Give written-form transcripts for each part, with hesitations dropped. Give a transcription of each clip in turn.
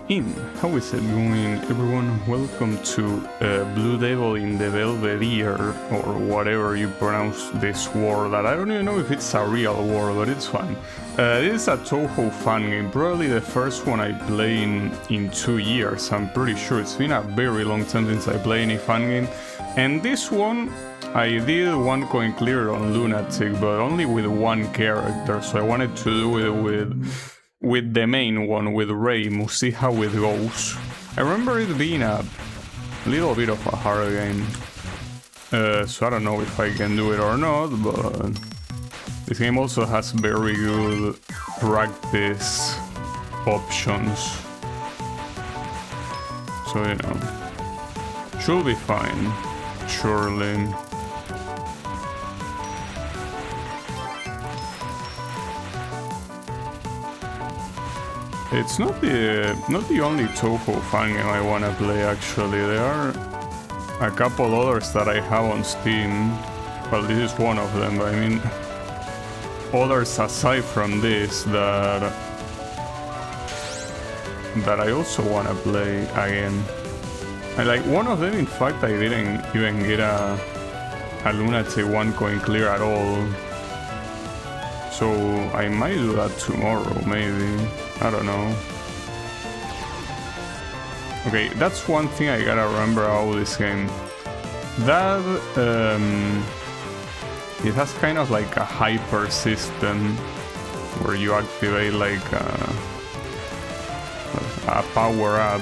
in. How is it going, everyone? Welcome to Blue Devil in the Belvedere, or whatever you pronounce this word. That I don't even know if it's a real word, but it's fun. This is a Touhou fan game, probably the first one I play in 2 years. I'm pretty sure it's been a very long time since I played any fan game. And this one, I did one coin clear on Lunatic, but only with one character, so I wanted to do it with the main one, with Reimu, see how it goes. I remember it being a little bit of a hard game, so I don't know if I can do it or not, but this game also has very good practice options, so you know, should be fine, surely. It's not the only Touhou fan game I wanna play, actually. There are a couple others that I have on Steam. Well, this is one of them, but I mean others aside from this that I also wanna play again. And like one of them, in fact, I didn't even get a Lunatic one coin clear at all. So I might do that tomorrow, maybe. I don't know. Okay, that's one thing I gotta remember about this game. That it has kind of like a hyper system where you activate like a power up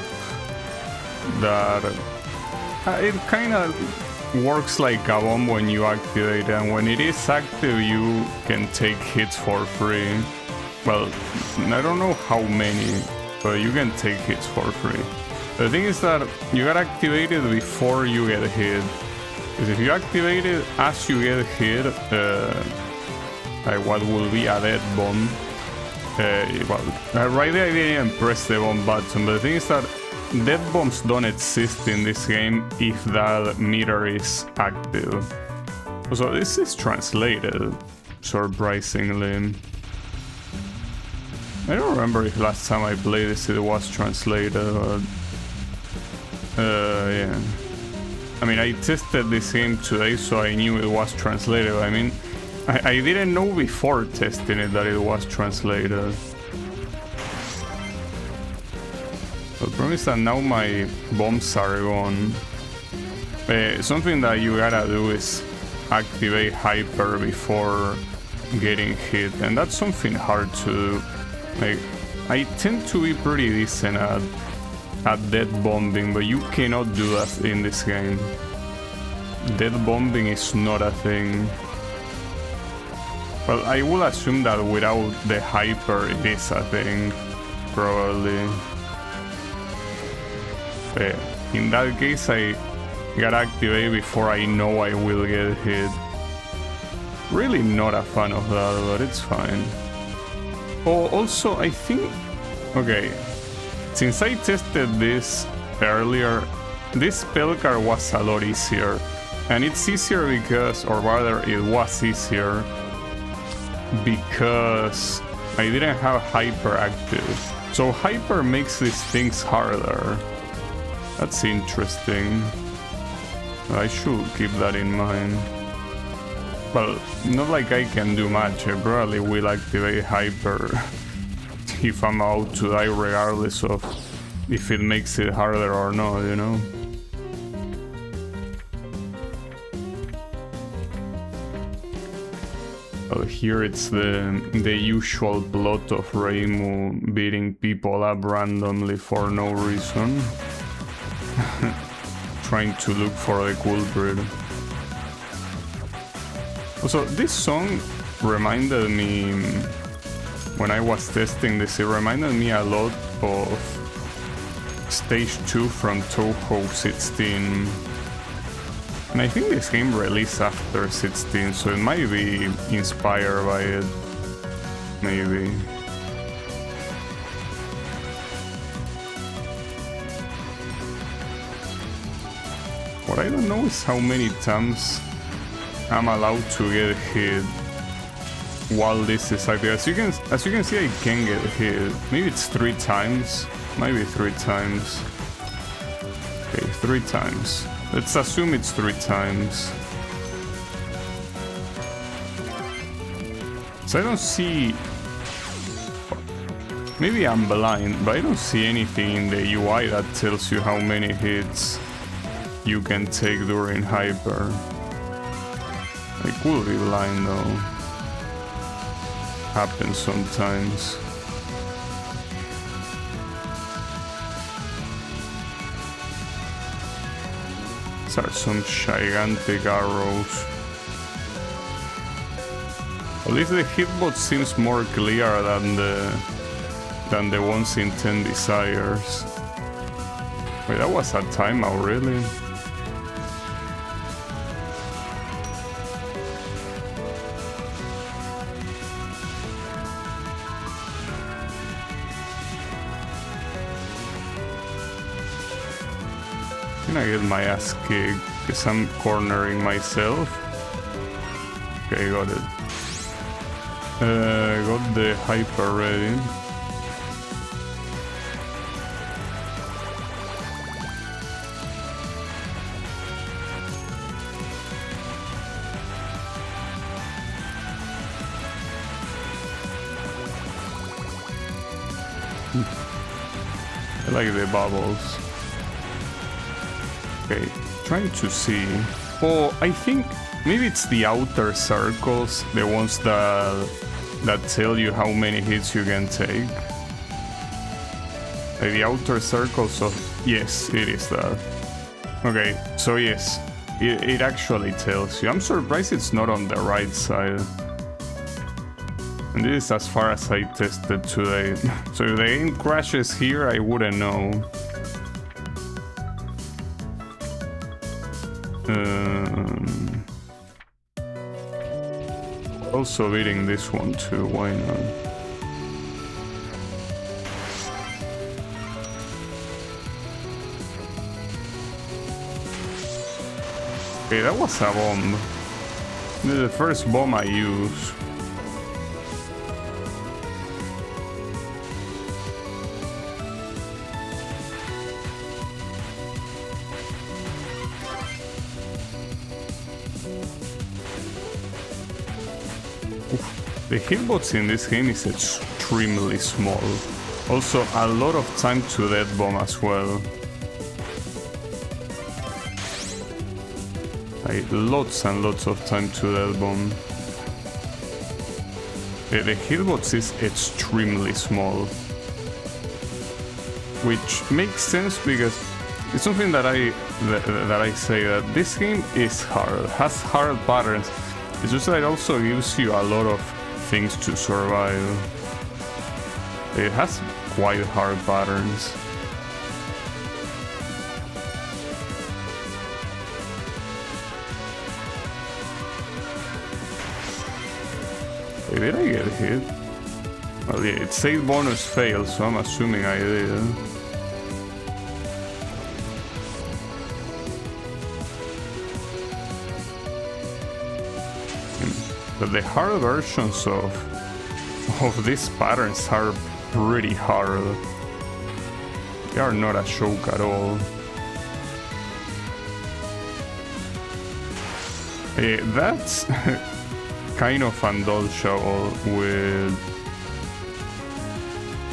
that it kind of works like a bomb when you activate it, and when it is active you can take hits for free. Well, I don't know how many, but you can take hits for free. The thing is that you gotta activate it before you get hit. Because if you activate it as you get hit, like what will be a dead bomb, well, right there I didn't even press the bomb button, but the thing is that dead bombs don't exist in this game if that meter is active. So this is translated, surprisingly. I don't remember if last time I played this it was translated, but yeah. I mean, I tested this game today, so I knew it was translated. I mean, I didn't know before testing it that it was translated. But the problem is that now my bombs are gone. Something that you gotta do is activate hyper before getting hit, and that's something hard to do. Like, I tend to be pretty decent at dead bombing, but you cannot do that in this game. Dead bombing is not a thing. Well, I will assume that without the hyper it is a thing, probably. But in that case I gotta activate before I know I will get hit. Really not a fan of that, but it's fine. Oh, also, I think... Okay, since I tested this earlier, this spell card was a lot easier. And it's easier because, or rather, it was easier because I didn't have hyper active. So hyper makes these things harder. That's interesting. I should keep that in mind. Well, not like I can do much. I probably will activate hyper if I'm about to die, regardless of if it makes it harder or not, you know? Well, here it's the usual plot of Reimu beating people up randomly for no reason. Trying to look for the culprit. Also, this song reminded me, when I was testing this, it reminded me a lot of Stage 2 from Touhou 16. And I think this game released after 16, so it might be inspired by it. Maybe. What I don't know is how many times I'm allowed to get hit while this is active. As you can see, I can get hit. Maybe it's 3 times. maybe 3 times. Okay, 3 times. Let's assume it's 3 times. So I don't see... Maybe I'm blind, but I don't see anything in the UI that tells you how many hits you can take during hyper. I could be blind though. Happens sometimes. These are some gigantic arrows. At least the hitbox seems more clear than the ones in 10 Desires. Wait, that was a timeout, really? Can I get my ass kicked? Because I'm cornering myself. Okay, got it. Got the hyper ready. I like the bubbles. Okay, trying to see. Oh, I think maybe it's the outer circles, the ones that tell you how many hits you can take. Like the outer circles of... Yes, it is that. Okay, so yes, it actually tells you. I'm surprised it's not on the right side. And this is as far as I tested today. So if the game crashes here, I wouldn't know. Also beating this one too, why not? Okay, that was a bomb. This is the first bomb I use. The hitbox in this game is extremely small. Also, a lot of time to death bomb as well. Like, lots and lots of time to death bomb. The hitbox is extremely small. Which makes sense because it's something that I say that this game is hard, has hard patterns. It's just that it also gives you a lot of things to survive. It has quite hard patterns. Hey, did I get hit? Well, yeah, it said bonus fail, so I'm assuming I did. But the hard versions of these patterns are pretty hard. They are not a joke at all. That's kind of undodgeable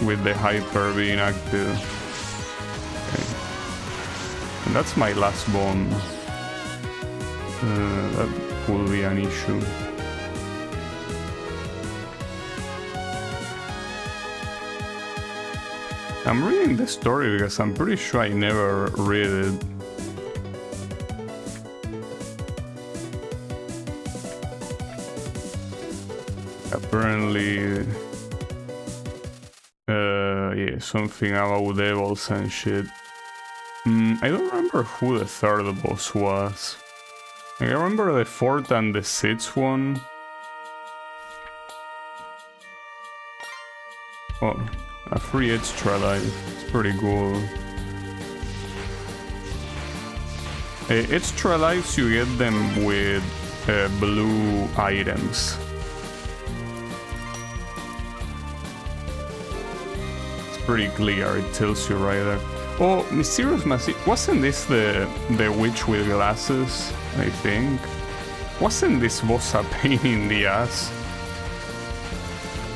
with the hyper being active. Okay. And that's my last bomb. That will be an issue. I'm reading the story because I'm pretty sure I never read it. Apparently, yeah, something about devils and shit. I don't remember who the third boss was. I remember the fourth and the sixth one. Oh, a free extra life. It's pretty cool. Extra lives, you get them with blue items. It's pretty clear. It tells you right there. Oh, Mysterious Massive. Wasn't this the witch with glasses? I think. Wasn't this boss a pain in the ass?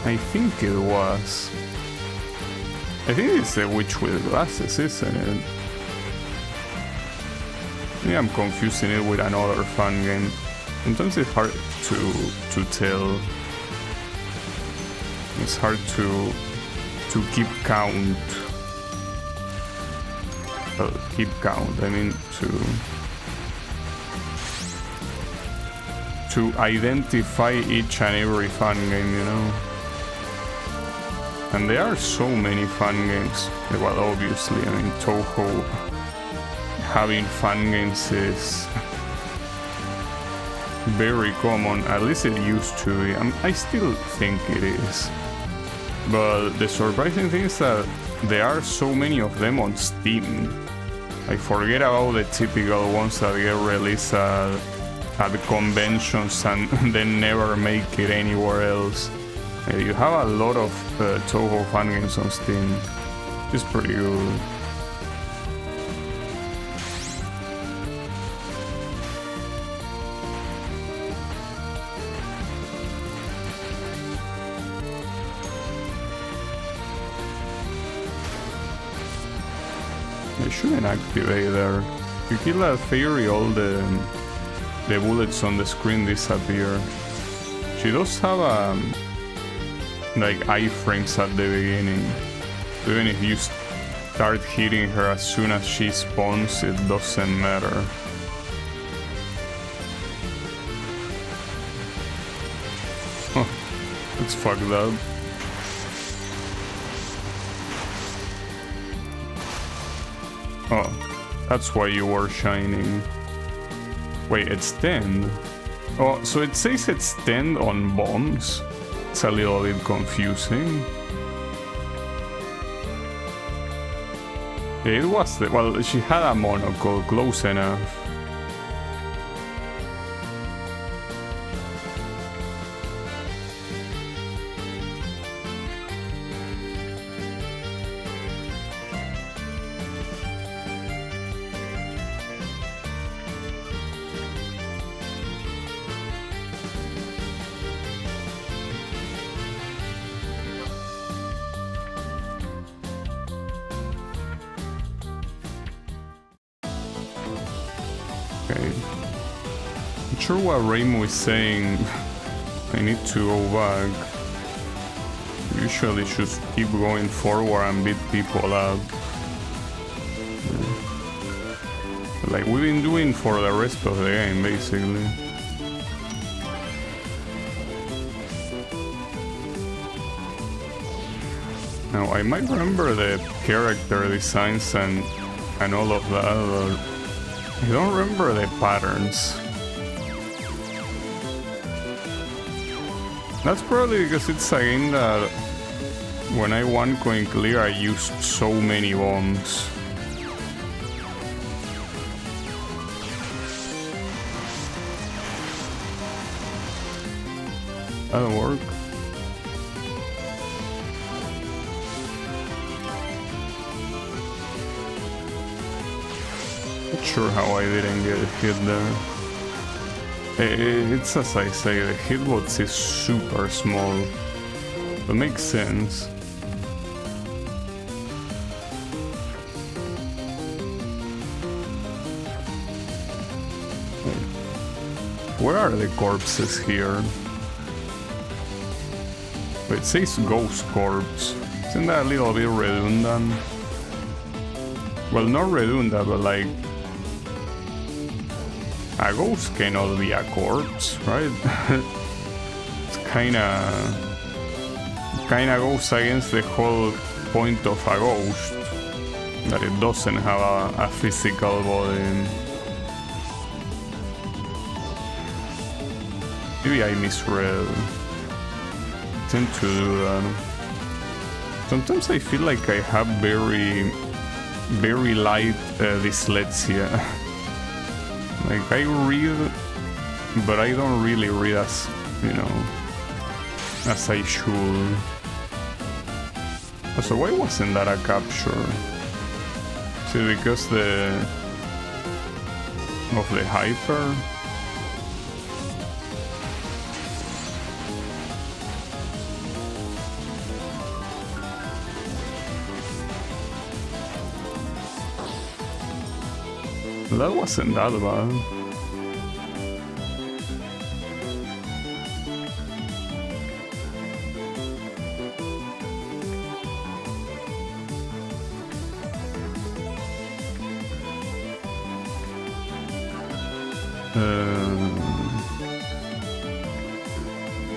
I think it was. I think it's the witch with glasses, isn't it? Yeah, I'm confusing it with another fun game. Sometimes it's hard to tell. It's hard to keep count. Keep count. I mean to identify each and every fun game, you know. And there are so many fun games. Well, obviously, I mean, Touhou having fun games is very common. At least it used to be. I still think it is. But the surprising thing is that there are so many of them on Steam. I forget about the typical ones that get released at conventions and then never make it anywhere else. You have a lot of Touhou fun games on Steam. It's pretty good. I shouldn't activate there. If you kill that fairy, all the bullets on the screen disappear. She does have like iframes at the beginning. Even if you start hitting her as soon as she spawns, it doesn't matter. Huh, that's fucked up. Oh, that's why you were shining. Wait, extend? Oh, so it says extend on bombs? It's a little bit confusing. Yeah, it was the... well, she had a monocle, close enough. Okay. Not sure what Rainbow is saying. I need to go back. Usually just keep going forward and beat people up. Like we've been doing for the rest of the game, basically. Now I might remember the character designs and all of that, but I don't remember the patterns. That's probably because it's a game that when I won Coin Clear I used so many bombs. That'll work. Not sure how I didn't get hit there. It's as I say, the hitbox is super small. That makes sense. Where are the corpses here? Wait, it says ghost corpse. Isn't that a little bit redundant? Well, not redundant, but like... a ghost cannot be a corpse, right? It's kinda goes against the whole point of a ghost. That it doesn't have a physical body. Maybe I misread. I tend to do that. Sometimes I feel like I have very light dyslexia. Like I read, but I don't really read as, you know, as I should. So why wasn't that a capture? Is it because of the hyper? That wasn't that bad.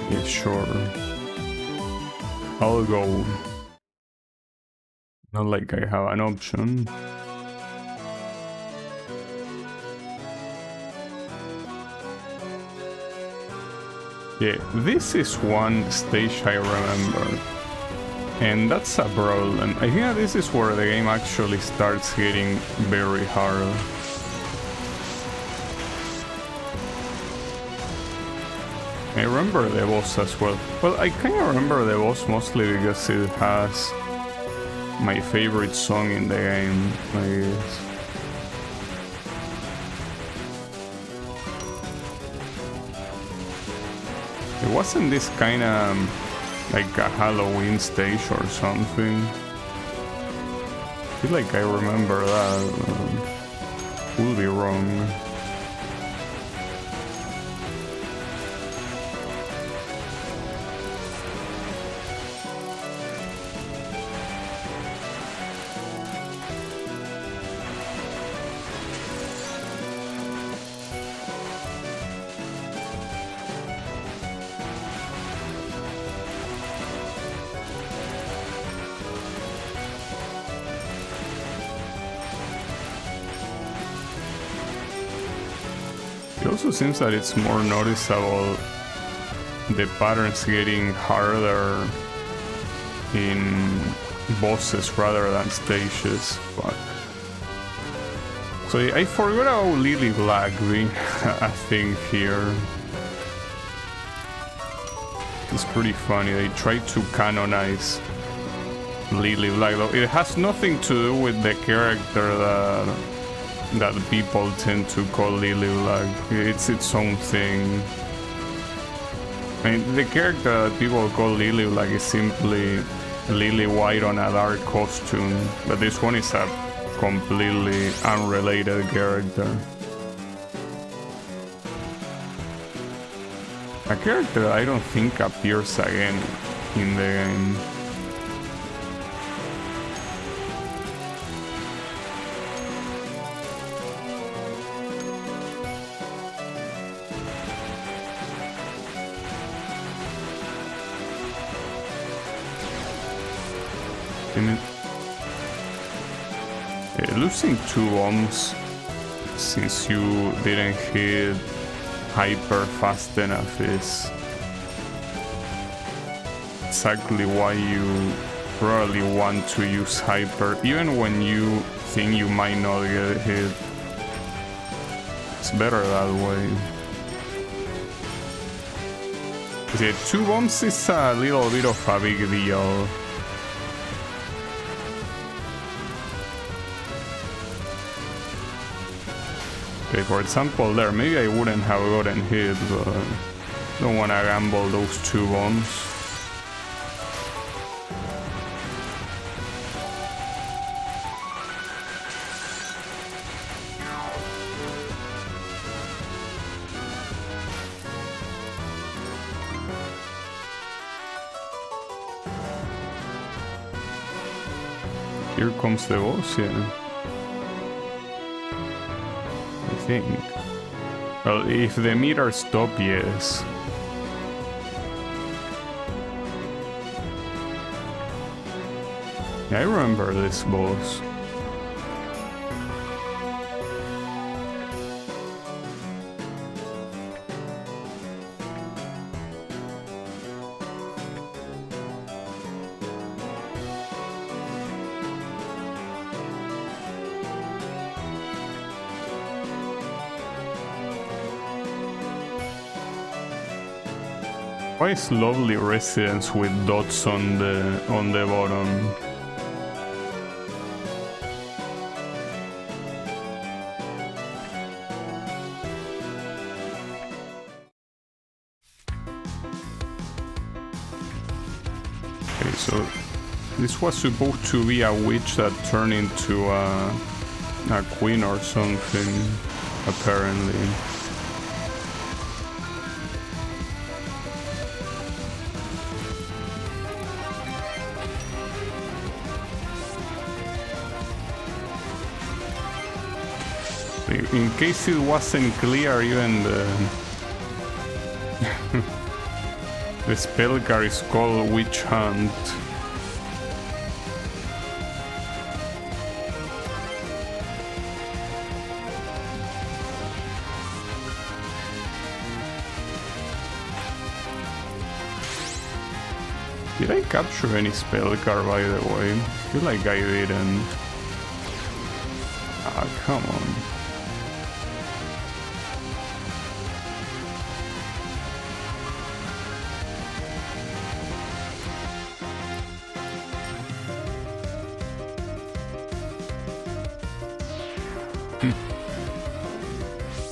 Yeah, sure. I'll go. Not like I have an option. Yeah, this is one stage I remember. And that's a problem. I think that this is where the game actually starts getting very hard. I remember the boss as well. Well, I kind of remember the boss mostly because it has my favorite song in the game, I guess. It wasn't this kind of like a Halloween stage or something. I feel like I remember that. Could be wrong. It also seems that it's more noticeable, the patterns getting harder in bosses rather than stages. But so I forgot about Lily Black being a thing here. It's pretty funny, they try to canonize Lily Black, though it has nothing to do with the character that people tend to call Lily Black. It's its own thing. I mean, the character that people call Lily Black is simply Lily White on a dark costume, but this one is a completely unrelated character. A character that I don't think appears again in the game. Losing 2 bombs since you didn't hit hyper fast enough is exactly why you probably want to use hyper, even when you think you might not get hit. It's better that way. Yeah, 2 bombs is a little bit of a big deal. Okay, for example there, maybe I wouldn't have gotten hit, but don't wanna gamble those 2 bombs. Here comes the boss, yeah. Think. Well, if the meter stops, yes. Yeah, I remember this boss. Why is lovely residence with dots on the bottom? Okay, so this was supposed to be a witch that turned into a queen or something, apparently. In case it wasn't clear, even the spell card is called Witch Hunt. Did I capture any spell card, by the way? I feel like I didn't. Ah, come on.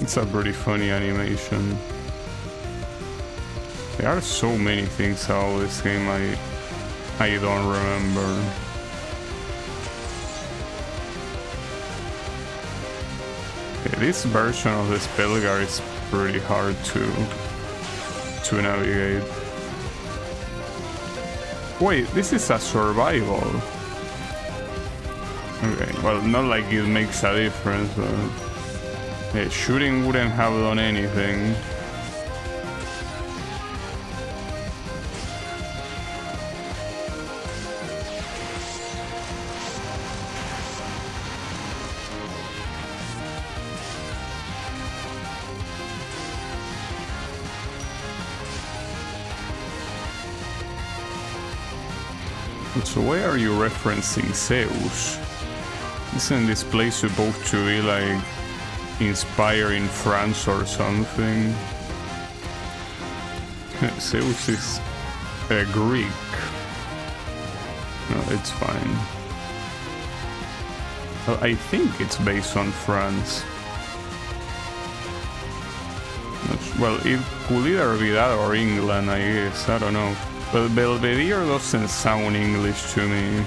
It's a pretty funny animation. There are so many things about this game I don't remember. Yeah, this version of the spell card is pretty hard to navigate. Wait, this is a survival. Okay, well, not like it makes a difference, but yeah, shooting wouldn't have done anything. So why are you referencing Zeus? Isn't this place supposed to be like inspired in France or something? Zeus is Greek. No, it's fine. Well, I think it's based on France. Well, it could either be that or England, I guess. I don't know. But Belvedere doesn't sound English to me.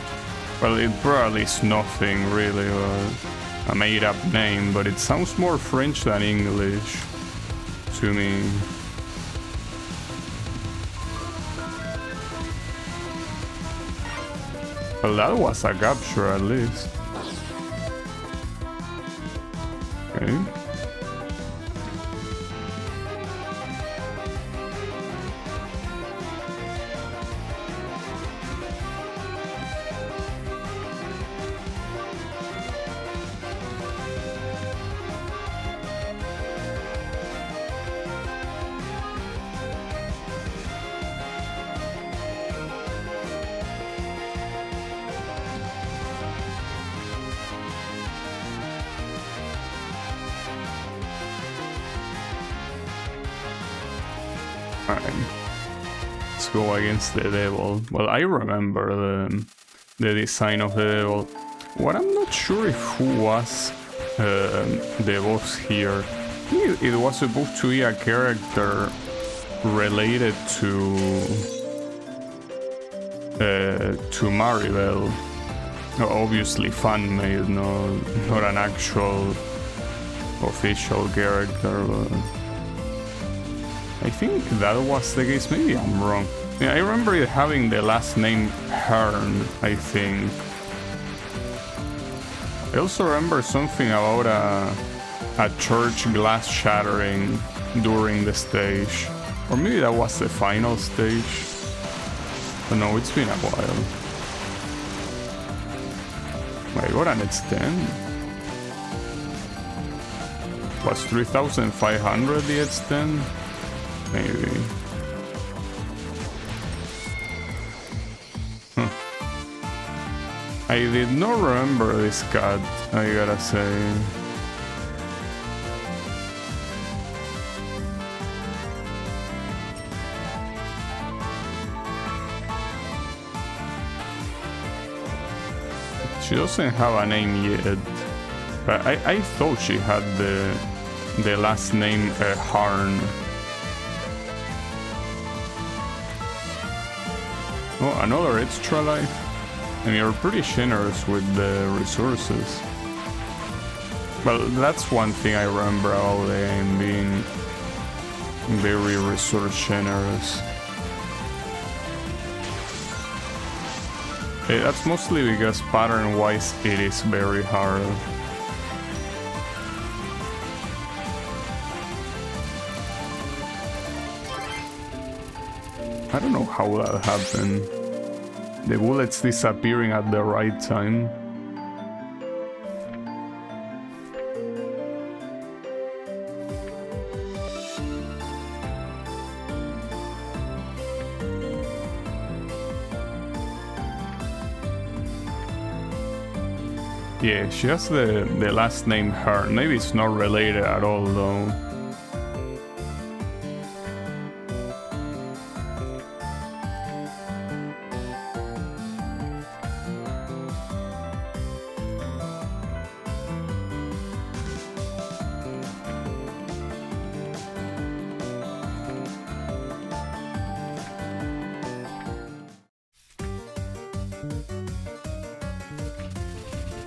Well, it probably is nothing really, a made-up name, but it sounds more French than English to me. Well, that was a capture at least. Okay. Let's go against the devil. Well, I remember the design of the devil. What I'm not sure if who was the boss here. I think it was supposed to be a character related to Maribel. Obviously fan-made, not an actual official character, but I think that was the case. Maybe I'm wrong. Yeah, I remember it having the last name Hearn, I think. I also remember something about a church glass shattering during the stage. Or maybe that was the final stage. But no, it's been a while. My god, and it's 10? Was 3,500 the it's 10? Maybe. Huh. I did not remember this cut, I gotta say. She doesn't have a name yet, but I thought she had the last name Harn. Oh, another extra life. And you're pretty generous with the resources. Well, that's one thing I remember about the game, being very resource generous. That's mostly because pattern-wise it is very hard. I don't know how that happened. The bullets disappearing at the right time. Yeah, she has the last name Hearn. Maybe it's not related at all though.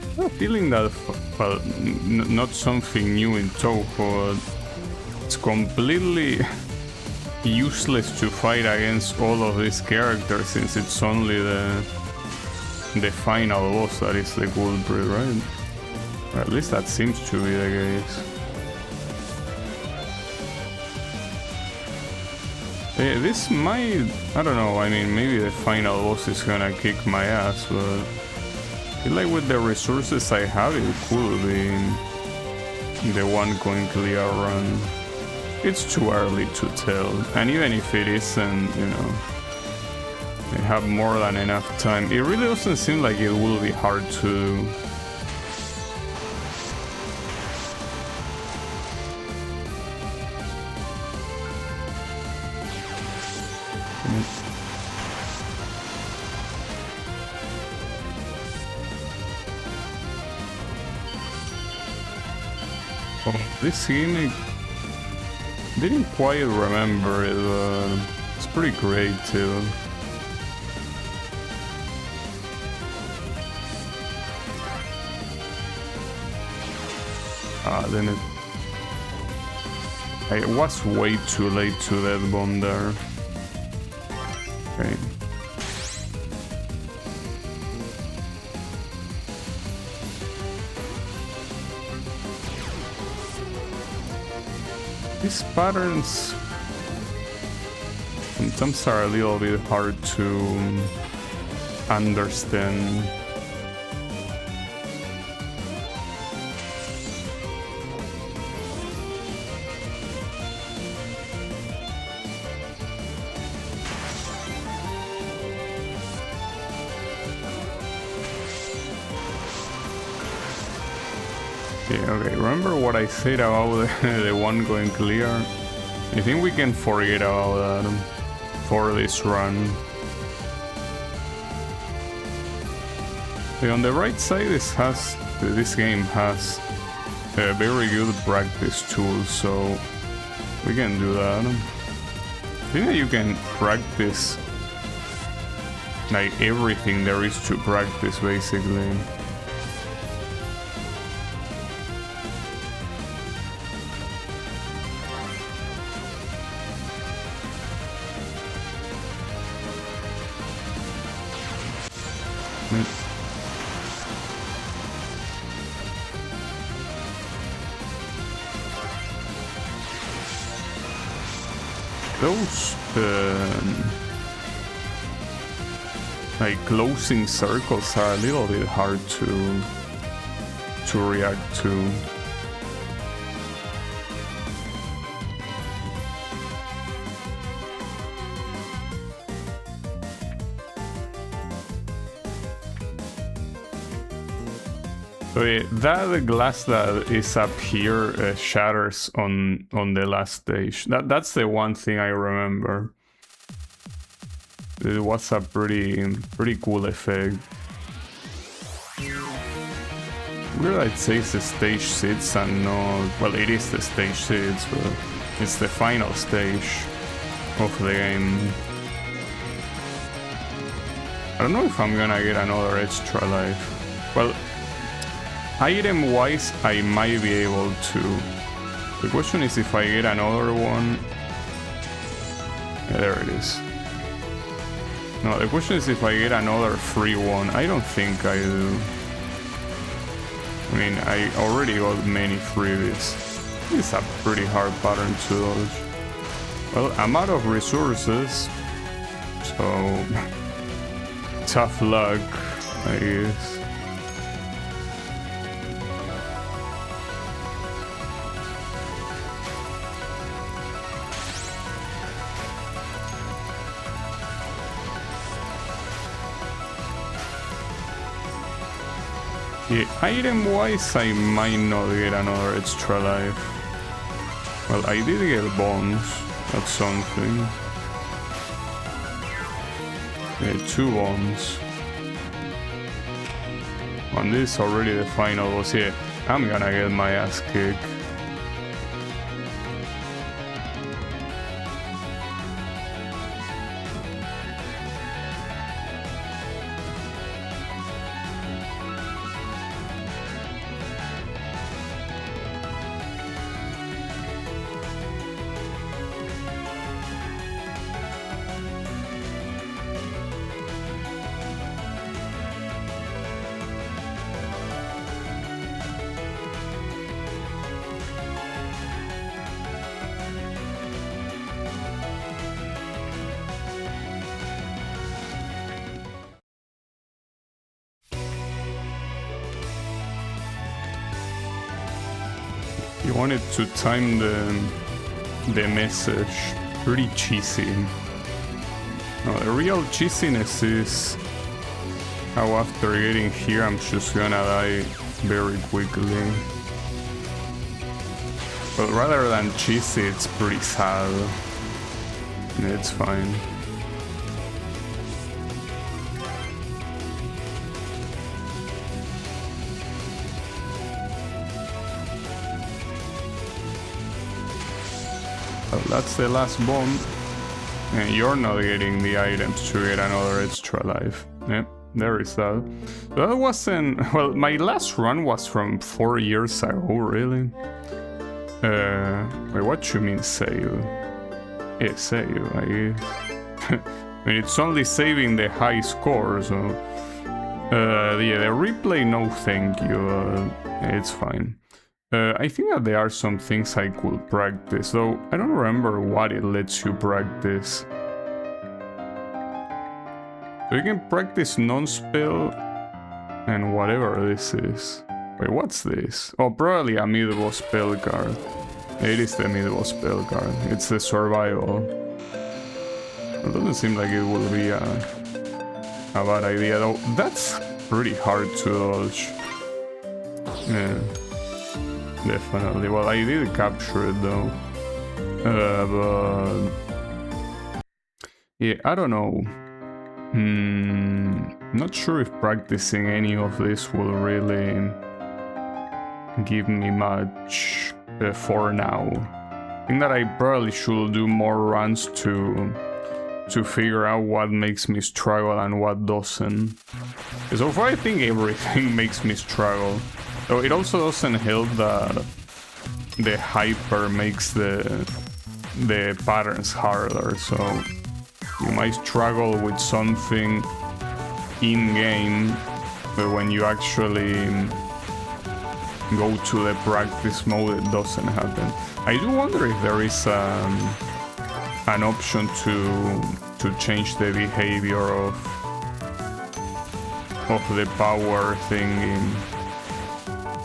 I have a feeling that, well, not something new in Touhou, it's completely useless to fight against all of these characters since it's only the final boss that is the culprit, right? At least that seems to be the case. This might, I don't know, I mean, maybe the final boss is gonna kick my ass, but I feel like with the resources I have, it could be the one going clear run. It's too early to tell, and even if it isn't, you know, they have more than enough time. It really doesn't seem like it will be hard to... Oh, this gimmick, didn't quite remember it, but it's pretty great too. Then it was way too late to death bomb there. Okay. These patterns sometimes are a little bit hard to understand. Okay, remember what I said about the one going clear? I think we can forget about that for this run. Okay, on the right side, this game has a very good practice tool, so we can do that. I think that you can practice like everything there is to practice, basically. Those like closing circles are a little bit hard to react to. Okay, that glass that is up here shatters on the last stage. That's the one thing I remember. It was a pretty cool effect. Weird I'd say it's the stage 6 and not... Well, it is the stage 6, but it's the final stage of the game. I don't know if I'm gonna get another extra life. Well, item-wise, I might be able to. The question is if I get another one. Yeah, there it is. No, the question is if I get another free one. I don't think I do. I mean, I already got many freebies. It's a pretty hard pattern to dodge. Well, I'm out of resources, so tough luck, I guess. Yeah, item-wise, I might not get another extra life. Well, I did get bones. That's something. Yeah, 2 bones. And this is already the final boss. Yeah, I'm gonna get my ass kicked. You wanted to time the message. Pretty cheesy. No, the real cheesiness is how after getting here I'm just gonna die very quickly. But rather than cheesy, it's pretty sad. It's fine. Well, that's the last bomb. And you're not getting the items to get another extra life. Yep, there is that. That wasn't... Well, my last run was from 4 years ago, really. Wait, what you mean save? Yeah, save, I guess. I mean, it's only saving the high score, so... yeah, the replay, no thank you. It's fine. I think that there are some things I could practice, though I don't remember what it lets you practice. So you can practice non-spell and whatever this is. Wait, what's this? Oh, probably a mid-boss spell card. It is the mid-boss spell card. It's the survival. It doesn't seem like it will be a bad idea, though. That's pretty hard to dodge. Yeah. Definitely. Well, I did capture it though. But... yeah, I don't know. Not sure if practicing any of this will really give me much for now. I think that I probably should do more runs to figure out what makes me struggle and what doesn't. So far I think everything makes me struggle. So it also doesn't help that the hyper makes the patterns harder, so you might struggle with something in-game, but when you actually go to the practice mode it doesn't happen. I do wonder if there is an option to change the behavior of the power thing in...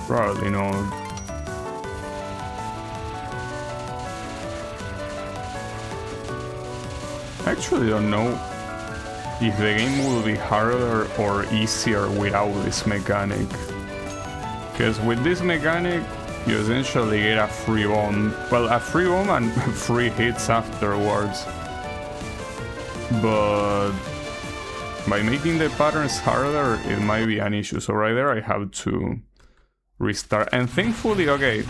Probably not. I actually don't know if the game will be harder or easier without this mechanic. Because with this mechanic, you essentially get a free bomb. Well, a free bomb and free hits afterwards. But by making the patterns harder, it might be an issue. So right there I have to restart, and thankfully, okay,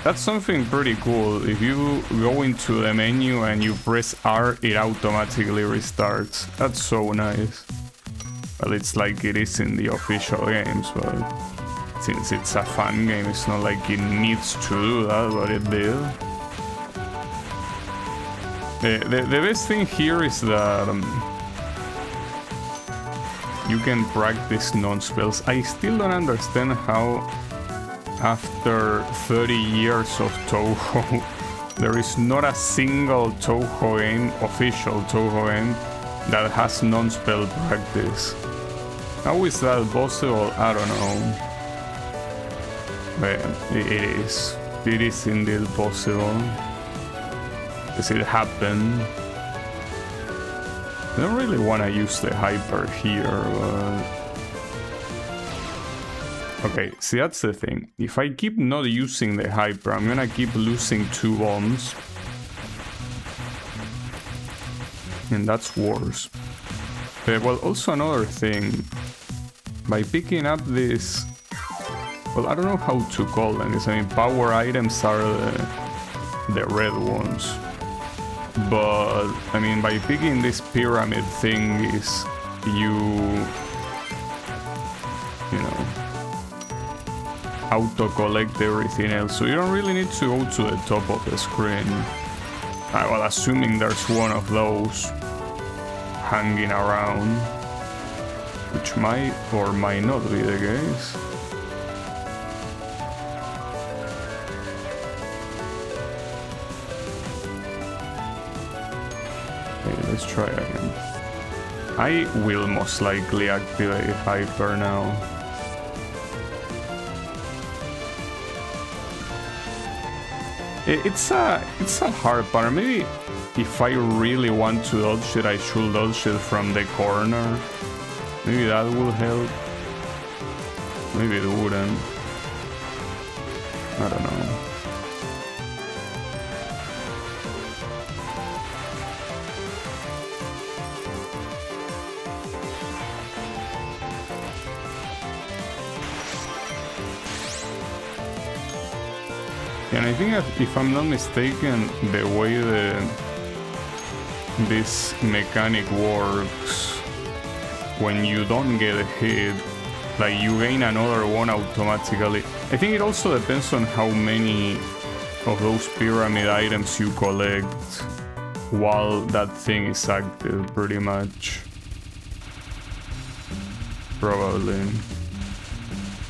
that's something pretty cool. If you go into the menu and you press R, it automatically restarts. That's so nice. Well, it's like it is in the official games, but since it's a fun game, it's not like it needs to do that, but it did. The best thing here is that you can practice non-spells. I still don't understand how, after 30 years of Touhou, there is not a single Touhou game, official Touhou game, that has non-spell practice. How is that possible? I don't know. But it is. It is indeed possible. Does it happen? I don't really want to use the hyper here, but... Okay, see, that's the thing. If I keep not using the hyper, I'm gonna keep losing 2 bombs. And that's worse. Well, also another thing. By picking up this... Well, I don't know how to call them. I mean, power items are the red ones. But, I mean, by picking this pyramid thing is you know, auto-collect everything else. So you don't really need to go to the top of the screen. Well, assuming there's one of those hanging around, which might or might not be the case. Okay, let's try again. I will most likely activate hyper now. It's a hard part. Maybe if I really want to dodge it, I should dodge it from the corner. Maybe that will help. Maybe it wouldn't. I don't know. And I think, if I'm not mistaken, the way this mechanic works, when you don't get hit, like, you gain another one automatically. I think it also depends on how many of those pyramid items you collect while that thing is active, pretty much. Probably.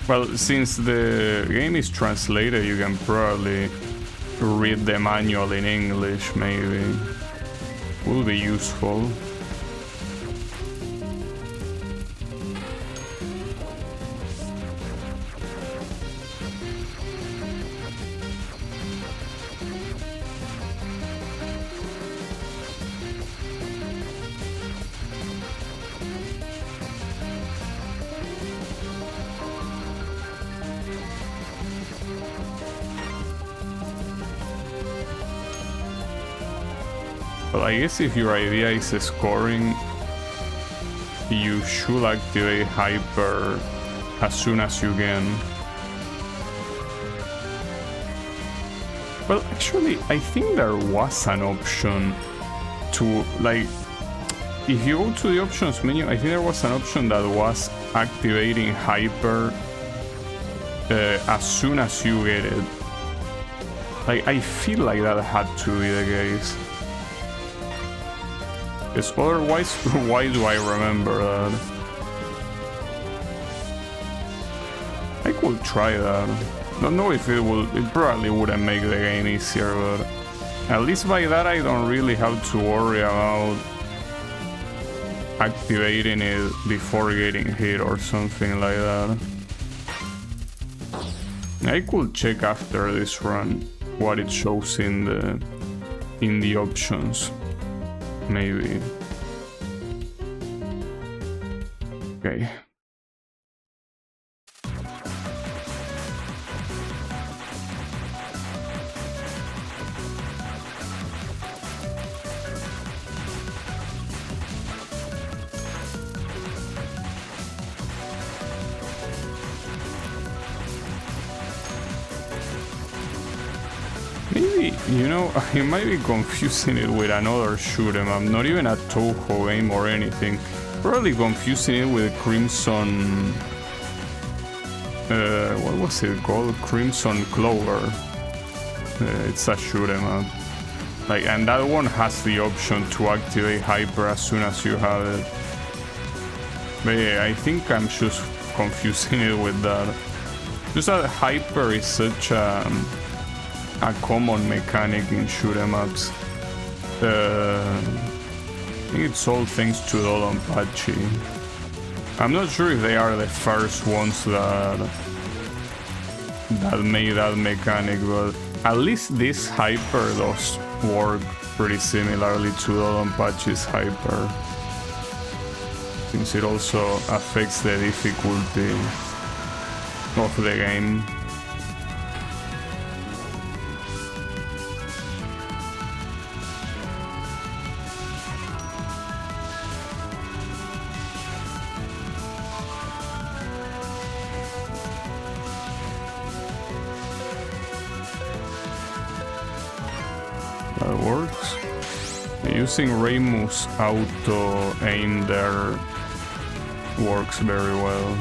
Well, since the game is translated, you can probably read the manual in English, maybe. Will be useful. Well, I guess if your idea is scoring, you should activate hyper as soon as you can. Well, actually, I think there was an option to, like, if you go to the options menu, I think there was an option that was activating hyper as soon as you get it. Like, I feel like that had to be the case. Because otherwise, why do I remember that? I could try that. Don't know if it probably wouldn't make the game easier, but at least by that I don't really have to worry about activating it before getting hit or something like that. I could check after this run what it shows in the options. Maybe. Okay. Maybe, you know, I might be confusing it with another shoot 'em up, not even a Touhou game or anything. Probably confusing it with Crimson... what was it called? Crimson Clover. It's a shoot 'em up. Like, and that one has the option to activate Hyper as soon as you have it. But yeah, I think I'm just confusing it with that. Just that Hyper is such a common mechanic in shoot 'em ups. I think it's all thanks to Dodonpachi. I'm not sure if they are the first ones that made that mechanic, but at least this Hyper does work pretty similarly to Dodonpachi's Hyper, since it also affects the difficulty of the game. That works. Using Reimu's auto aim there works very well.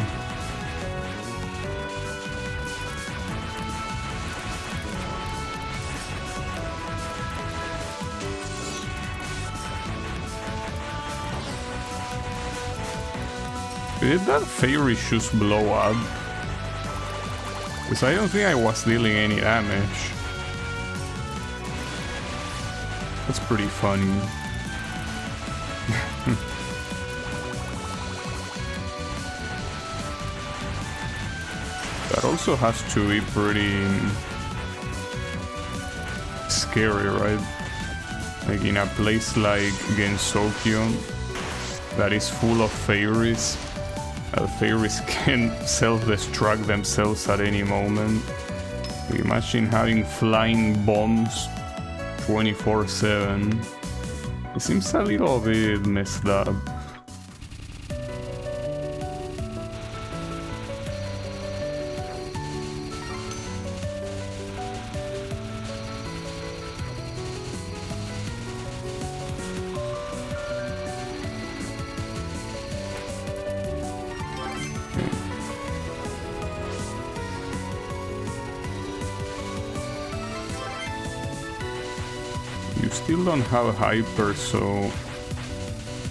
Did that Fairy just blow up? Because I don't think I was dealing any damage. That's pretty funny. That also has to be pretty scary, right? Like in a place like Gensokyo that is full of fairies. Fairies can self-destruct themselves at any moment. Imagine having flying bombs 24/7. It seems a little bit messed up. You still don't have Hyper, so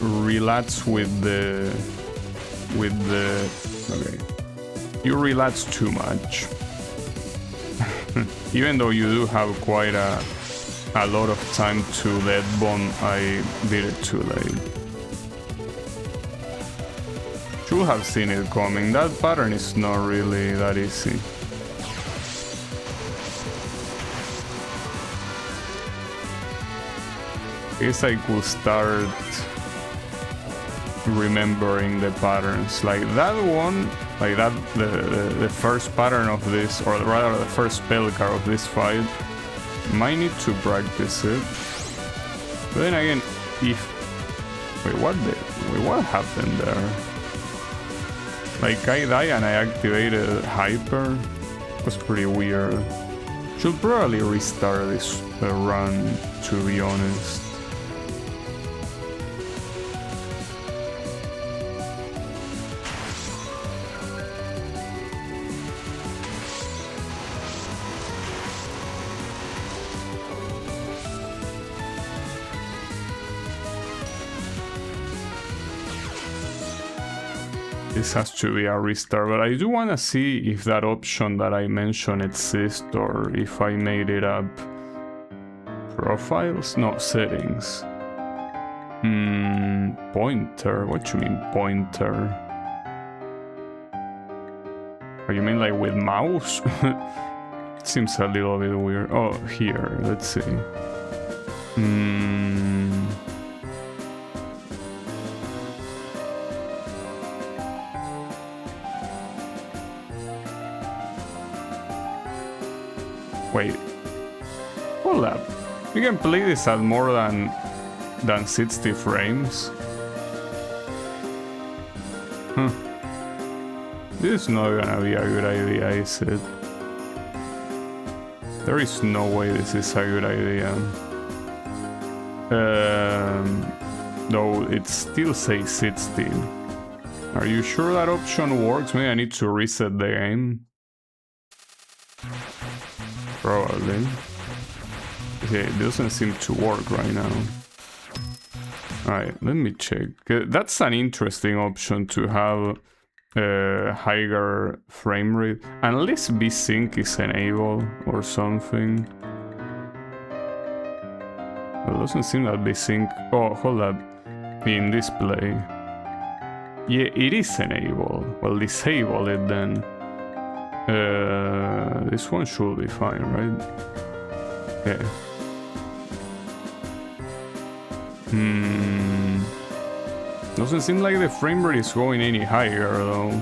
relapse with the okay. You relapse too much. Even though you do have quite a lot of time to dead bomb, I did it too late. Should have seen it coming. That pattern is not really that easy. I guess I could start remembering the patterns. Like that one, like that, the first pattern of this, or rather the first spell card of this fight, might need to practice it. But then again, if... Wait, what happened there? Like I die and I activated Hyper? It was pretty weird. Should probably restart this run, to be honest. This has to be a restart, but I do want to see if that option that I mentioned exists or if I made it up. Profiles? No, settings. Pointer? What you mean pointer? Or you mean like with mouse? It seems a little bit weird. Oh, here, let's see. Wait, hold up. You can play this at more than 60 frames. Huh. This is not gonna be a good idea, is it? There is no way this is a good idea. though it still says 60. Are you sure that option works? Maybe I need to reset the game. Probably. Okay, it doesn't seem to work right now. Alright, let me check. That's an interesting option to have higher frame rate. Unless VSync is enabled or something. It doesn't seem that VSync... Oh, hold up. In display. Yeah, it is enabled. Well, disable it then. This one should be fine, right? Yeah. Doesn't seem like the frame rate is going any higher though.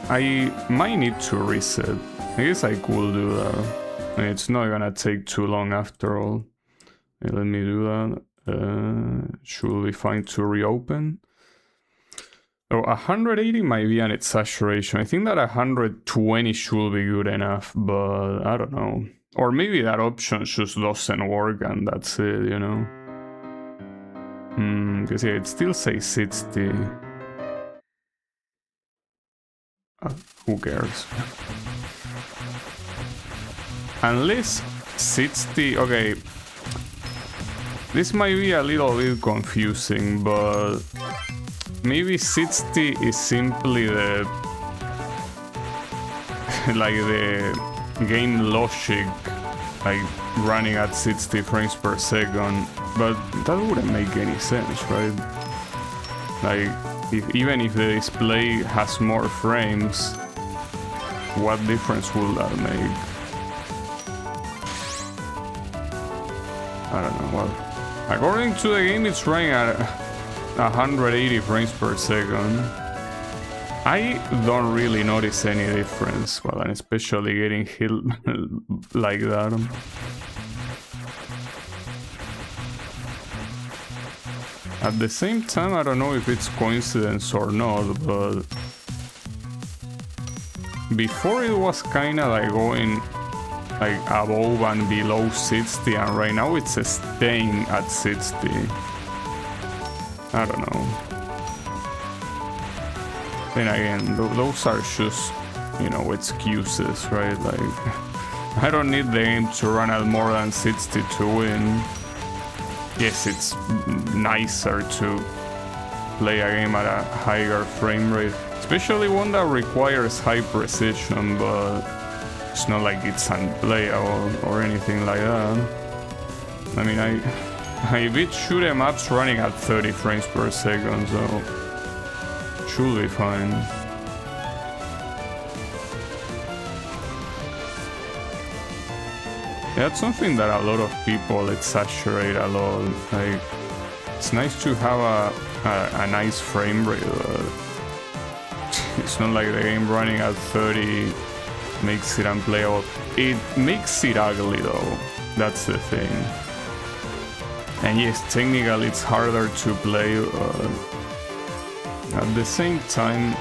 I might need to reset. I guess I could do that. It's not gonna take too long after all. Let me do that. Should be fine to reopen. Oh, 180 might be an exaggeration. I think that 120 should be good enough, but I don't know. Or maybe that option just doesn't work and that's it, you know? Because yeah, it still says 60. Who cares? Unless 60... Okay. This might be a little bit confusing, but... Maybe 60 is simply the... like the game logic, like running at 60 frames per second, but that wouldn't make any sense, right? Like, even if the display has more frames, what difference will that make? I don't know, well, according to the game it's running at 180 frames per second. I don't really notice any difference, well, and especially getting hit like that. At the same time, I don't know if it's coincidence or not, but before it was kinda like going like above and below 60, and right now it's staying at 60. I don't know. Then again, those are just, you know, excuses, right? Like, I don't need the game to run at more than 60 to win. Yes, it's nicer to play a game at a higher frame rate, especially one that requires high precision, but it's not like it's unplayable or anything like that. I mean, I beat shoot 'em ups running at 30 frames per second, so should be fine. Yeah, it's something that a lot of people exaggerate a lot. Like, it's nice to have a nice frame rate. It's not like the game running at 30 makes it unplayable. It makes it ugly though, that's the thing. And yes, technically it's harder to play. At the same time,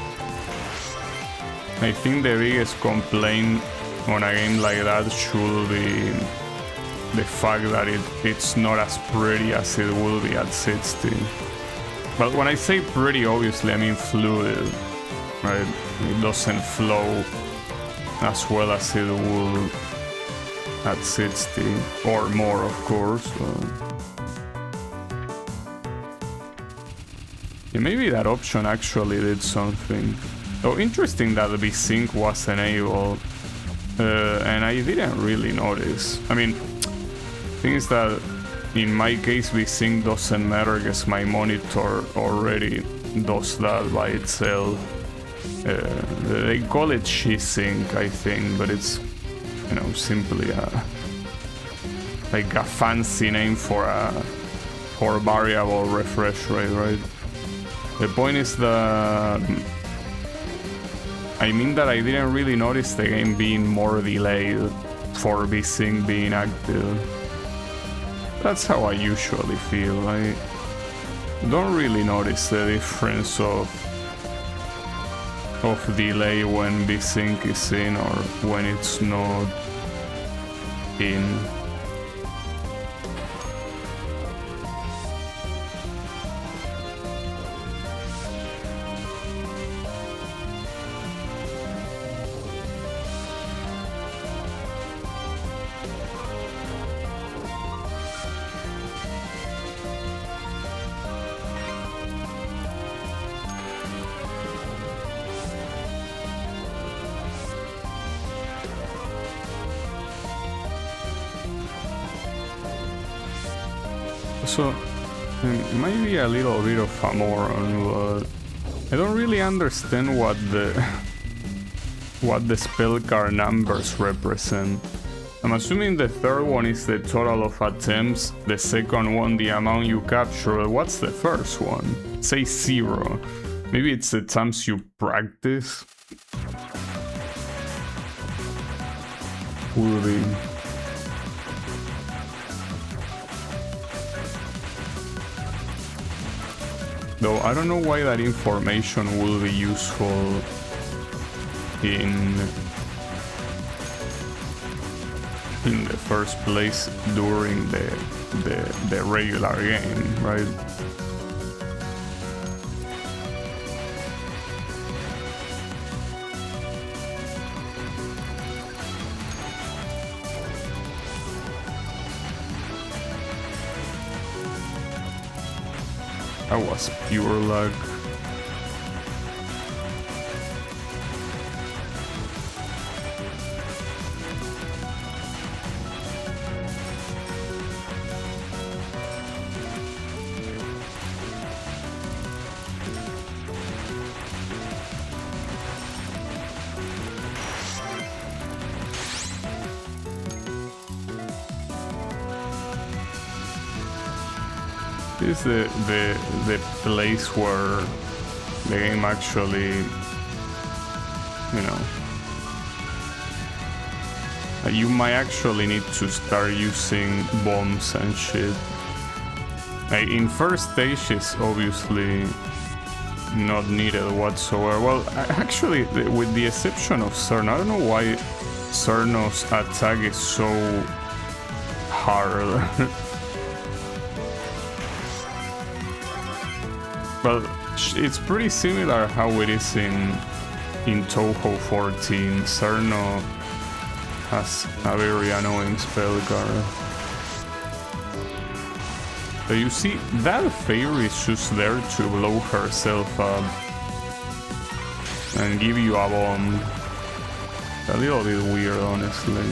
I think the biggest complaint on a game like that should be the fact that it's not as pretty as it will be at 60. But when I say pretty, obviously I mean fluid, right? It doesn't flow as well as it will at 60, or more of course. Yeah, maybe that option actually did something. Oh, interesting that the VSync was enabled. And I didn't really notice. I mean, the thing is that in my case VSync doesn't matter because my monitor already does that by itself. They call it G-Sync, I think, but it's, you know, simply like a fancy name for variable refresh rate, right? The point is that I mean that I didn't really notice the game being more delayed for VSync being active. That's how I usually feel. I don't really notice the difference of delay when VSync is in or when it's not in. So, it might be a little bit of a moron, but I don't really understand what the spell card numbers represent. I'm assuming the third one is the total of attempts, the second one the amount you capture. What's the first one? Say 0. Maybe it's the times you practice. Will be. Though I don't know why that information will be useful in the first place during the regular game, right? That was pure luck. This is the place where the game actually, you know, you might actually need to start using bombs and shit. In first stage is obviously not needed whatsoever. Well, actually, with the exception of Cern, I don't know why Cerno's attack is so hard. Well, it's pretty similar how it is in Touhou 14. Cerno has a very annoying spell card. So you see, that fairy is just there to blow herself up and give you a bomb. A little bit weird, honestly.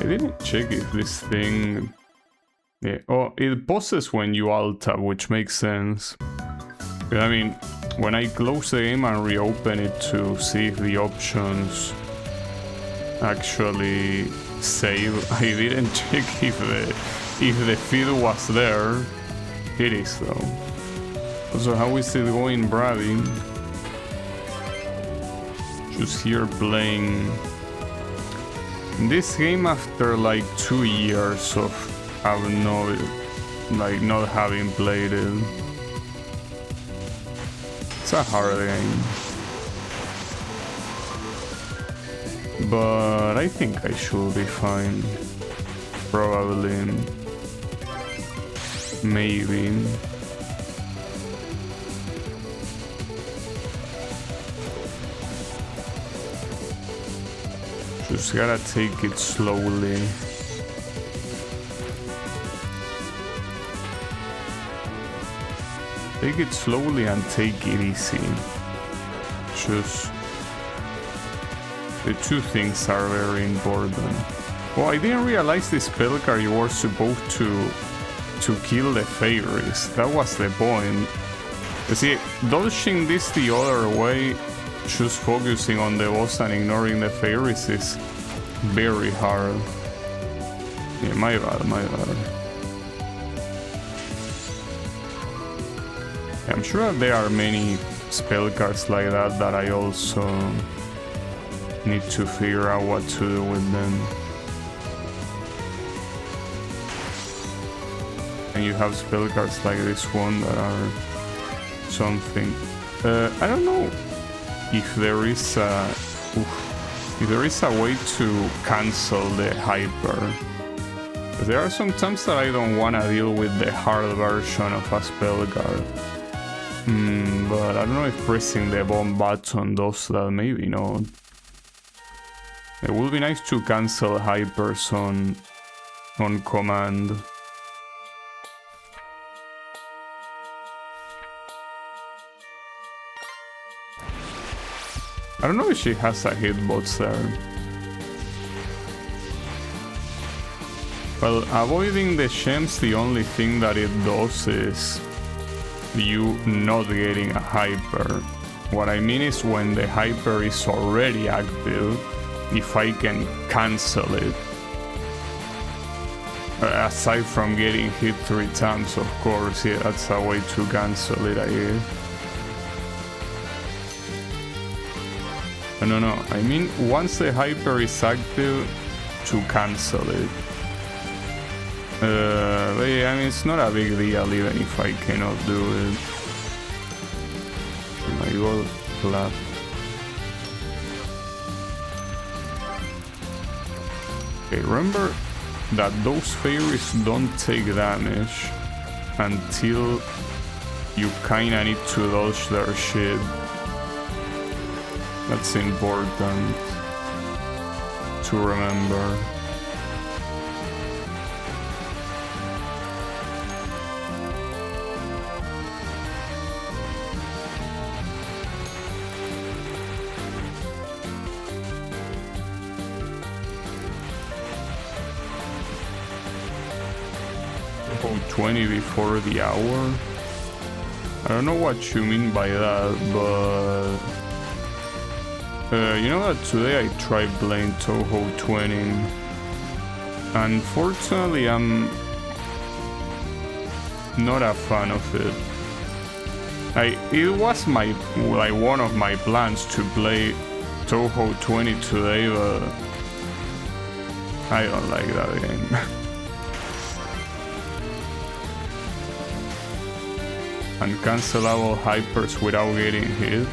I didn't check if this thing... Yeah. Oh, it pauses when you alt-tab, which makes sense. I mean, when I close the game and reopen it to see if the options actually save, I didn't check if the feed was there. It is though. So how is it going, Brady? Just here playing this game after like 2 years of not having played it. It's a hard game, but I think I should be fine. Probably, maybe. Just gotta take it slowly. Take it slowly and take it easy. Just the two things are very important. Oh, I didn't realize this spell card you were supposed to kill the fairies. That was the point. You see, dodging this the other way, just focusing on the boss and ignoring the fairies is very hard. Yeah, my bad. I'm sure there are many spell cards like that I also need to figure out what to do with them. And you have spell cards like this one that are something. I don't know if there is Oof. If there is a way to cancel the hyper. There are some times that I don't want to deal with the hard version of a spell guard. But I don't know if pressing the bomb button does that, maybe not. It would be nice to cancel hypers on command. I don't know if she has a hitbox there. Well, avoiding the gems, the only thing that it does is you not getting a hyper. What I mean is when the hyper is already active, if I can cancel it. Aside from getting hit 3 times, of course, yeah, that's a way to cancel it, I guess. No, I mean once the hyper is active, to cancel it. But yeah, I mean it's not a big deal even if I cannot do it. My gold clap. Okay, remember that those fairies don't take damage until you kinda need to dodge their shit. That's important to remember. Oh, 20 before the hour? I don't know what you mean by that, but... you know that today I tried playing Touhou 20. Unfortunately, I'm not a fan of it. It was one of my plans to play Touhou 20 today, but I don't like that game. Uncancelable hypers without getting hit.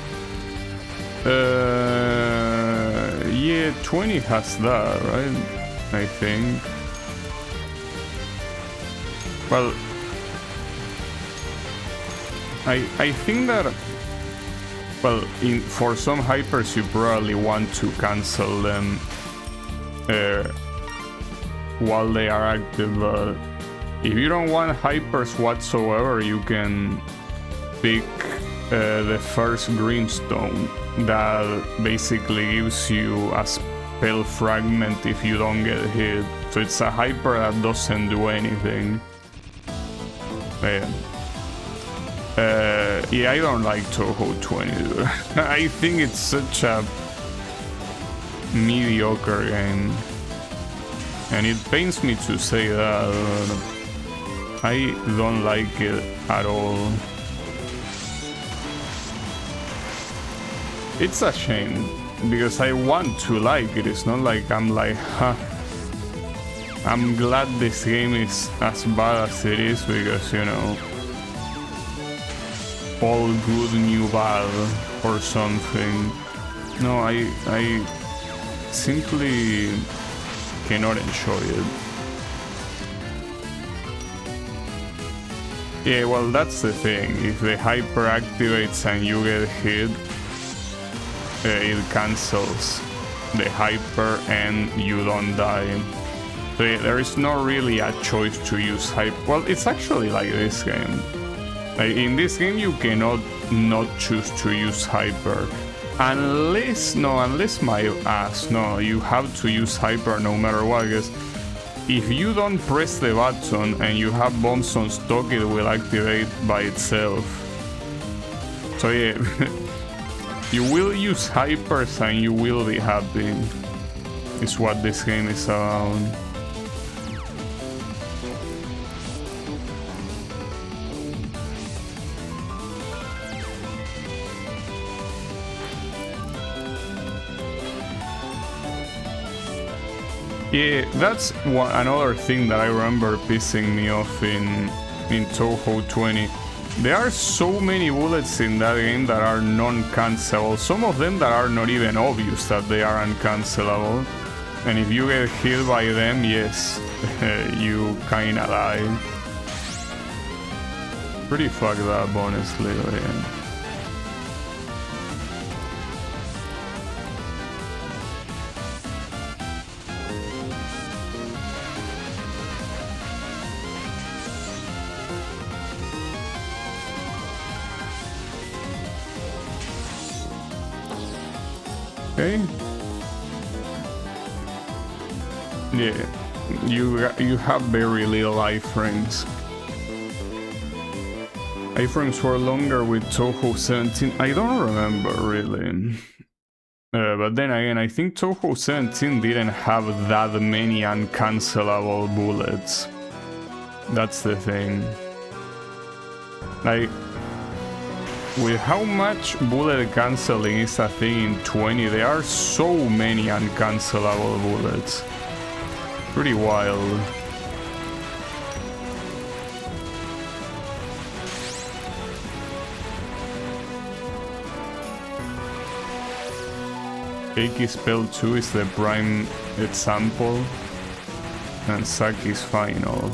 Yeah, 20 has that, right? I think. Well, I think that, well, for some hypers you probably want to cancel them while they are active, but if you don't want hypers whatsoever, you can pick the first green stone that basically gives you a spell fragment if you don't get hit. So it's a hyper that doesn't do anything. Yeah, I don't like Touhou 20, dude. I think it's such a mediocre game. And it pains me to say that, I don't like it at all. It's a shame, because I want to like it. It's not like I'm like, huh, I'm glad this game is as bad as it is, because, you know, all good, new bad, or something. No, I simply cannot enjoy it. Yeah, well, that's the thing. If the hyper activates and you get hit, it cancels the hyper and you don't die. So yeah, there is not really a choice to use hyper. Well, it's actually like this game. Like in this game you cannot not choose to use hyper. Unless my ass, no, you have to use hyper no matter what, because if you don't press the button and you have bombs on stock, it will activate by itself. So yeah, you will use hypers and you will be happy. Is what this game is about. Yeah, that's another thing that I remember pissing me off in Touhou 20. There are so many bullets in that game that are non-cancelable. Some of them that are not even obvious that they are uncancelable. And if you get hit by them, yes, you kinda die. Pretty fucked up, honestly, but yeah. Okay. Yeah, you have very little iframes. Iframes were longer with Touhou 17. I don't remember really. But then again, I think Touhou 17 didn't have that many uncancelable bullets. That's the thing. Like, with how much bullet canceling is a thing in 20, there are so many uncancelable bullets. Pretty wild. Keiki Spell 2 is the prime example, and Saki's final.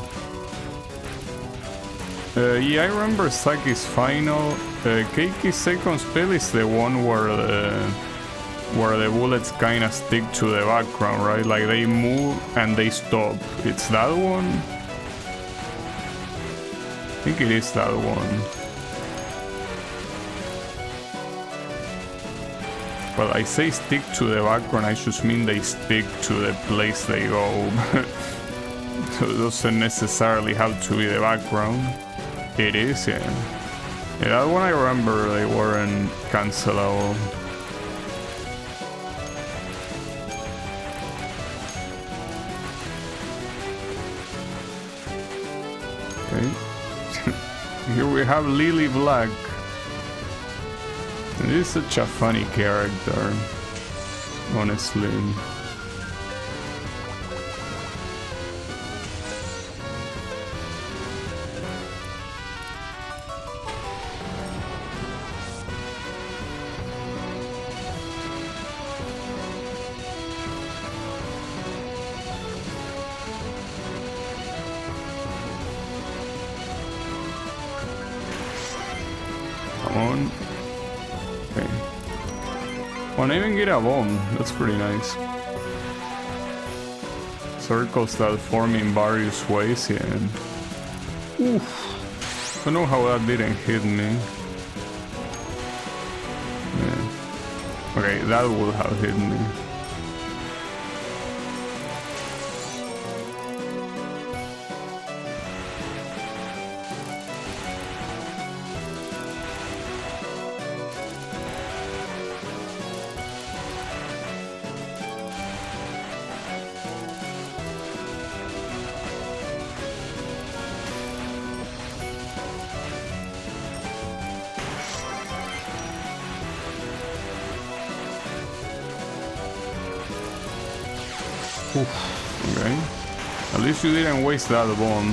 Yeah, I remember Saki's final. Keiki's second spell is the one where the bullets kinda stick to the background, right? Like they move and they stop. It's that one? I think it is that one. Well, I say stick to the background, I just mean they stick to the place they go. So it doesn't necessarily have to be the background. It is, yeah. Yeah, that one I remember they weren't cancelable. Okay. Here we have Lily Black. And this is such a funny character, honestly. Come on. Okay. Oh, I even get a bomb. That's pretty nice. Circles that form in various ways, yeah. Oof. I don't know how that didn't hit me. Yeah. Okay, that would have hit me. Oof, okay. At least you didn't waste that bomb.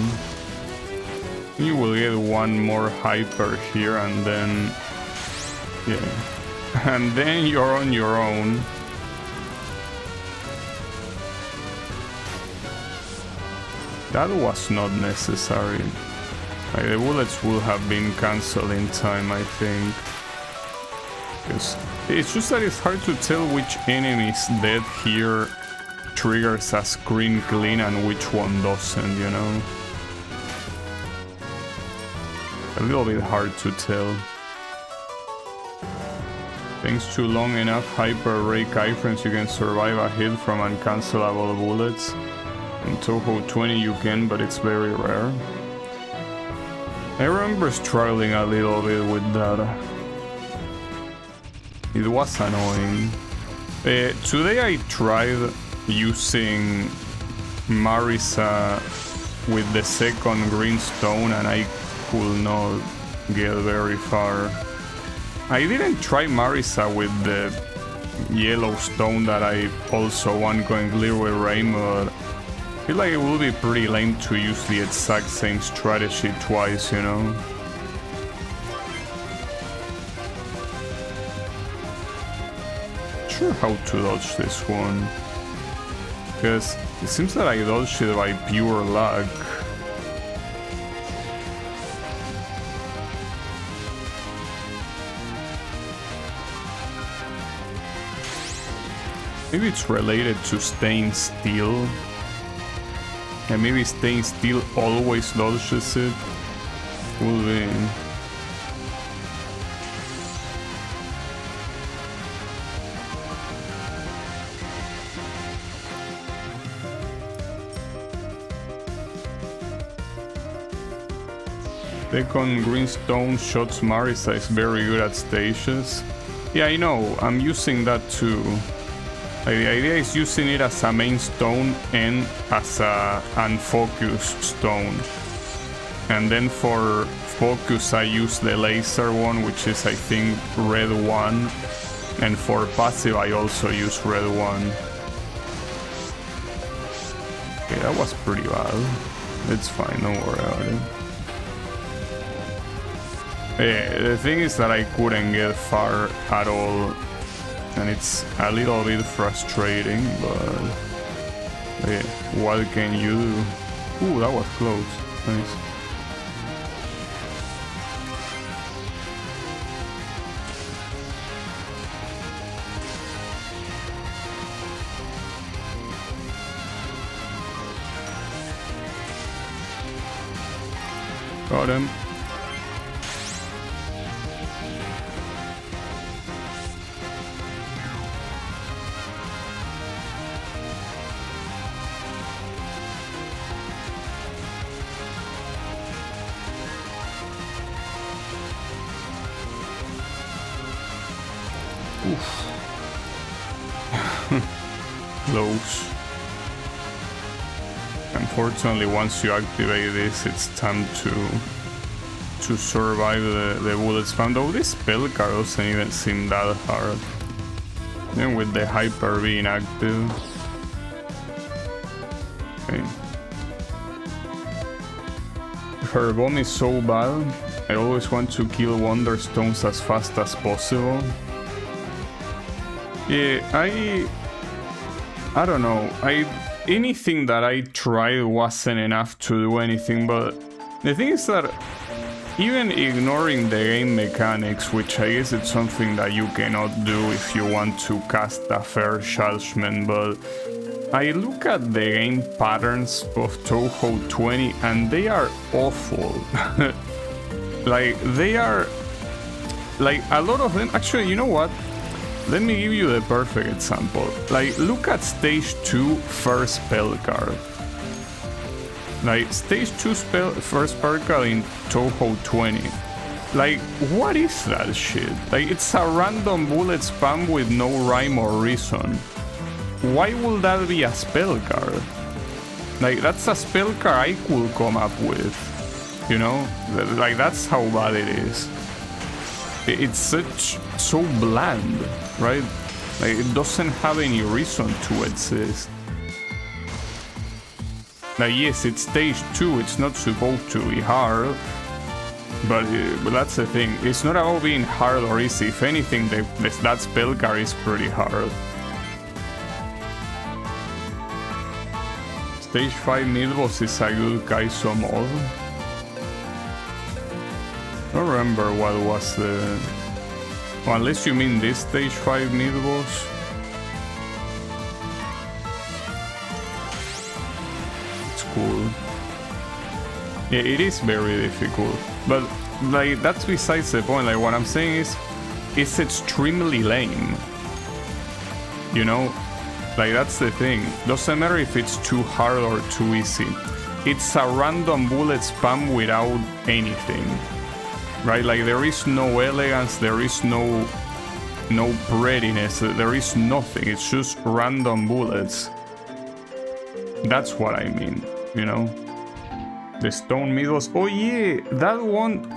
You will get one more hyper here and then... yeah. And then you're on your own. That was not necessary. Like, the bullets would have been cancelled in time, I think. Because it's just that it's hard to tell which enemy's dead here triggers a screen clean and which one doesn't, you know? A little bit hard to tell. Thanks to long enough hyper ray iframes you can survive a hit from uncancelable bullets. In Touhou 20 you can, but it's very rare. I remember struggling a little bit with that. It was annoying. Today I tried using Marisa with the second green stone and I could not get very far. I didn't try Marisa with the yellow stone that I also want going clear with Rainbow. I feel like it would be pretty lame to use the exact same strategy twice, you know? sure how to dodge this one. Because it seems that I dodged it by pure luck. Maybe it's related to staying still. And maybe staying still always dodges it. Will be. Second Greenstone shots Marisa is very good at stages. Yeah, I know, I'm using that too. Like, the idea is using it as a main stone and as a unfocused stone. And then for focus I use the laser one, which is I think red 1. And for passive I also use red 1. Okay, that was pretty bad. It's fine, don't worry about it. Yeah, the thing is that I couldn't get far at all, and it's a little bit frustrating, but yeah, what can you do? Ooh, that was close. Nice. Got him. Close. Unfortunately, once you activate this, it's time to survive the bullet spam. Though this spell card doesn't even seem that hard. Even with the hyper being active. Okay. Her bomb is so bad. I always want to kill Wonderstones as fast as possible. Yeah, I don't know. Anything that I tried wasn't enough to do anything, but the thing is that even ignoring the game mechanics, which I guess it's something that you cannot do if you want to cast a fair judgment, but I look at the game patterns of Touhou 20 and they are awful. Like, they are... Like, a lot of them... Actually, you know what? Let me give you the perfect example. Like, look at Stage 2 first spell card. Like, Stage 2 first spell card in Touhou 20. Like, what is that shit? Like, it's a random bullet spam with no rhyme or reason. Why would that be a spell card? Like, that's a spell card I could come up with. You know? Like, that's how bad it is. It's so bland, right? Like, it doesn't have any reason to exist. Like, yes, it's stage 2, it's not supposed to be hard, but that's the thing. It's not about being hard or easy. If anything, that spell card is pretty hard. Stage 5 mid-boss is a good Kaizo mod. I don't remember what was the... Well, unless you mean this stage 5 mid-boss. It's cool. Yeah, it is very difficult. But, like, that's besides the point. Like, what I'm saying is, it's extremely lame. You know? Like, that's the thing. Doesn't matter if it's too hard or too easy. It's a random bullet spam without anything. Right, like there is no elegance, there is no prettiness, there is nothing. It's just random bullets. That's what I mean, you know. The stone mid-boss. Oh yeah, that one,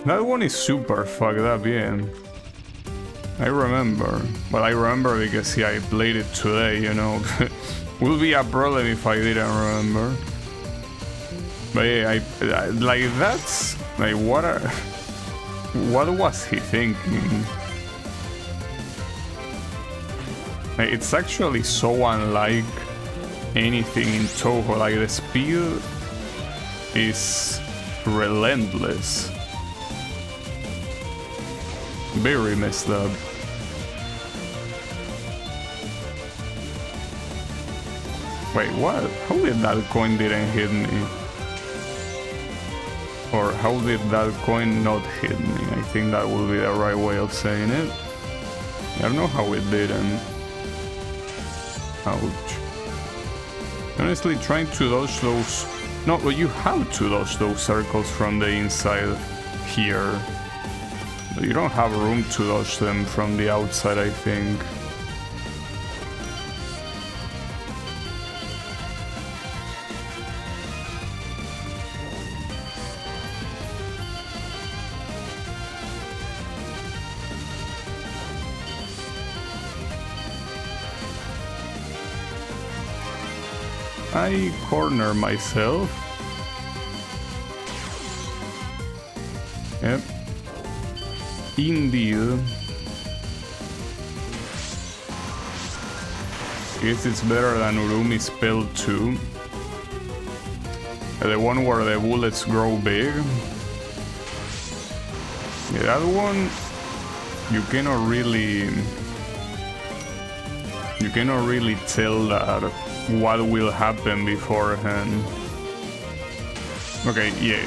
that one is super fucked up. Yeah, I remember. Well, I remember because yeah, I played it today. You know, would be a problem if I didn't remember. But yeah, I like that's like what was he thinking? It's actually so unlike anything in Touhou. Like, the speed is relentless. Very messed up. Wait, what? How did that coin didn't hit me? Or how did that coin not hit me? I think that will be the right way of saying it. I don't know how it didn't. Ouch. Honestly, trying to dodge those... No, but you have to dodge those circles from the inside here. You don't have room to dodge them from the outside, I think. I corner myself. Yep. Indeed. Guess it's better than Urumi Spell 2. The one where the bullets grow big. Yeah, that one you cannot really tell that what will happen beforehand. Okay, yeah.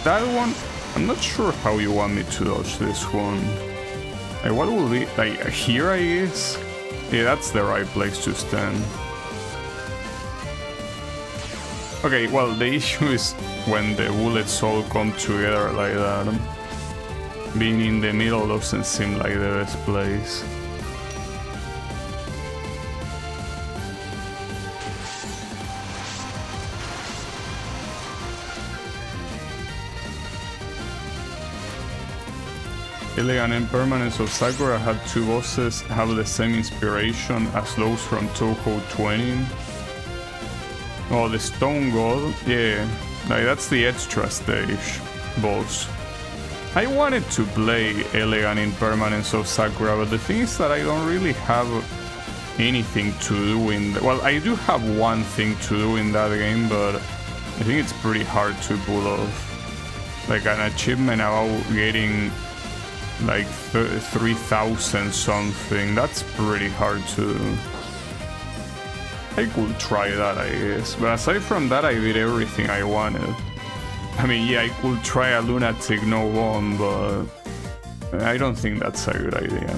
That one, I'm not sure how you want me to dodge this one. Like, what will be, like, here, I guess? Yeah, that's the right place to stand. Okay, well, the issue is when the bullets all come together like that. Being in the middle doesn't seem like the best place. Elegant Impermanence of Sakura had two bosses have the same inspiration as those from Touhou 20. Oh, the Stone God, yeah, like that's the extra stage boss. I wanted to play Elegant Impermanence of Sakura, but the thing is that I don't really have anything to do in well, I do have one thing to do in that game, but I think it's pretty hard to pull off. Like an achievement about getting like 3,000 something, that's pretty hard to do. I could try that, I guess, but aside from that I did everything I wanted. I mean, yeah, I could try a Lunatic no bomb, but I don't think that's a good idea,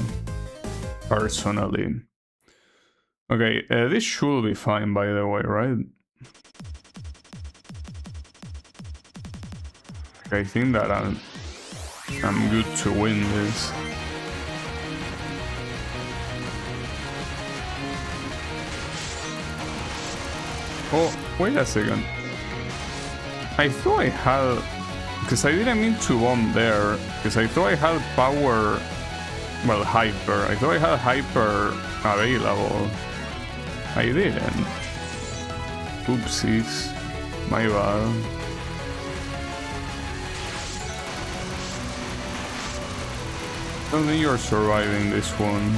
personally. Okay, this should be fine, by the way, right? Okay, I think that I'm good to win this. Oh, wait a second. I thought I had... Because I didn't mean to bomb there. Because I thought I had power... Well, hyper. I thought I had hyper available. I didn't. Oopsies. My bad. I don't think you're surviving this one.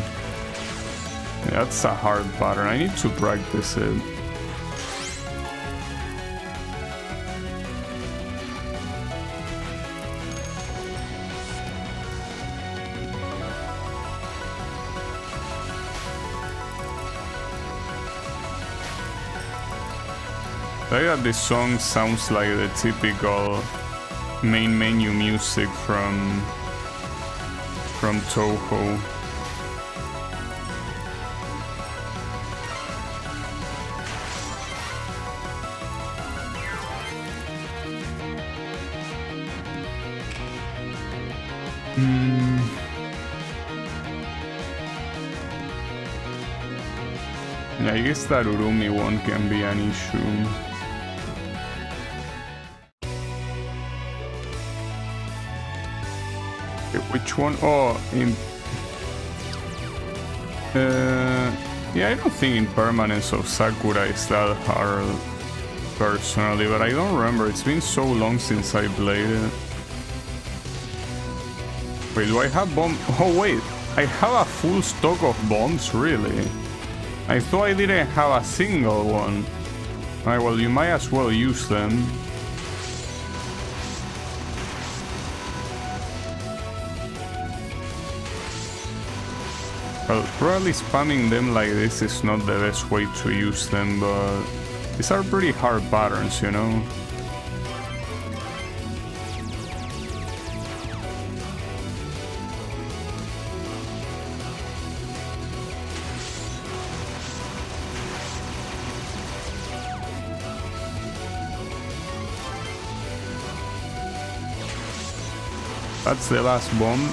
Yeah, that's a hard pattern. I need to practice it. I think that this song sounds like the typical main menu music from Touhou. Yeah, I guess that Urumi one can be an issue. Which one? Oh, yeah, I don't think Impermanence of Sakura is that hard, personally, but I don't remember. It's been so long since I played it. Wait, do I have bomb? Oh wait, I have a full stock of bombs, really? I thought I didn't have a single one. Alright, well, you might as well use them. Well, probably spamming them like this is not the best way to use them, but these are pretty hard patterns, you know? That's the last bomb.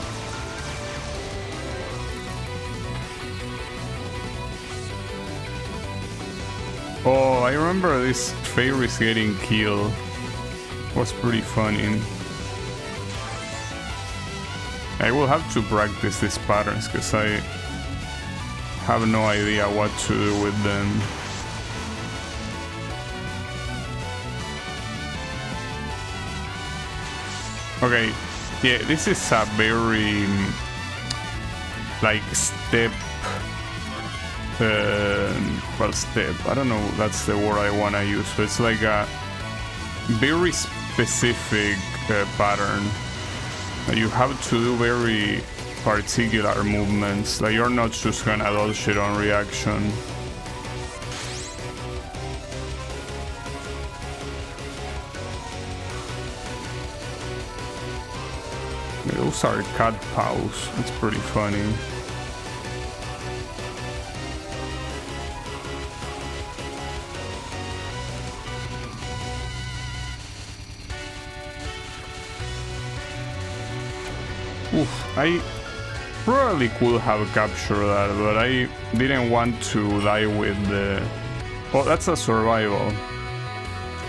Oh, I remember this fairies getting killed. Was pretty funny. I will have to practice these patterns because I have no idea what to do with them. Okay, yeah, this is a very like step. Well, step, I don't know, that's the word I want to use, but it's like a very specific pattern. You have to do very particular movements, like you're not just gonna dodge it on reaction. Those are cat paws, that's pretty funny. Oof, I probably could have captured that, but I didn't want to die with the... Oh, that's a survival.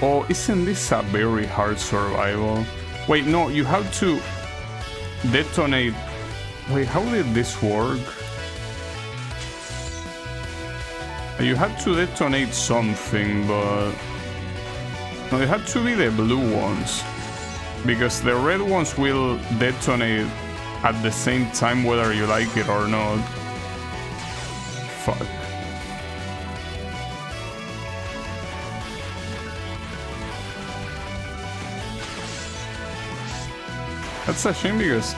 Oh, isn't this a very hard survival? Wait, no, you have to detonate... Wait, how did this work? You had to detonate something, but... No, it had to be the blue ones. Because the red ones will detonate at the same time whether you like it or not. Fuck. That's a shame because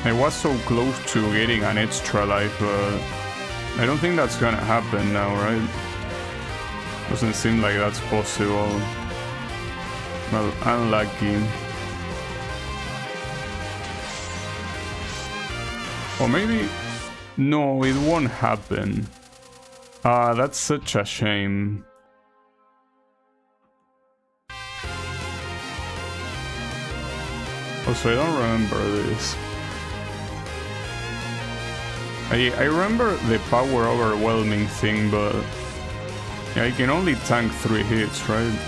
I was so close to getting an extra life, but I don't think that's gonna happen now, right? Doesn't seem like that's possible. Well, unlucky. Or maybe... No, it won't happen. Ah, that's such a shame. Also, I don't remember this. I remember the power overwhelming thing, but... Yeah, I can only tank 3 hits, right?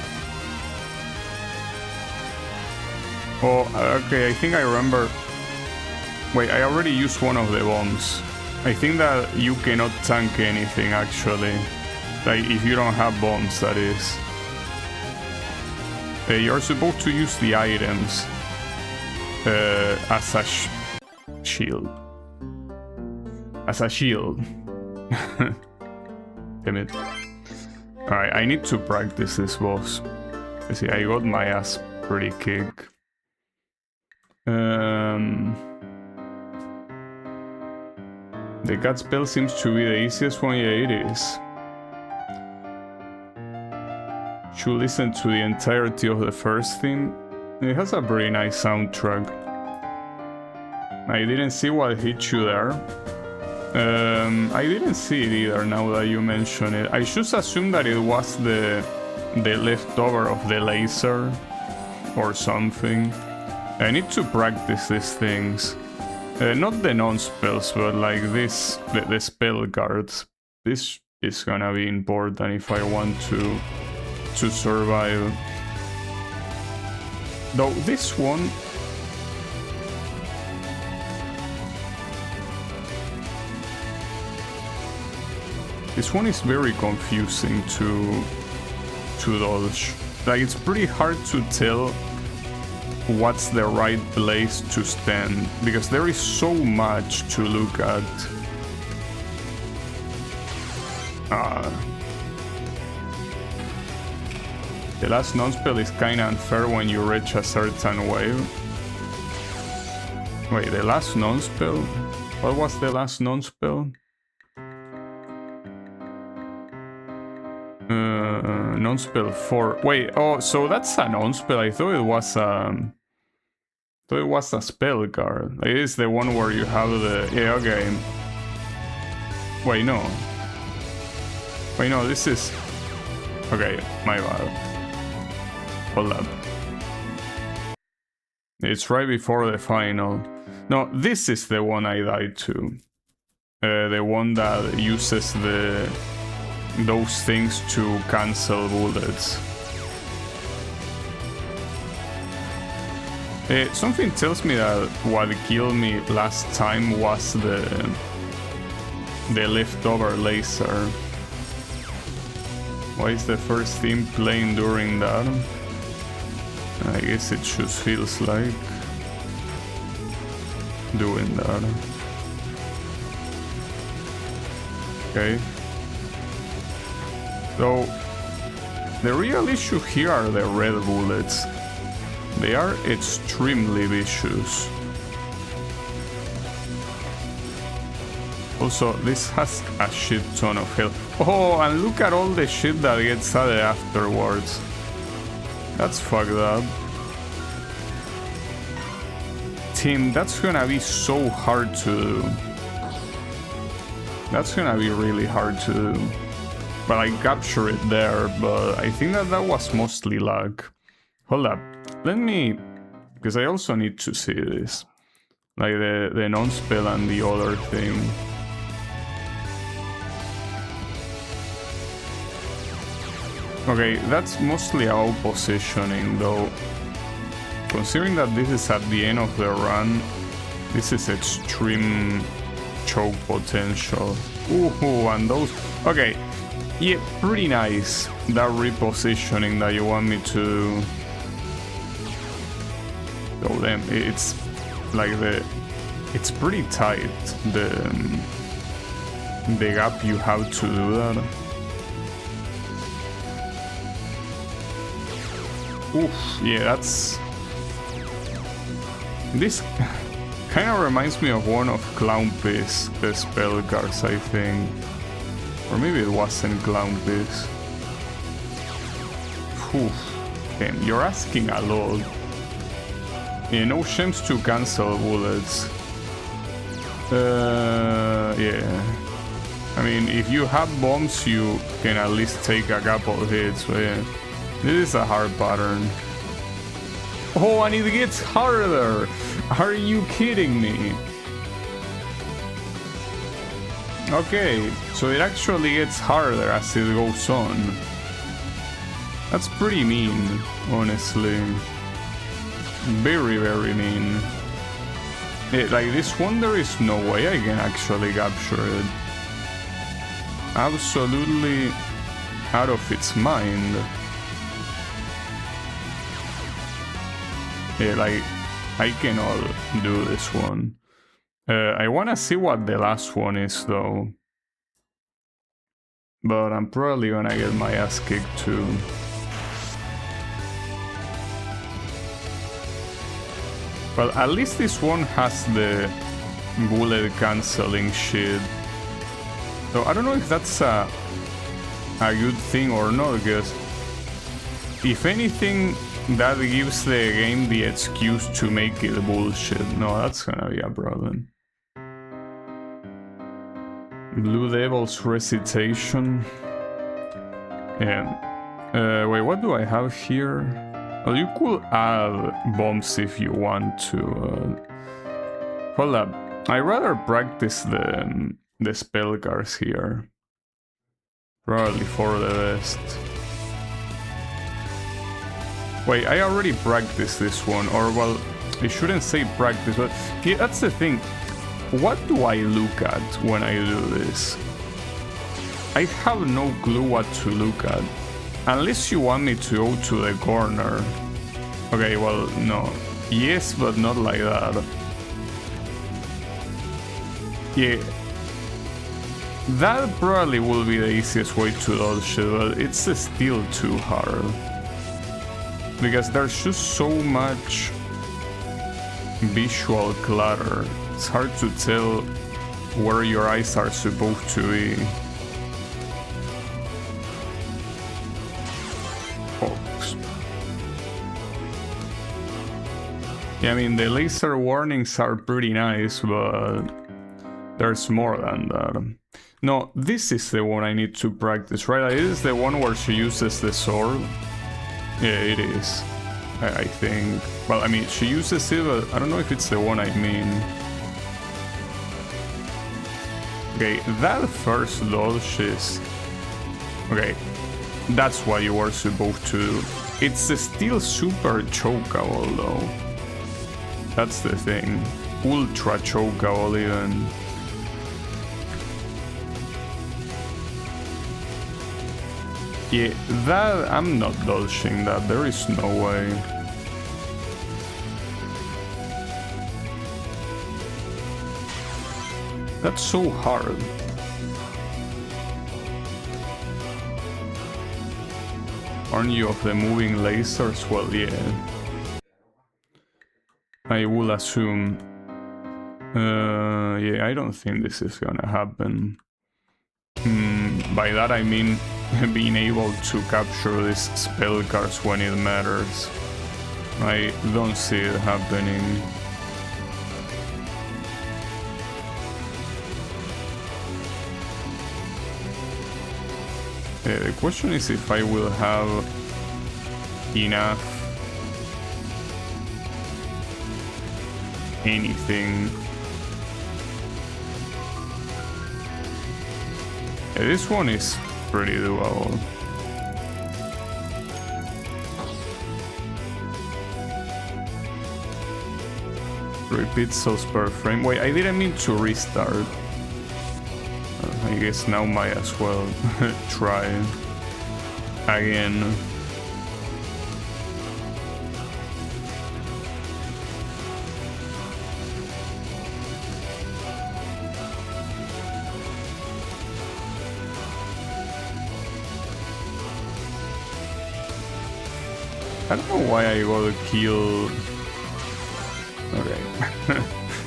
Oh, okay, I think I remember... Wait, I already used one of the bombs. I think that you cannot tank anything, actually. Like, if you don't have bombs, that is. You're supposed to use the items as a shield. As a shield. Damn it. Alright, I need to practice this boss. You see, I got my ass pretty kicked. The cat spell seems to be the easiest one. Yeah, it is. Should listen to the entirety of the first theme. It has a very nice soundtrack. I didn't see what hit you there. I didn't see it either now that you mention it. I just assumed that it was the leftover of the laser or something. I need to practice these things. Not the non-spells, but like this, the spell cards. This is gonna be important if I want to survive. Though this one... This one is very confusing to dodge. Like, it's pretty hard to tell what's the right place to stand, because there is so much to look at. The last non-spell is kinda unfair when you reach a certain wave. Wait, the last non-spell? What was the last non-spell? Non-spell 4. Wait, oh, so that's a non-spell. I thought it was a spell card. It is the one where you have the... Yeah, okay. Wait, no. Wait, no, this is... Okay, my bad. Hold up. It's right before the final. No, this is the one I died to. The one that uses those things to cancel bullets. Something tells me that what killed me last time was the leftover laser. Why is the first theme playing during that? I guess it just feels like doing that. Okay. So, the real issue here are the red bullets. They are extremely vicious. Also, this has a shit ton of health. Oh, and look at all the shit that gets added afterwards. That's fucked up. Tim, that's gonna be so hard to do. That's gonna be really hard to do. But I capture it there, but I think that was mostly luck. Hold up. Let me... Because I also need to see this. Like the non-spell and the other thing. Okay, that's mostly our positioning though. Considering that this is at the end of the run, this is extreme choke potential. Ooh, and those... Okay, yeah, pretty nice. That repositioning that you want me to... Oh damn, it's like it's pretty tight, the gap you have to do that. Oof, yeah, that's... This kind of reminds me of one of Clown Piss, the spell cards, I think. Or maybe it wasn't Clown Piss. Oof, damn, you're asking a lot. Yeah, no shames to cancel bullets. Yeah. I mean, if you have bombs, you can at least take a couple hits, but yeah. This is a hard pattern. Oh, and it gets harder! Are you kidding me? Okay, so it actually gets harder as it goes on. That's pretty mean, honestly. Very, very mean. Like this one, there is no way I can actually capture it. Absolutely out of its mind. Yeah, like, I cannot do this one. I wanna see what the last one is though. But I'm probably gonna get my ass kicked too. Well, at least this one has the bullet cancelling shit. So I don't know if that's a good thing or not, because if anything, that gives the game the excuse to make it bullshit. No, that's gonna be a problem. Blue Devil's Recitation. Yeah. Wait, what do I have here? Well, you could add bombs if you want to. Hold up. I'd rather practice the spell cards here. Probably for the best. Wait, I already practiced this one, or well, I shouldn't say practice, but yeah, that's the thing. What do I look at when I do this? I have no clue what to look at. Unless you want me to go to the corner. Okay, well, no. Yes, but not like that. Yeah. that probably will be the easiest way to dodge it, but it's still too hard. Because there's just so much visual clutter. It's hard to tell where your eyes are supposed to be. Focus. Yeah, I mean, the laser warnings are pretty nice, but there's more than that. No, this is the one I need to practice, right? This is the one where she uses the sword. Yeah, it is. I think. Well, I mean, she uses it, but I don't know if it's the one I mean. Okay, that first dodge is... Okay, that's what you were supposed to do. It's still super chokeable, though. That's the thing. Ultra chokeable, even. Yeah, that... I'm not dodging that. There is no way. That's so hard. Aren't you of the moving lasers? Well, yeah. I will assume. Yeah, I don't think this is gonna happen. By that I mean being able to capture these spell cards when it matters. I don't see it happening. The question is if I will have enough anything. Yeah, this one is pretty doable. Three pixels per frame. Wait, I didn't mean to restart. I guess now might as well try again. I don't know why I got killed. Okay.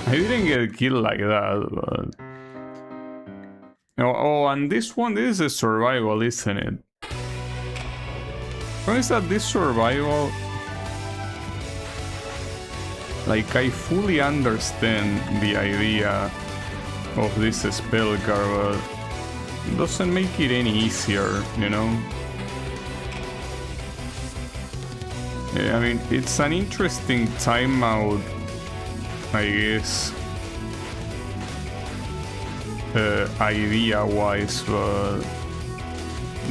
I didn't get killed like that, but... Oh, and this one, this is a survival, isn't it? How is that this survival? Like, I fully understand the idea of this spell card, but it doesn't make it any easier, you know? Yeah, I mean, it's an interesting timeout, I guess. Idea-wise, but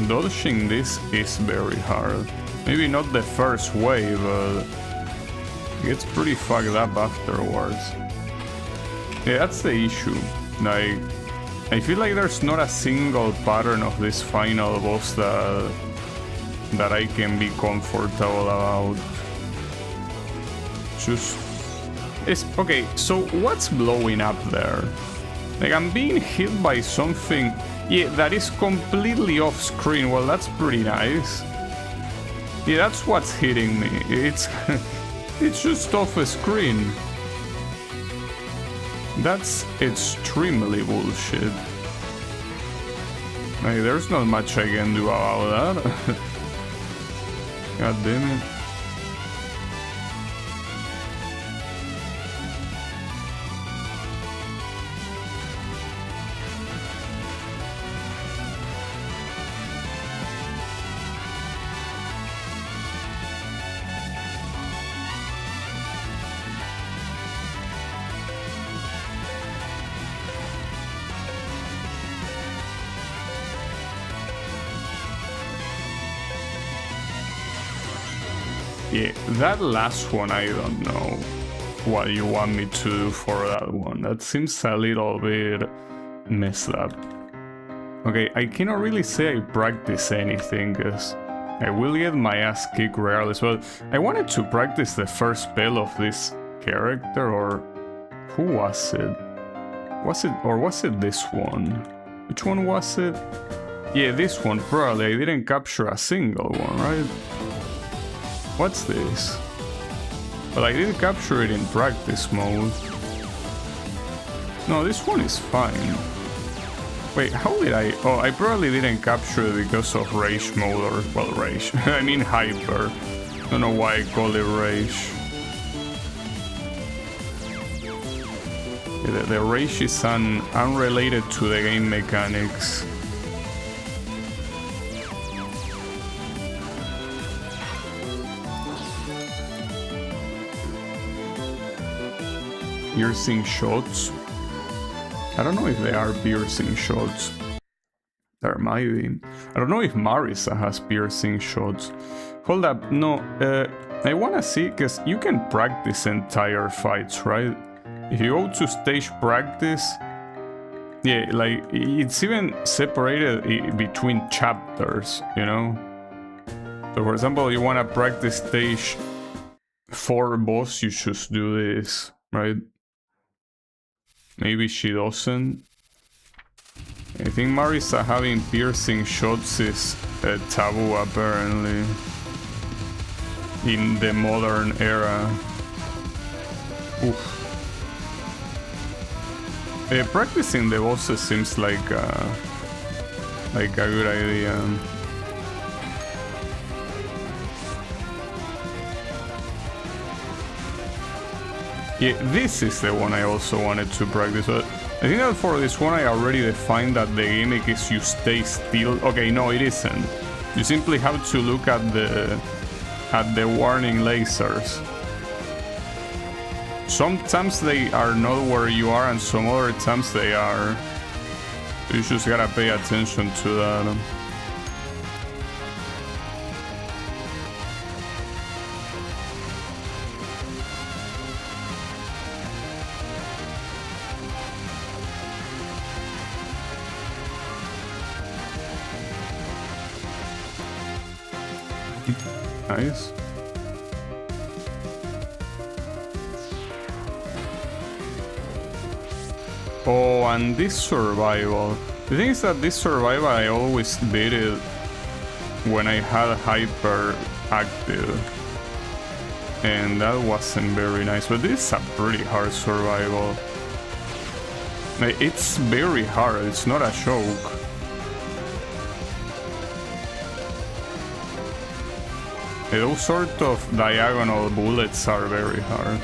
dodging this is very hard. Maybe not the first wave, but it gets pretty fucked up afterwards. Yeah, that's the issue. Like, I feel like there's not a single pattern of this final boss that I can be comfortable about. Just... It's... Okay, so what's blowing up there? Like, I'm being hit by something, yeah, that is completely off screen. Well, that's pretty nice. Yeah, that's what's hitting me. It's it's just off a screen. That's extremely bullshit. Like, there's not much I can do about that. God damn it. Yeah, that last one, I don't know what you want me to do for that one. That seems a little bit messed up. Okay, I cannot really say I practice anything, because I will get my ass kicked regardless, but I wanted to practice the first spell of this character, or who was it? Was it this one? Which one was it? Yeah, this one, probably. I didn't capture a single one, right? What's this? But I didn't capture it in practice mode. No, this one is fine. Wait, how did I... Oh, I probably didn't capture it because of rage mode or... Well, rage. I mean hyper. Don't know why I call it rage. Yeah, the rage is unrelated to the game mechanics. Piercing shots? I don't know if they are piercing shots. There might be. I don't know if Marisa has piercing shots. Hold up, no, I wanna see, because you can practice entire fights, right? If you go to stage practice, yeah, like, it's even separated between chapters, you know? So for example, you wanna practice stage 4 boss, you should do this, right? Maybe she doesn't. I think Marisa having piercing shots is a taboo apparently in the modern era. Oof. Practicing the bosses seems like a good idea. Yeah, this is the one I also wanted to practice, but I think that for this one I already defined that the gimmick is you stay still. Okay, no, it isn't. You simply have to look at the warning lasers. Sometimes they are not where you are, and some other times they are. You just gotta pay attention to that. Nice. Oh, and this survival. The thing is that this survival I always did it when I had hyper active. And that wasn't very nice, but this is a pretty hard survival. Like, it's very hard, it's not a joke. Those sort of diagonal bullets are very hard.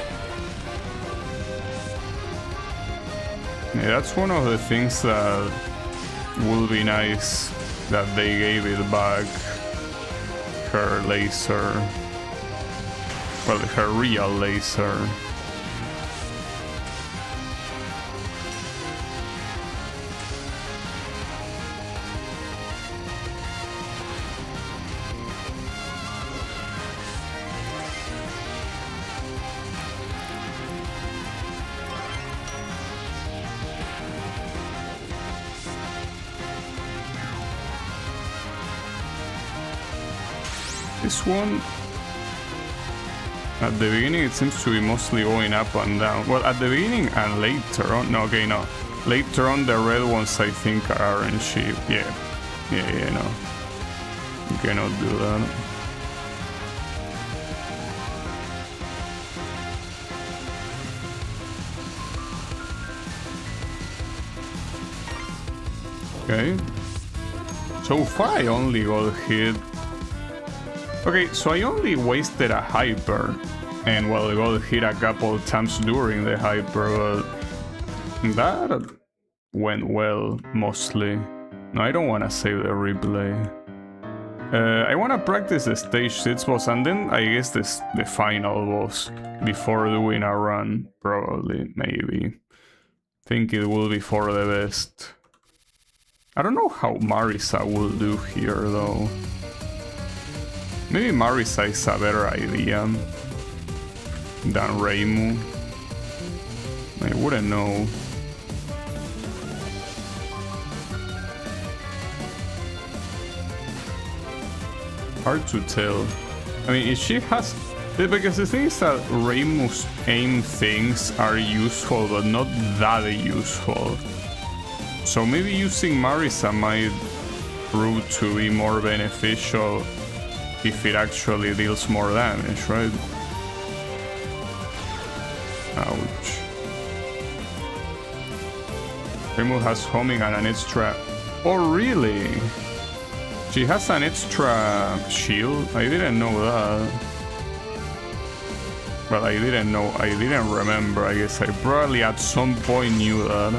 Yeah, that's one of the things that will be nice that they gave it back. Her laser. Well, her real laser. This one, at the beginning it seems to be mostly going up and down. Well, at the beginning and later on, no, okay, no. Later on the red ones I think are RNG. Yeah, no. You cannot do that. Okay. So far I only got hit. Okay, so I only wasted a hyper, and well, I got hit a couple times during the hyper, but that went well, mostly. No, I don't want to save the replay. I want to practice the stage 6 boss, and then I guess the final boss, before doing a run, probably, maybe. Think it will be for the best. I don't know how Marisa will do here, though. Maybe Marisa is a better idea than Reimu. I wouldn't know. Hard to tell. I mean, if she has... Because the thing is that Reimu's aim things are useful, but not that useful. So maybe using Marisa might prove to be more beneficial if it actually deals more damage, right? Ouch. Reimu has homing and an extra... Oh, really? She has an extra shield? I didn't know that. Well, I didn't remember. I guess I probably at some point knew that.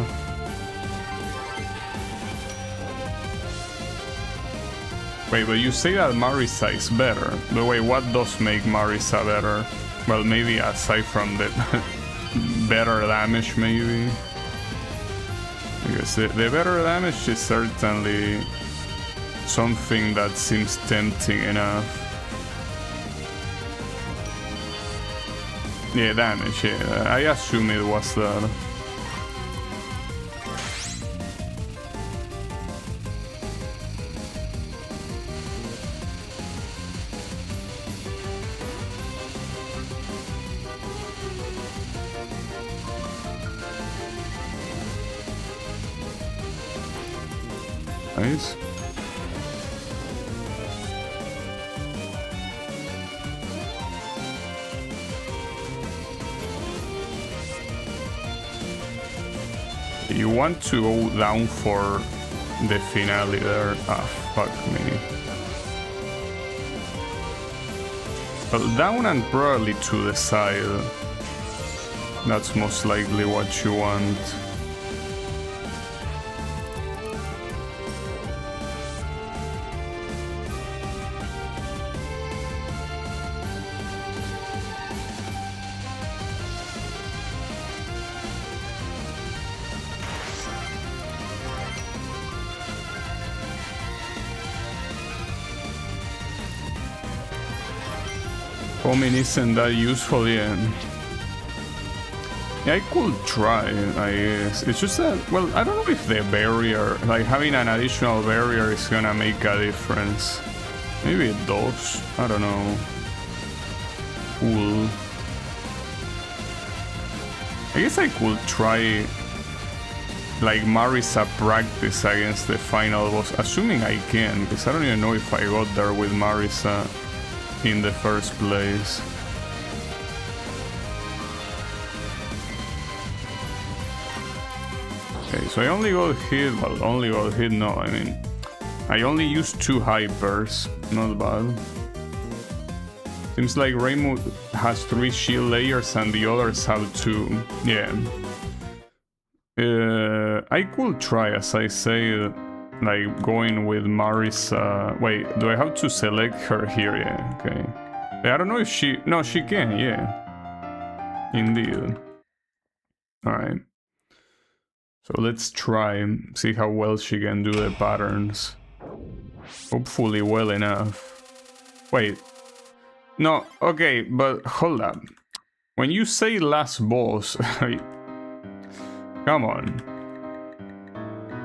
Wait, but you say that Marisa is better. But wait, what does make Marisa better? Well, maybe aside from the better damage, maybe. Because the better damage is certainly something that seems tempting enough. Yeah, damage, yeah. I assume it was that. Nice. You want to go down for the finale there? Ah, fuck me. Well, down and probably to the side. That's most likely what you want. Homing isn't that useful yet. Yeah, I could try, I guess. It's just that, well, I don't know if the barrier, like having an additional barrier is gonna make a difference. Maybe it does, I don't know. Cool. I guess I could try, like, Marisa practice against the final boss, assuming I can, because I don't even know if I got there with Marisa in the first place. Okay, so I only got hit, well, no, I mean, I only used 2 hypers, not bad. Seems like Reimu has 3 shield layers and the others have 2, yeah. I could try, as I say, like going with Marisa. Wait, do I have to select her here? Yeah, okay. I don't know if she... No, she can, yeah. Indeed. Alright. So let's try, see how well she can do the patterns. Hopefully well enough. Wait. No, okay, but hold up. When you say last boss... Come on.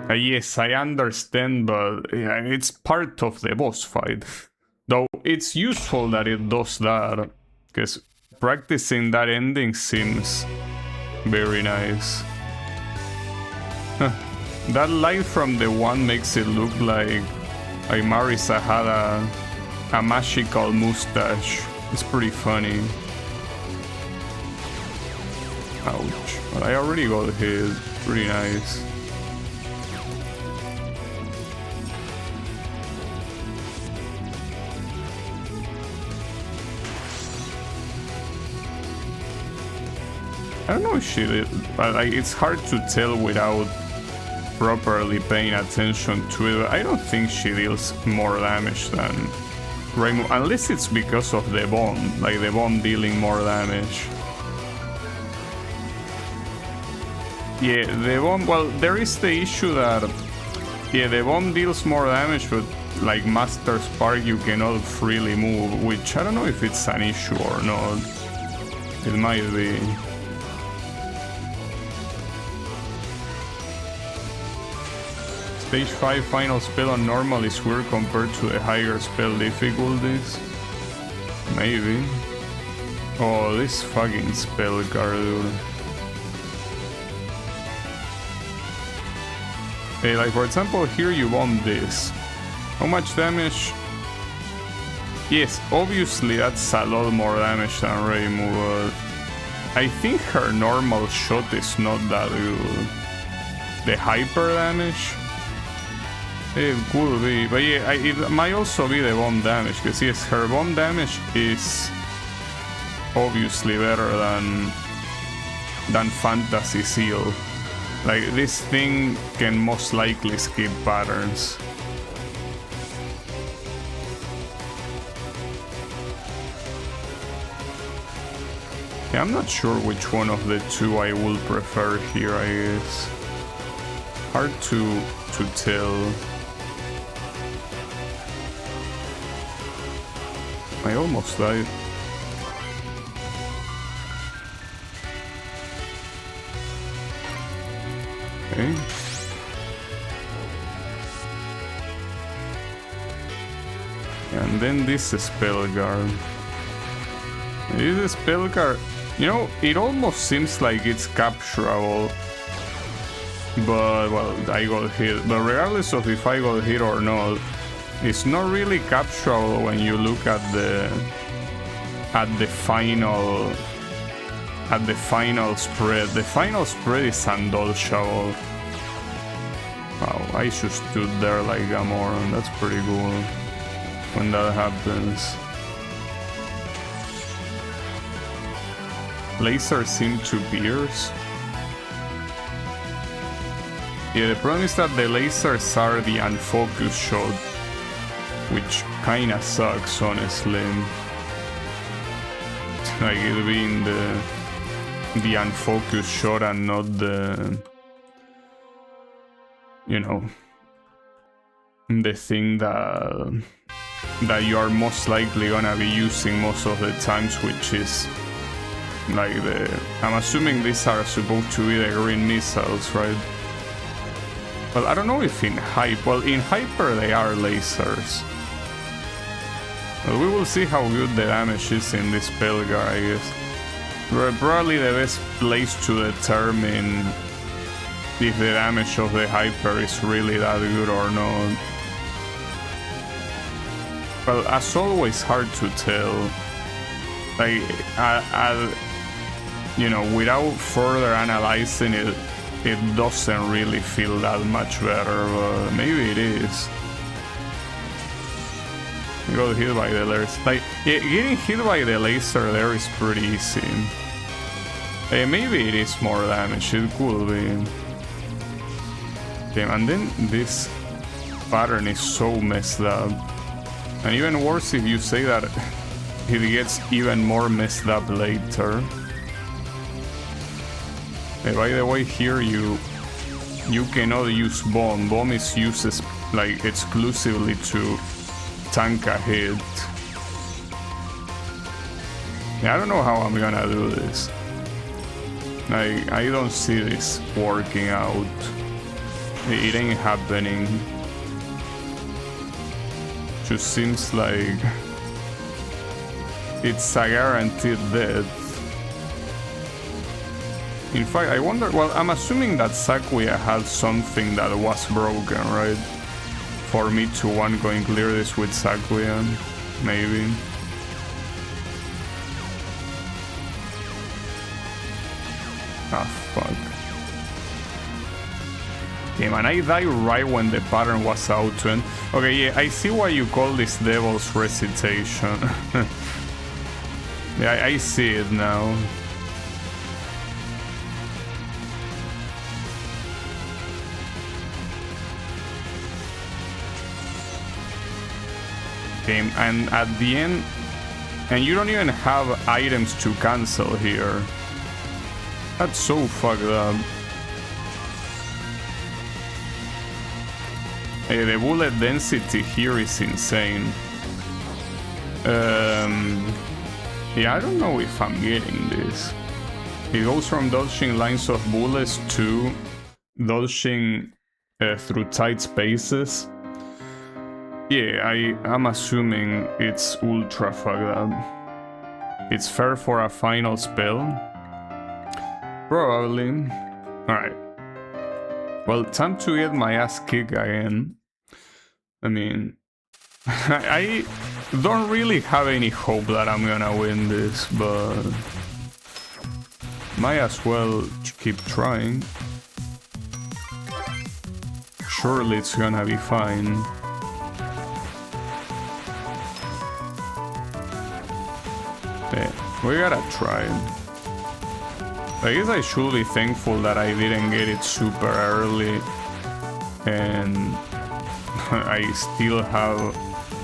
Yes, I understand, but yeah, it's part of the boss fight. Though it's useful that it does that, because practicing that ending seems very nice. That light from the one makes it look like Marisa had a magical mustache. It's pretty funny. Ouch. But I already got hit. Pretty nice. I don't know if she did, but like, it's hard to tell without properly paying attention to it. I don't think she deals more damage than Reimu, unless it's because of the bomb, like the bomb dealing more damage. Yeah, the bomb, well, there is the issue that, yeah, the bomb deals more damage, but like Master Spark you cannot freely move, which I don't know if it's an issue or not. It might be. Stage 5 final spell on normal is weird compared to the higher spell difficulties. Maybe. Oh, this fucking spell card, dude. Like for example, here you want this. How much damage? Yes, obviously that's a lot more damage than Reimu, but I think her normal shot is not that good. The hyper damage? It could be, but yeah, it might also be the bomb damage, because yes, her bomb damage is obviously better than Fantasy Seal. Like, this thing can most likely skip patterns. Yeah, I'm not sure which one of the two I will prefer here, I guess. Hard to tell. I almost died. Okay. And then this spell guard. This spell guard, you know, it almost seems like it's capturable. But, well, I got hit. But regardless of if I got hit or not, it's not really capturable when you look at the final spread. The final spread is undodgeable. Wow, I should stood there like a moron. That's pretty cool when that happens. Lasers seem to pierce. Yeah, the problem is that the lasers are the unfocused shot, which kinda sucks, honestly. Like it being the unfocused shot and not the, you know, the thing that you are most likely gonna be using most of the times, which is like I'm assuming these are supposed to be the green missiles, right? Well, I don't know if in hype. Well, in hyper they are lasers. Well, we will see how good the damage is in this spell guard, I guess. We're probably the best place to determine if the damage of the hyper is really that good or not. Well, as always, hard to tell. Like, you know, without further analyzing it, it doesn't really feel that much better, but maybe it is. You got hit by the laser. Like, yeah, getting hit by the laser there is pretty easy. Maybe it is more damage, it could be. Okay, and then this pattern is so messed up. And even worse if you say that it gets even more messed up later. By the way, here you cannot use bomb. Bomb is used like exclusively to tank a hit. Yeah, I don't know how I'm gonna do this. I don't see this working out. It ain't happening. Just seems like it's a guaranteed death. In fact, I wonder, well, I'm assuming that Sakuya had something that was broken, right? For me to go and clear this with Sakuya, maybe. Ah, fuck. Okay, man, I died right when the pattern was out to end. Okay, yeah, I see why you call this Devil's Recitation. Yeah, I see it now. Okay, and at the end, and you don't even have items to cancel here. That's so fucked up. Hey, the bullet density here is insane. Yeah, I don't know if I'm getting this. It goes from dodging lines of bullets to dodging through tight spaces. Yeah, I'm assuming it's ultra fucked up. It's fair for a final spell? Probably. Alright. Well, time to get my ass kicked again. I mean, I don't really have any hope that I'm gonna win this, but might as well keep trying. Surely it's gonna be fine. Yeah, we gotta try. I guess I should be thankful that I didn't get it super early and I still have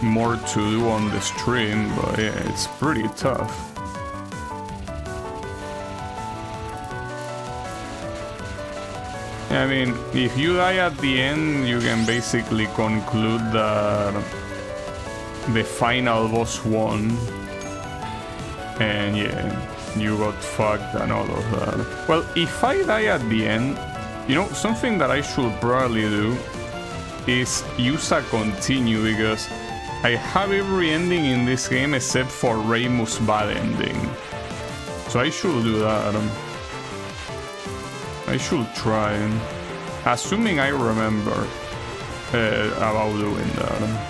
more to do on the stream, but yeah, it's pretty tough. I mean, if you die at the end, you can basically conclude that the final boss won. And yeah, you got fucked and all of that. Well, if I die at the end, you know, something that I should probably do is use a continue, because I have every ending in this game except for Reimu's bad ending. So I should do that. I should try, assuming I remember about doing that.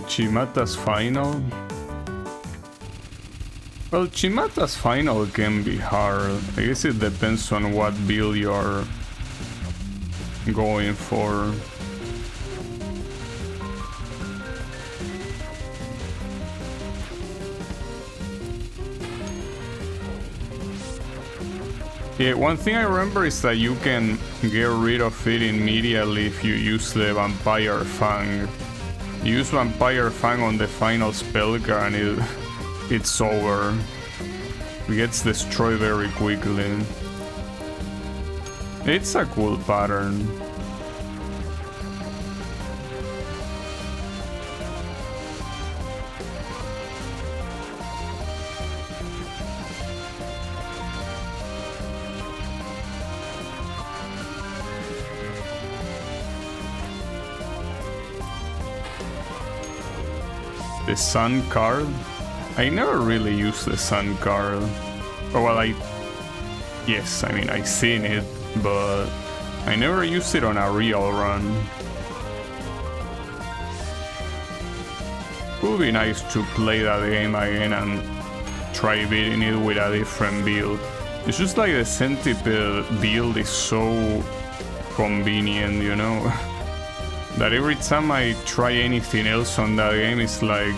Chimata's final? Well, Chimata's final can be hard. I guess it depends on what build you're going for. Yeah, one thing I remember is that you can get rid of it immediately if you use the Vampire Fang. Use Vampire Fang on the final spell card and it's over. It gets destroyed very quickly. It's a cool pattern. The Sun card? I never really used the Sun card. Oh, well, yes, I mean, I've seen it, but I never used it on a real run. It would be nice to play that game again and try beating it with a different build. It's just like the Centipede build is so convenient, you know? That every time I try anything else on that game, it's like,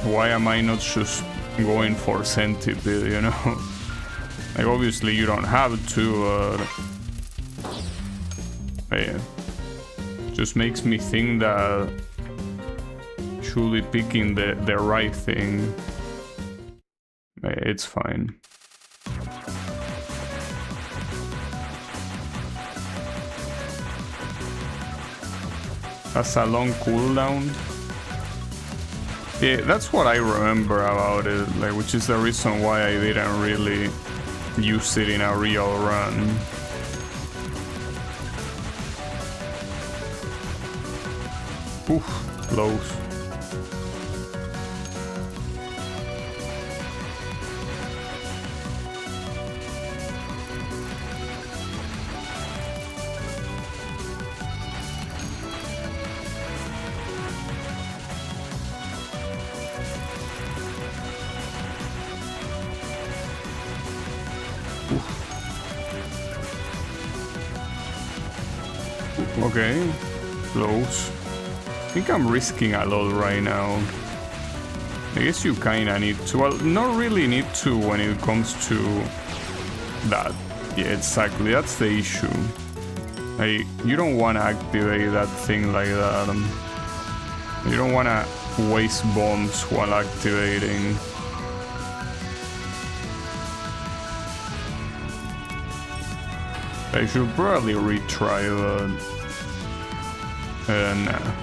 why am I not just going for Centipede, you know? Like, obviously you don't have to, but yeah. Just makes me think that I should be picking the right thing. It's fine. That's a long cooldown. Yeah, that's what I remember about it, like, which is the reason why I didn't really use it in a real run. Oof, close. Okay, close. I think I'm risking a lot right now. I guess you kinda need to, well, not really need to when it comes to that. Yeah, exactly, that's the issue. You don't want to activate that thing like that. You don't want to waste bombs while activating. I should probably retry that. Nah.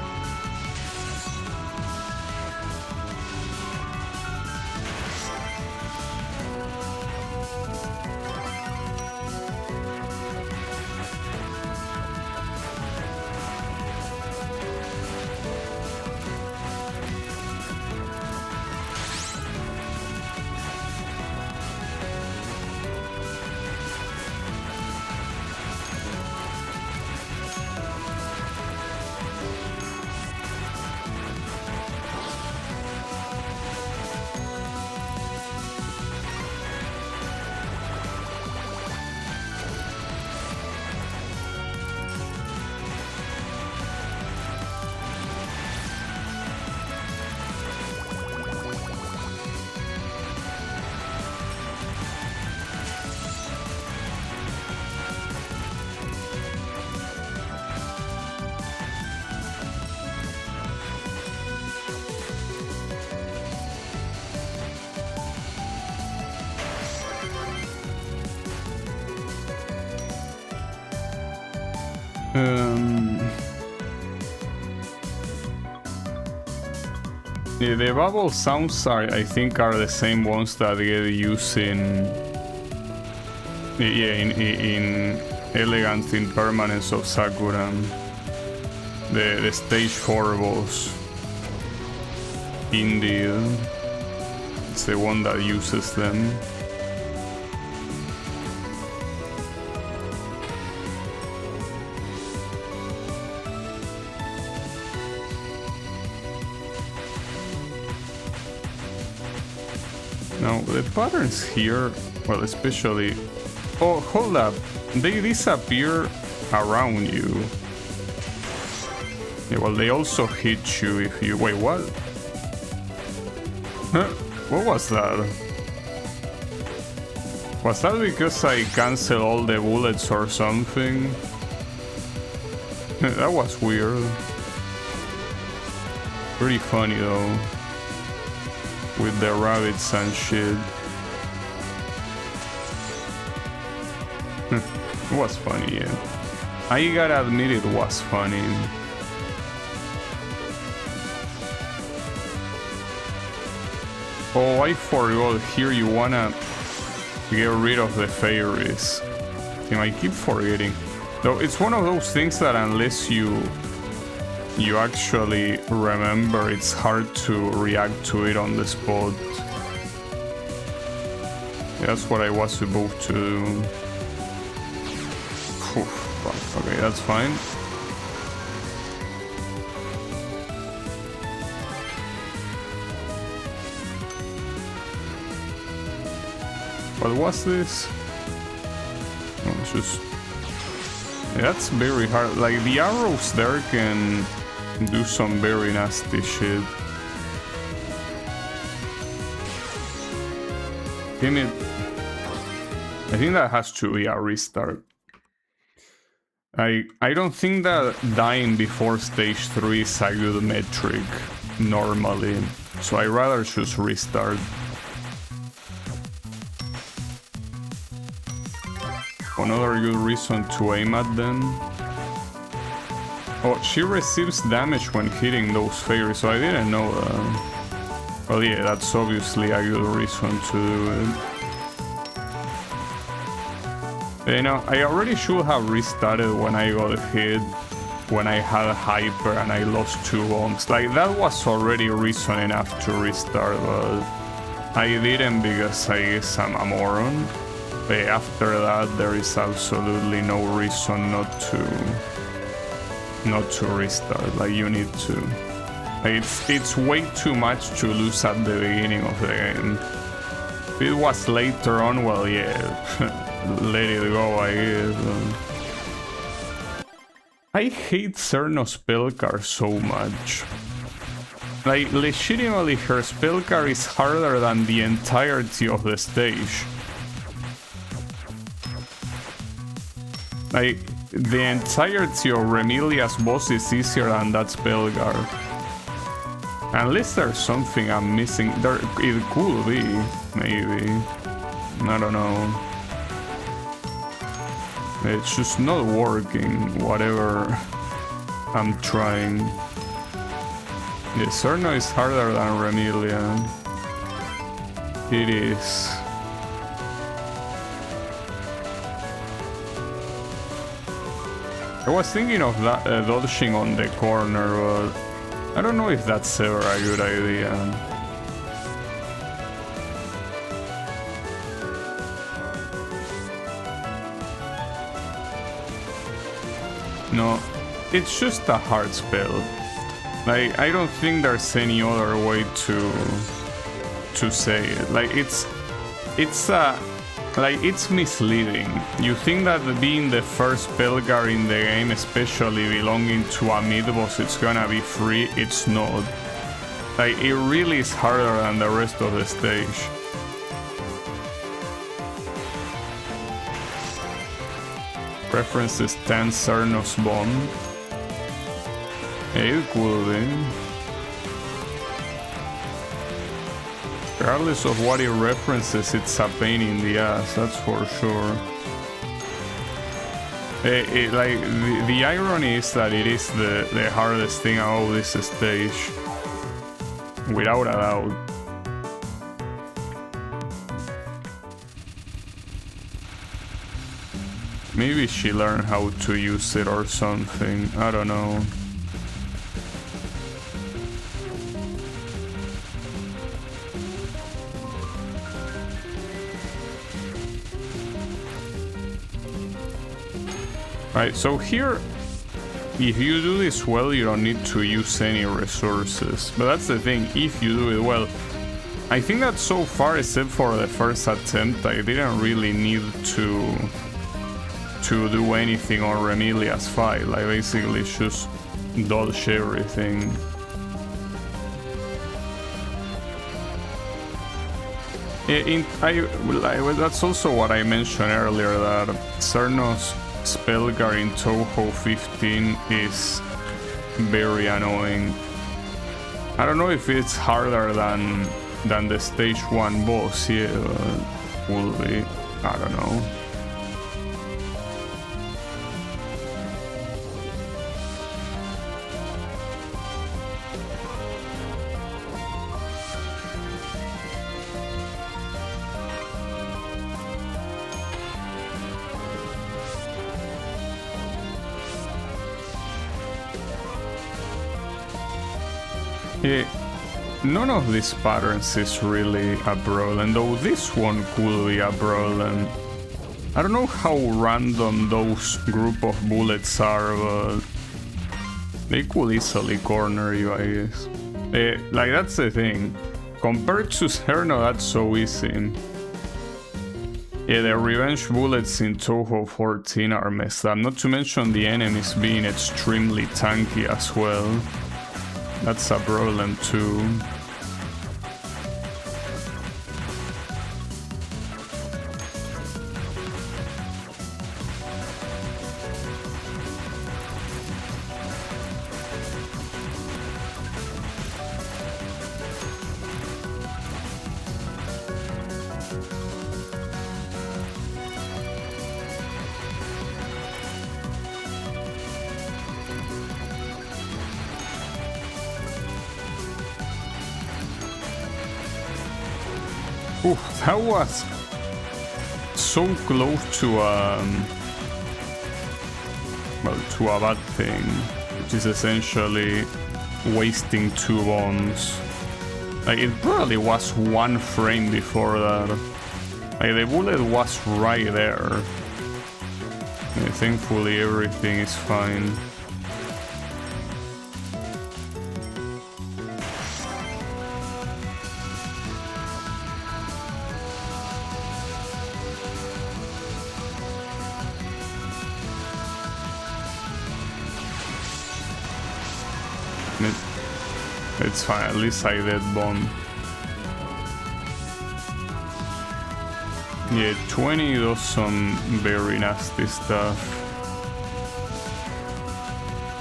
Yeah, the bubble sounds I think are the same ones that get used in Elegant Impermanence of Sakura. The stage 4 boss. Indeed. It's the one that uses them. Now, the patterns here, well, especially... Oh, hold up. They disappear around you. Yeah, well, they also hit you if you... Wait, what? Huh? What was that? Was that because I canceled all the bullets or something? That was weird. Pretty funny, though. With the rabbits and shit. It was funny, yeah. I gotta admit it was funny. Oh, I forgot. Here you wanna get rid of the fairies. Damn, I keep forgetting. Though it's one of those things that unless you actually remember, it's hard to react to it on the spot. Yeah, that's what I was supposed to do. Okay, that's fine. What was this? Oh, it's just... Yeah, that's very hard. Like, the arrows there can do some very nasty shit. Damn it. I think that has to be a restart. I don't think that dying before stage 3 is a good metric, normally. So I rather choose restart. Another good reason to aim at them. Oh, she receives damage when hitting those fairies, so I didn't know that. Well, yeah, that's obviously a good reason to do it. You know, I already should have restarted when I got hit, when I had hyper and I lost 2 bombs. Like, that was already reason enough to restart, but I didn't because I guess I'm a moron. But after that, there is absolutely no reason not to restart. Like, you need to. Like, it's way too much to lose at the beginning of the game. If it was later on, well, yeah. Let it go, I guess. I hate Cerno's spell card so much. Like, legitimately, her spell card is harder than the entirety of the stage. Like, the entirety of Remilia's boss is easier than that spell card. Unless there's something I'm missing. There, it could be, maybe. I don't know. It's just not working, whatever I'm trying. Yeah, Cerno is harder than Remilia. It is. I was thinking of that dodging on the corner, but I don't know if that's ever a good idea. No, it's just a hard spell. Like, I don't think there's any other way to say it. Like, it's misleading. You think that being the first Belvedere in the game, especially belonging to a mid-boss, it's gonna be free. It's not. Like, it really is harder than the rest of the stage. References 10 Cernos Bomb. It could be. Regardless of what it references, it's a pain in the ass, that's for sure. Like, the irony is that it is the hardest thing about this stage. Without a doubt. Maybe she learned how to use it or something, I don't know. Right, so here, if you do this well, you don't need to use any resources. But that's the thing, if you do it well. I think that so far, except for the first attempt, I didn't really need to do anything on Remilia's fight. Like, basically just dodge everything. That's also what I mentioned earlier, that Cerno's Spellgar in Touhou 15 is very annoying. I don't know if it's harder than the stage 1 boss, yeah, will be, I don't know. None of these patterns is really a problem, though this one could be a problem. I don't know how random those group of bullets are, but they could easily corner you, I guess. Like, that's the thing. Compared to Cerno, that's so easy. Yeah, the revenge bullets in Touhou 14 are messed up, not to mention the enemies being extremely tanky as well. That's a problem too. Ooh, that was so close to well, to a bad thing, which is essentially wasting 2 bombs. Like, it probably was 1 frame before that. Like, the bullet was right there. And thankfully everything is fine. It's fine, at least I did bomb. Yeah, 20 does some very nasty stuff.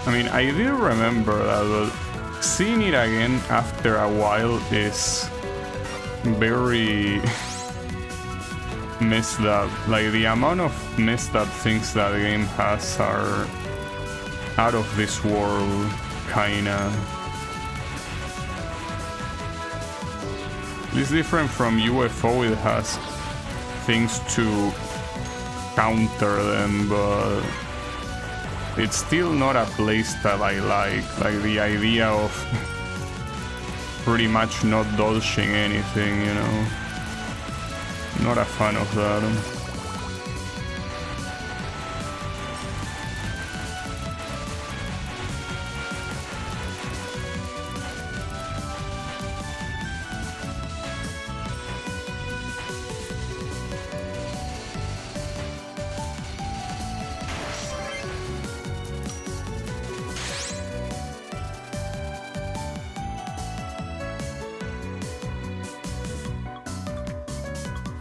I mean, I did remember that, but seeing it again after a while is very messed up. Like, the amount of messed up things that game has are out of this world, kinda. It's different from UFO, it has things to counter them, but it's still not a playstyle I like. Like, the idea of pretty much not dodging anything, you know. Not a fan of that.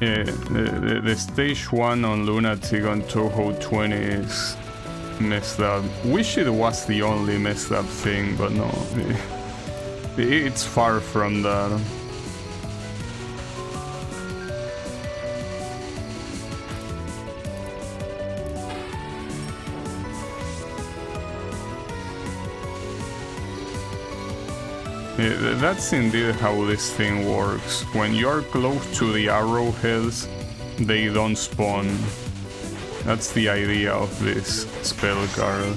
Yeah, the stage 1 on Lunatic on Touhou 20 is messed up. Wish it was the only messed up thing, but no. It's far from that. Yeah, that's indeed how this thing works. When you're close to the arrowheads, they don't spawn. That's the idea of this spell card.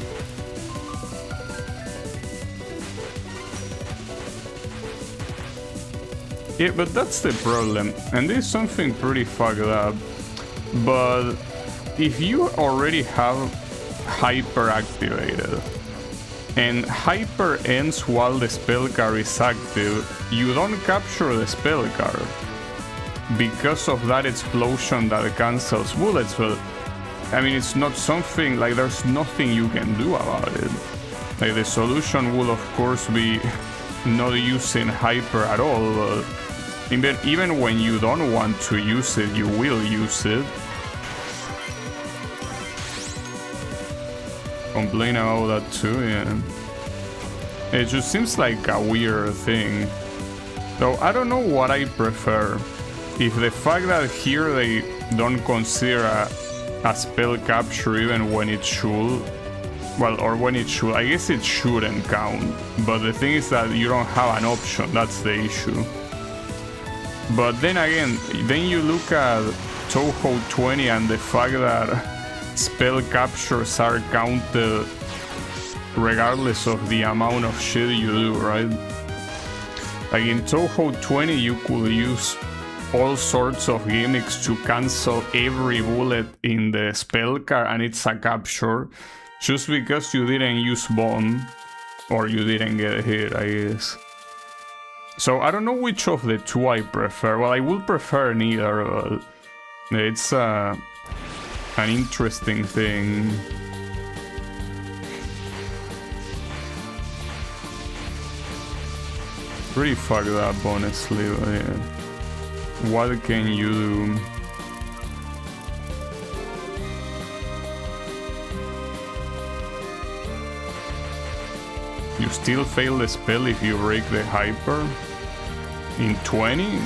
Yeah, but that's the problem, and this is something pretty fucked up. But if you already have hyper activated, and hyper ends while the spell card is active, you don't capture the spell card because of that explosion that cancels bullets. But I mean, it's not something like, there's nothing you can do about it. Like, the solution will of course be not using hyper at all, but even when you don't want to use it, you will use it. Complain about that too, yeah. It just seems like a weird thing. Though I don't know what I prefer. If the fact that here they don't consider a spell capture even when it should, well, or when it should, I guess it shouldn't count. But the thing is that you don't have an option, that's the issue. But then again, then you look at Touhou 20 and the fact that spell captures are counted regardless of the amount of shit you do, right? Like, in Touhou 20 you could use all sorts of gimmicks to cancel every bullet in the spell card and it's a capture, just because you didn't use bomb or you didn't get hit, I guess. So I don't know which of the two I prefer. Well, I would prefer neither, but it's an interesting thing. Pretty fucked up, honestly, but yeah. What can you do? You still fail the spell if you break the hyper? In 20?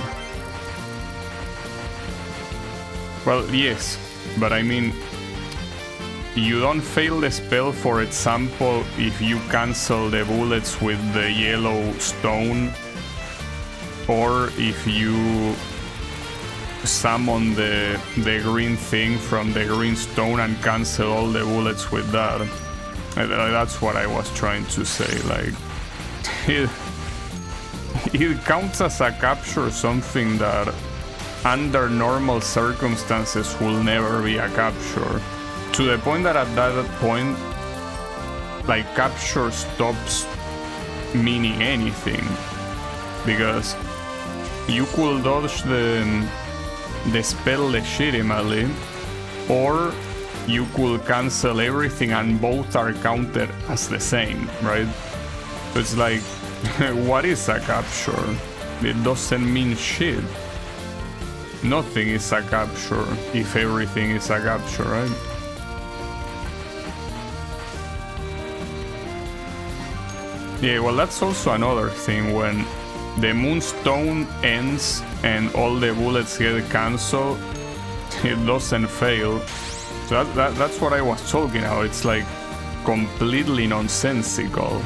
Well, yes, but I mean, you don't fail the spell, for example, if you cancel the bullets with the yellow stone, or if you summon the green thing from the green stone and cancel all the bullets with that. That's what I was trying to say. Like, it counts as a capture, something that under normal circumstances will never be a capture, to the point that at that point, like, capture stops meaning anything, because you could dodge the spell legitimately, or you could cancel everything and both are counted as the same, right? So it's like, what is a capture? It doesn't mean shit. Nothing is a capture if everything is a capture, right? Yeah, well, that's also another thing. When the Moonstone ends and all the bullets get cancelled, it doesn't fail. So that's what I was talking about. It's like completely nonsensical,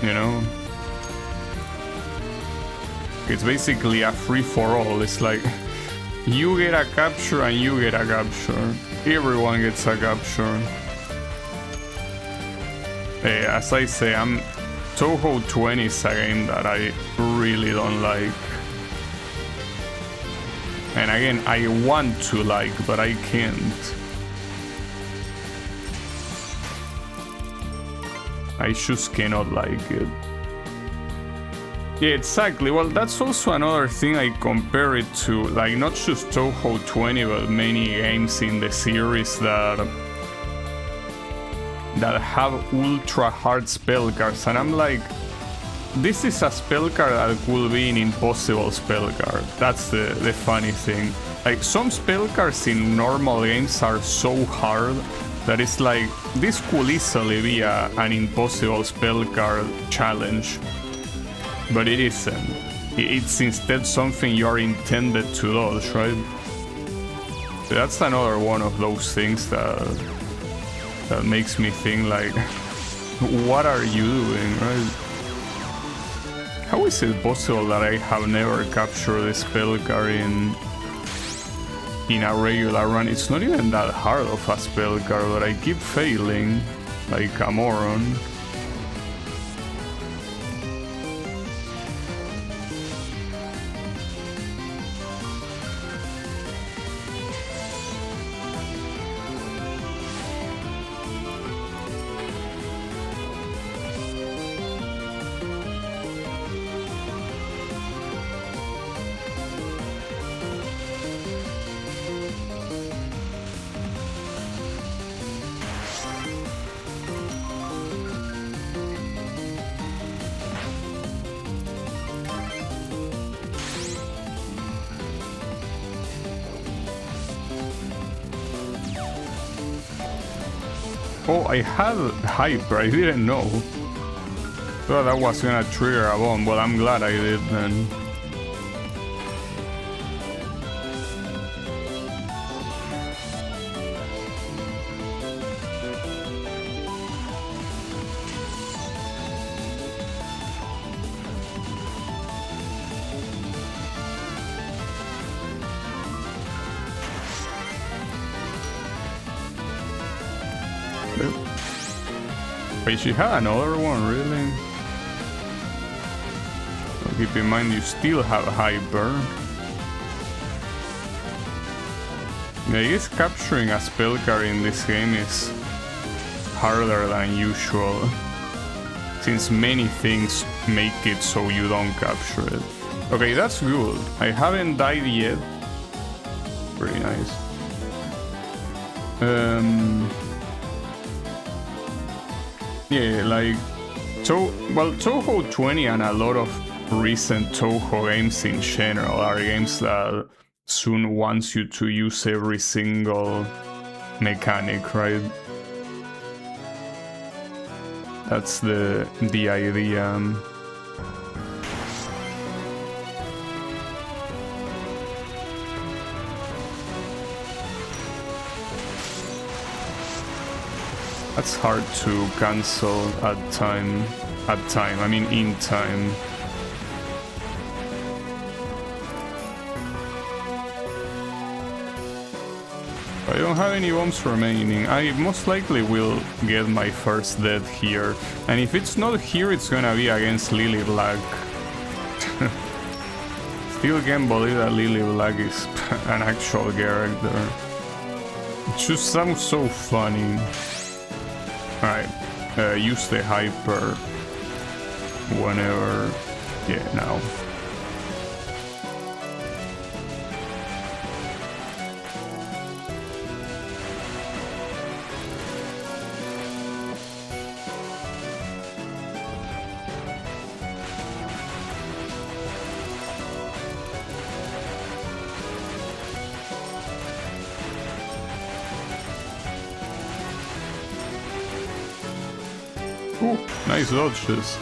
you know? It's basically a free-for-all. It's like you get a capture and you get a capture. Everyone gets a capture. As I say, Touhou 20 is a game that I really don't like. And again, I want to like, but I can't. I just cannot like it. Yeah, exactly. Well, that's also another thing I compare it to, like not just Touhou 20, but many games in the series that have ultra hard spell cards, and I'm like, this is a spell card that could be an impossible spell card. That's the funny thing. Like, some spell cards in normal games are so hard that it's like, this could easily be an impossible spell card challenge. But it isn't. It's instead something you are intended to dodge, right? So that's another one of those things that makes me think like, what are you doing, right? How is it possible that I have never captured a spell card in a regular run? It's not even that hard of a spell card, but I keep failing like a moron. Oh, I had Hyper, I didn't know. Thought that was gonna trigger a bomb. Well, I'm glad I did then. Wait, she had another one, really? So keep in mind you still have Hyper. Yeah, I guess capturing a spell card in this game is harder than usual, since many things make it so you don't capture it. Okay, that's good. I haven't died yet. Pretty nice. Yeah, like, Touhou 20 and a lot of recent Touhou games in general are games that soon wants you to use every single mechanic, right? That's the idea. That's hard to cancel in time. I don't have any bombs remaining. I most likely will get my first death here. And if it's not here, it's gonna be against Lily Black. Still can't believe that Lily Black is an actual character. It just sounds so funny. Alright, use the Hyper whenever... yeah, now. Ooh, nice dodges.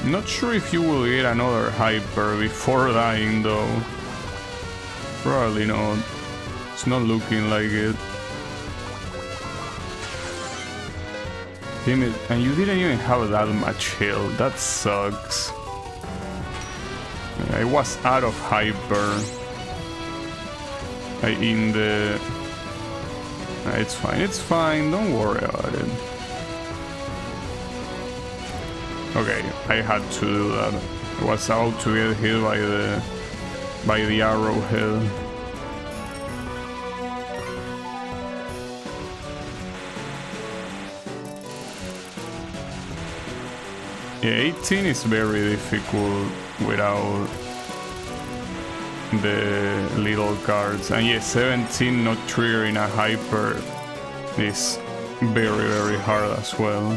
Not sure if you will get another hyper before dying though. Probably not. It's not looking like it. Damn it, and you didn't even have that much health. That sucks. I was out of hyper. In the... It's fine, don't worry about it. Okay, I had to do that. I was out to get hit by the arrowhead. Yeah, 18 is very difficult without the little cards, and yeah, 17 not triggering a hyper is very, very hard as well.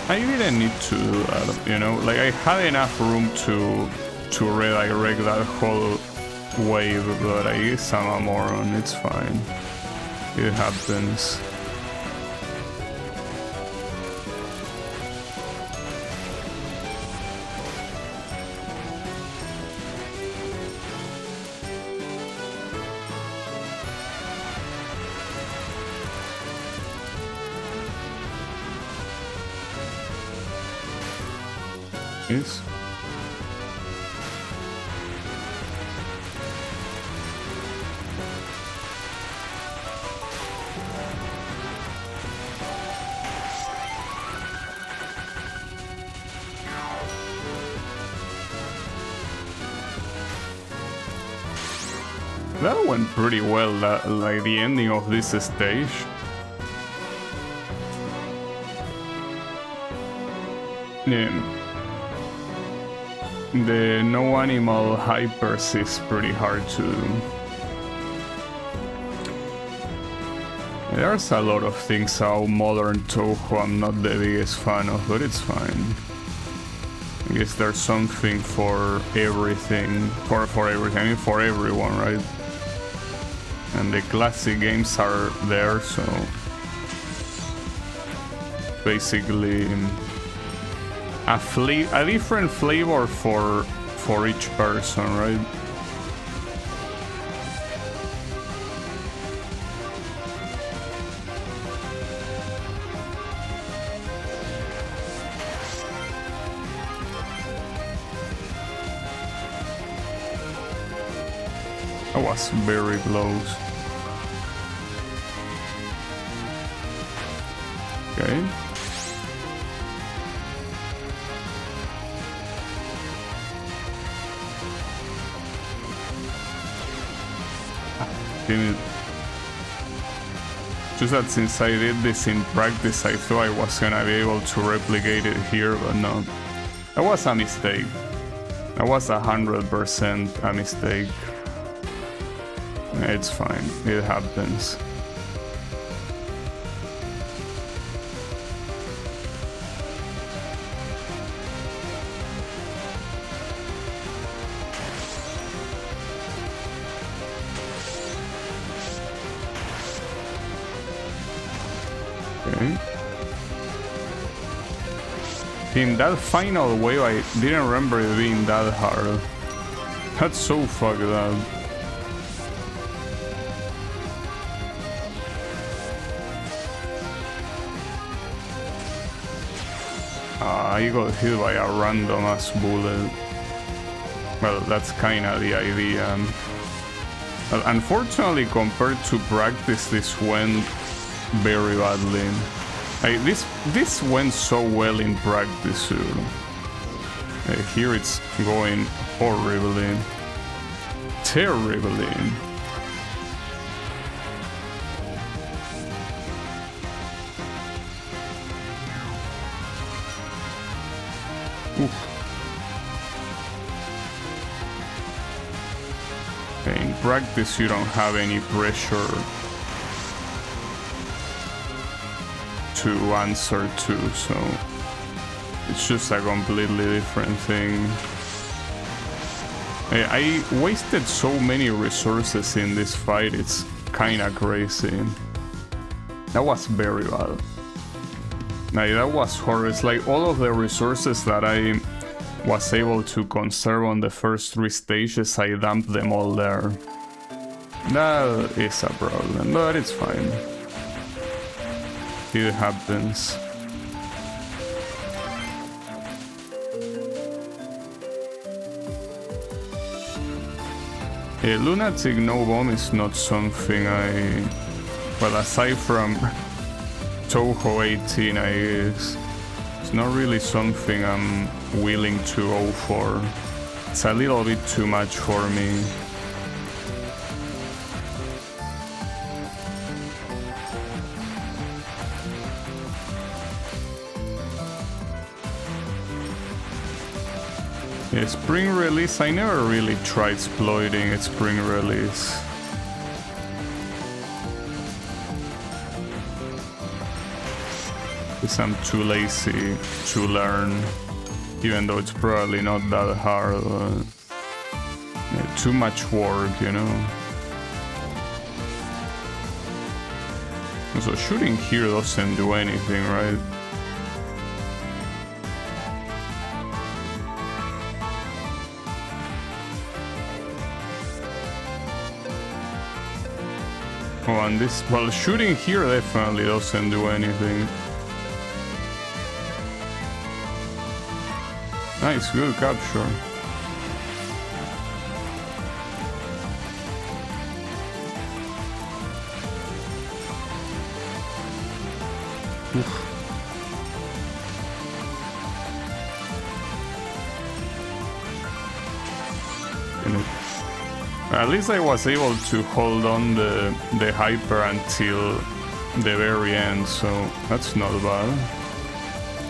I didn't need to do that, you know, like I had enough room to redirect that whole wave, but I guess I'm a moron, it's fine. It happens. Yes. That went pretty well, like the ending of this stage. Yeah. The no animal hypers is pretty hard to do. There's a lot of things out modern Touhou I'm not the biggest fan of, but it's fine. I guess there's something for everything, for everything, I mean for everyone, right? And the classic games are there, so basically a different flavor for each person, right? I was very close. Okay. Damn it. Just that since I did this in practice, I thought I was gonna be able to replicate it here, but no. That was a mistake. That was 100% a mistake. It's fine, it happens. Okay. In that final wave, I didn't remember it being that hard. That's so fucked up. I got hit by a random ass bullet. Well, that's kinda the idea. Well, unfortunately, compared to practice, this went very badly. This went so well in practice. Here it's going horribly. Terribly. Oof. Okay, in practice you don't have any pressure to answer to, so it's just a completely different thing. I wasted so many resources in this fight, it's kinda crazy. That was very bad. Like, that was horrible. It's like all of the resources that I was able to conserve on the first 3 stages, I dumped them all there. That is a problem, but it's fine. It happens. Lunatic no bomb is not something I... Well, aside from Touhou 18, I guess, it's not really something I'm willing to go for. It's a little bit too much for me. Yeah, spring release, I never really tried exploiting its spring release. Because I'm too lazy to learn, even though it's probably not that hard. Yeah, too much work, you know. So shooting here doesn't do anything, right? Oh, and this, well, shooting here definitely doesn't do anything. Nice, good capture. Oof. At least I was able to hold on the hyper until the very end, so that's not bad.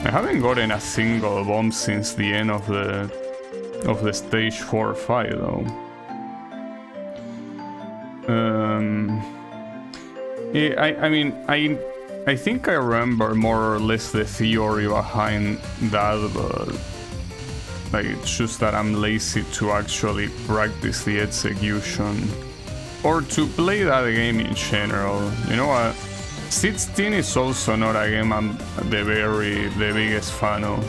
I haven't gotten a single bomb since the end of the stage 4 fight though. Yeah, I mean, I think I remember more or less the theory behind that, but like, it's just that I'm lazy to actually practice the execution or to play that game in general. You know what? 16 is also not a game I'm the biggest fan of.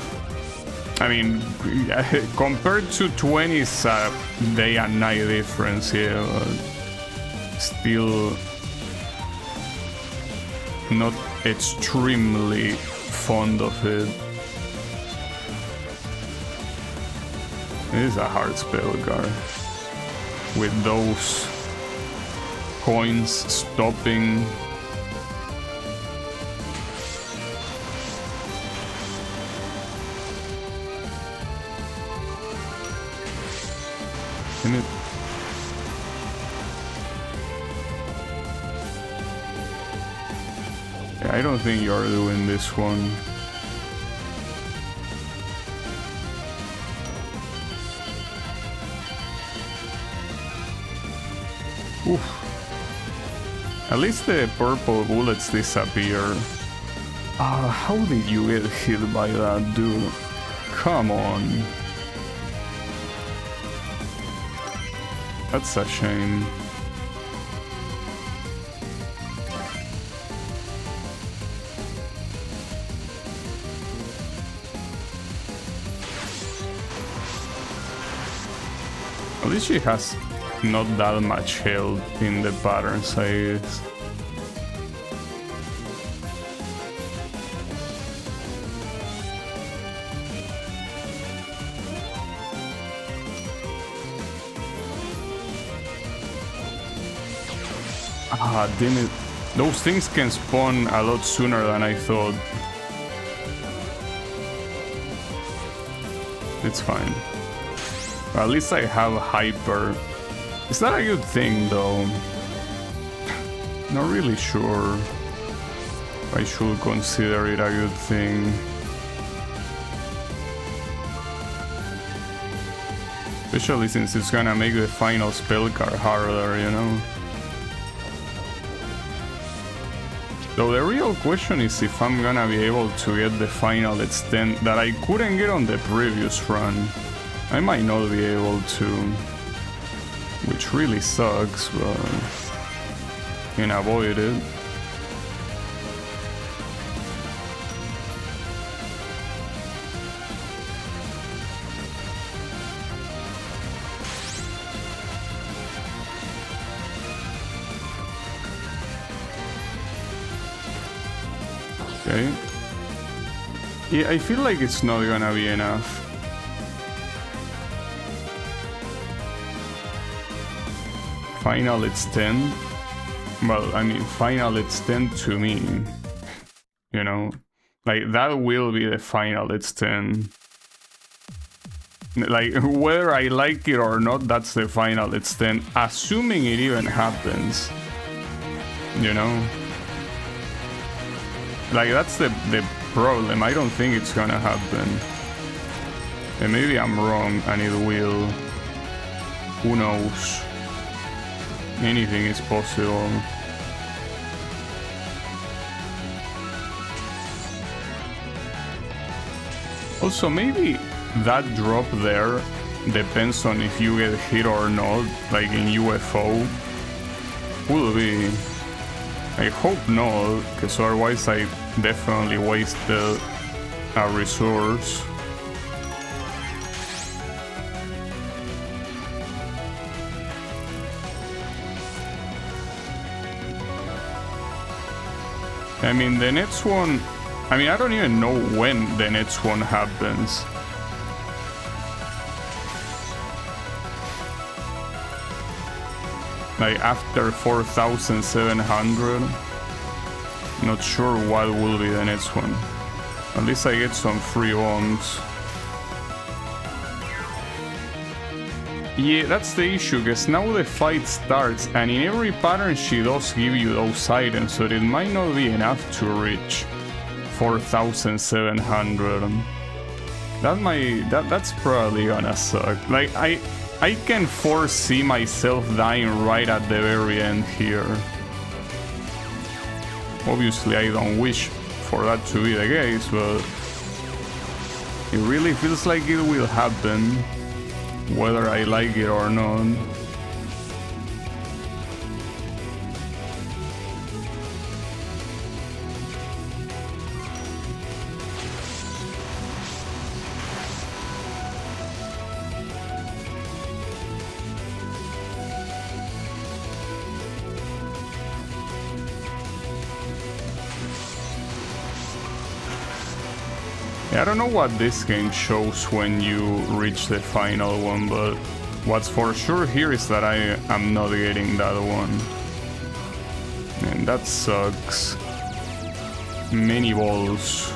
I mean, compared to 20, it's a day and night difference here, but still not extremely fond of it. It is a hard spell card with those coins stopping. Can it? Yeah, I don't think you're doing this one. Oof. At least the purple bullets disappear. How did you get hit by that, dude? Come on. That's a shame. At least she has not that much health in the patterns, I guess. Ah, damn it. Those things can spawn a lot sooner than I thought. It's fine. At least I have hyper. Is that a good thing though? Not really sure I should consider it a good thing. Especially since it's gonna make the final spell card harder, you know? So the real question is if I'm gonna be able to get the final extent that I couldn't get on the previous run. I might not be able to. which really sucks, but can avoid it. Okay. Yeah, I feel like it's not gonna be enough. Final, it's 10. Well, I mean, final, it's 10 to me. You know? Like, that will be the final, it's 10. Like, whether I like it or not, that's the final, it's 10. Assuming it even happens. You know? Like, that's the problem. I don't think it's gonna happen. And maybe I'm wrong and it will. Who knows? Anything is possible. Also, maybe that drop there depends on if you get hit or not, like in UFO. Will be. I hope not, because otherwise I definitely wasted a resource. I mean, the next one... I mean, I don't even know when the next one happens. Like, after 4,700. Not sure what will be the next one. At least I get some free bombs. Yeah, that's the issue, because now the fight starts, and in every pattern she does give you those items, so it might not be enough to reach 4,700. That's probably gonna suck. Like, I can foresee myself dying right at the very end here. Obviously, I don't wish for that to be the case, but it really feels like it will happen, whether I like it or not. I don't know what this game shows when you reach the final one, but what's for sure here is that I am not getting that one. And that sucks. Many balls.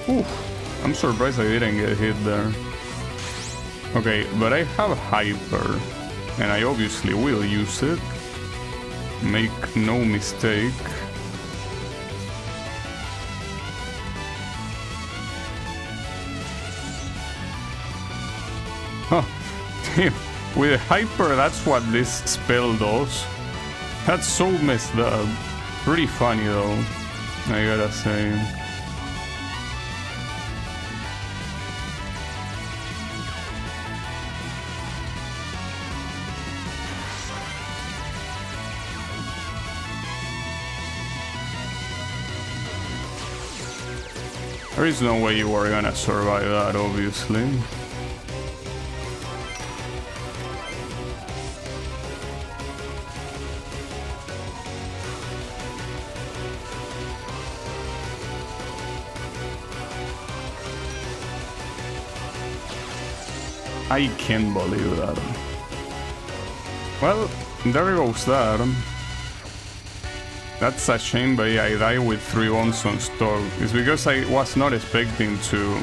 Oof, I'm surprised I didn't get hit there. Okay, but I have Hyper, and I obviously will use it. Make no mistake. Huh. Damn. With a Hyper, that's what this spell does. That's so messed up. Pretty funny though, I gotta say. There is no way you are gonna survive that, obviously. I can't believe that. Well, there goes that. That's a shame, but yeah, I died with 3 bombs on stock. It's because I was not expecting to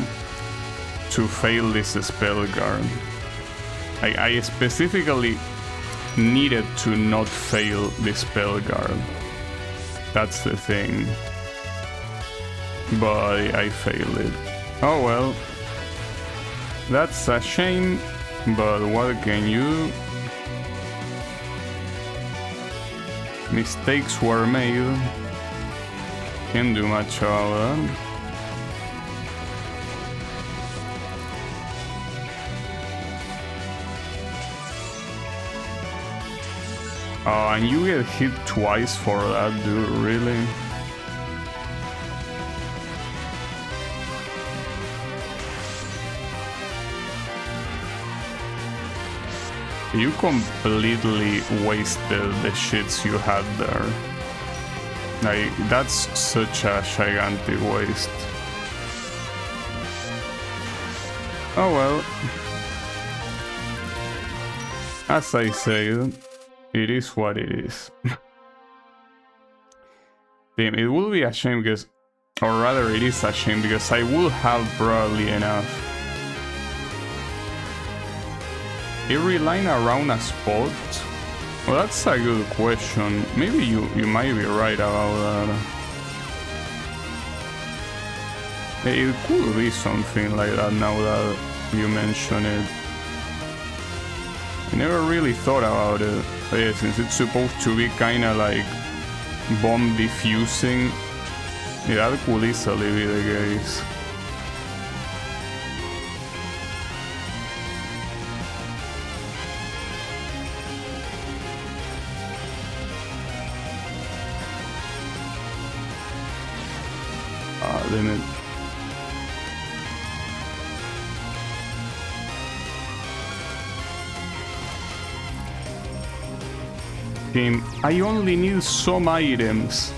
fail this spell guard. I specifically needed to not fail this spell guard. That's the thing. But I failed it. Oh well. That's a shame, but what can you do? Mistakes were made. Can't do much about that. And you get hit twice for that, dude, really? You completely wasted the shits you had there. Like, that's such a gigantic waste. Oh well. As I said, it is what it is. Damn, it will be a shame because... Or rather, it is a shame because I will have probably enough. Every line around a spot? Well, that's a good question. Maybe you might be right about that. It could be something like that now that you mention it. I never really thought about it. But yeah, since it's supposed to be kinda like bomb diffusing, yeah, that could easily be the case. Damn it. Game, I only need some items.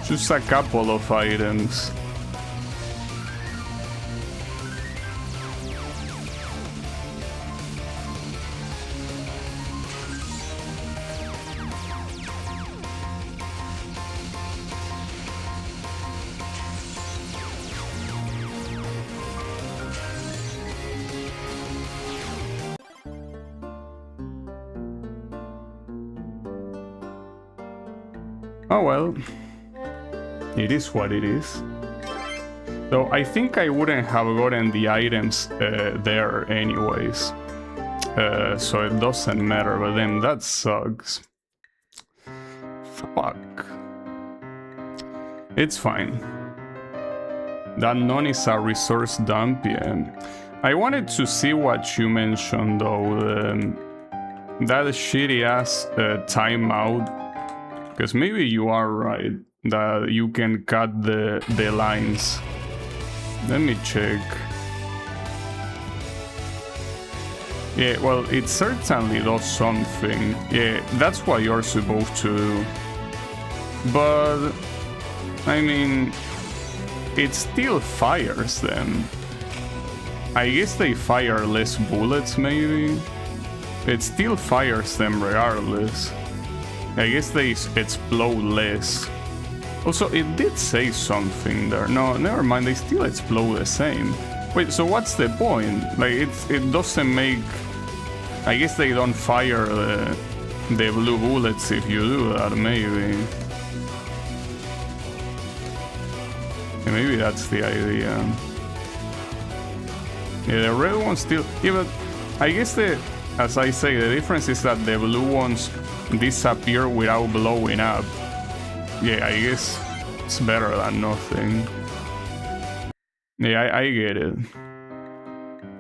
Just a couple of items. Oh well, it is what it is. Though I think I wouldn't have gotten the items there anyways. So it doesn't matter, but then that sucks. Fuck. It's fine. That none is a resource dump, yeah. I wanted to see what you mentioned though, that shitty ass timeout. Because maybe you are right, that you can cut the lines. Let me check. Yeah, well, it certainly does something. Yeah, that's what you're supposed to do. But, I mean, it still fires them. I guess they fire less bullets, maybe? It still fires them regardless. I guess they explode less. Also, it did say something there. No, never mind, they still explode the same. Wait, so what's the point? Like, it doesn't make... I guess they don't fire the blue bullets if you do that, maybe. Yeah, maybe that's the idea. Yeah, the red ones still... Yeah, but I guess as I say, the difference is that the blue ones disappear without blowing up. Yeah, I guess it's better than nothing. Yeah, I get it.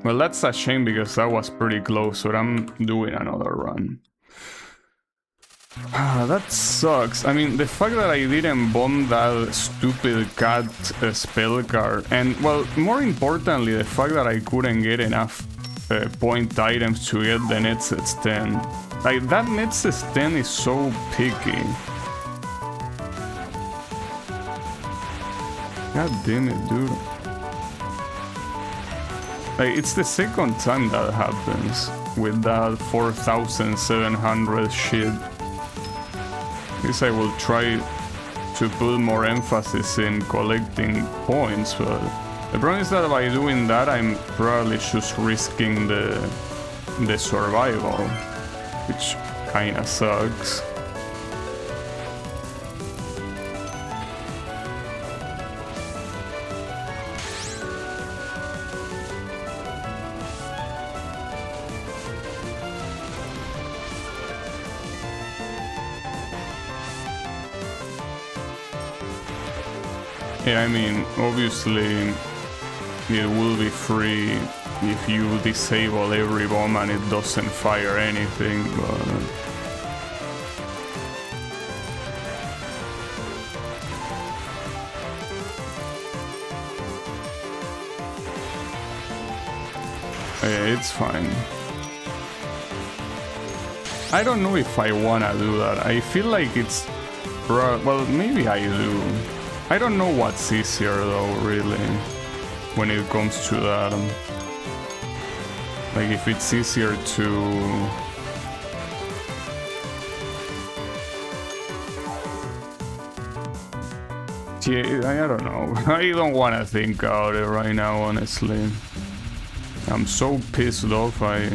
Well, that's a shame because that was pretty close, so I'm doing another run. That sucks. I mean, the fact that I didn't bomb that stupid cat spell card, and, well, more importantly, the fact that I couldn't get enough point items to get the Netset's 10. Like, that Netset's 10 is so picky. God damn it, dude. Like, it's the second time that happens with that 4,700 shit. I guess I will try to put more emphasis in collecting points, but the problem is that by doing that I'm probably just risking the survival, which kinda sucks. Yeah, I mean, obviously it will be free if you disable every bomb and it doesn't fire anything, but... Yeah, it's fine. I don't know if I wanna do that. I feel like it's... Well, maybe I do. I don't know what's easier though, really, when it comes to that. Like, if it's easier to... Yeah, I don't know. I don't wanna think about it right now, honestly. I'm so pissed off. I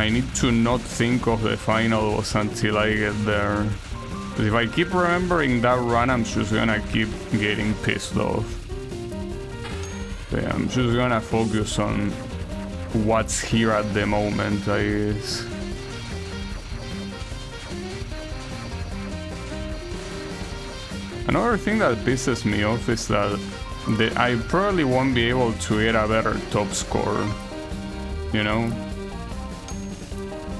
need to not think of the final boss until I get there. But if I keep remembering that run, I'm just gonna keep getting pissed off. Yeah, I'm just gonna focus on what's here at the moment, I guess. Another thing that pisses me off is that I probably won't be able to get a better top score, you know?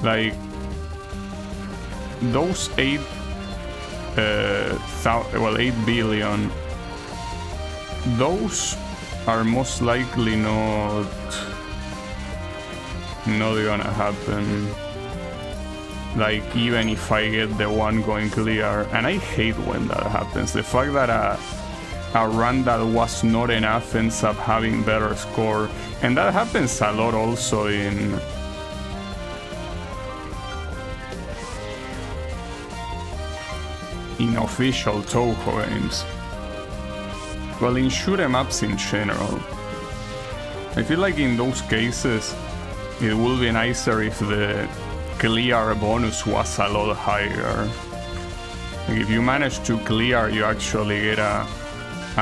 Like, those 8 billion, those are most likely not gonna happen. Like, even if I get the one going clear, and I hate when that happens. The fact that a run that was not enough ends up having better score, and that happens a lot also in official Touhou games. Well, in shoot 'em ups in general. I feel like in those cases it would be nicer if the clear bonus was a lot higher. Like, if you manage to clear, you actually get a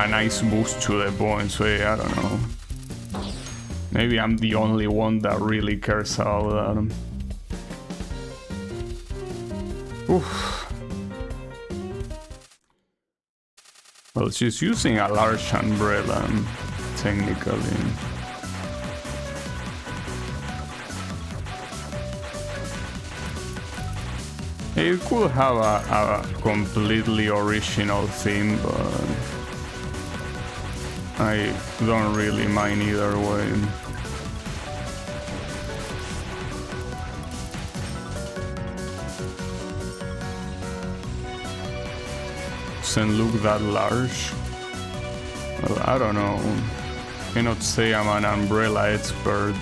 nice boost to the points. So yeah, I don't know. Maybe I'm the only one that really cares about that. Oof. Well, she's using a large umbrella, technically. It could have a completely original theme, but I don't really mind either way. Doesn't look that large. Well, I don't know. Cannot say I'm an umbrella expert.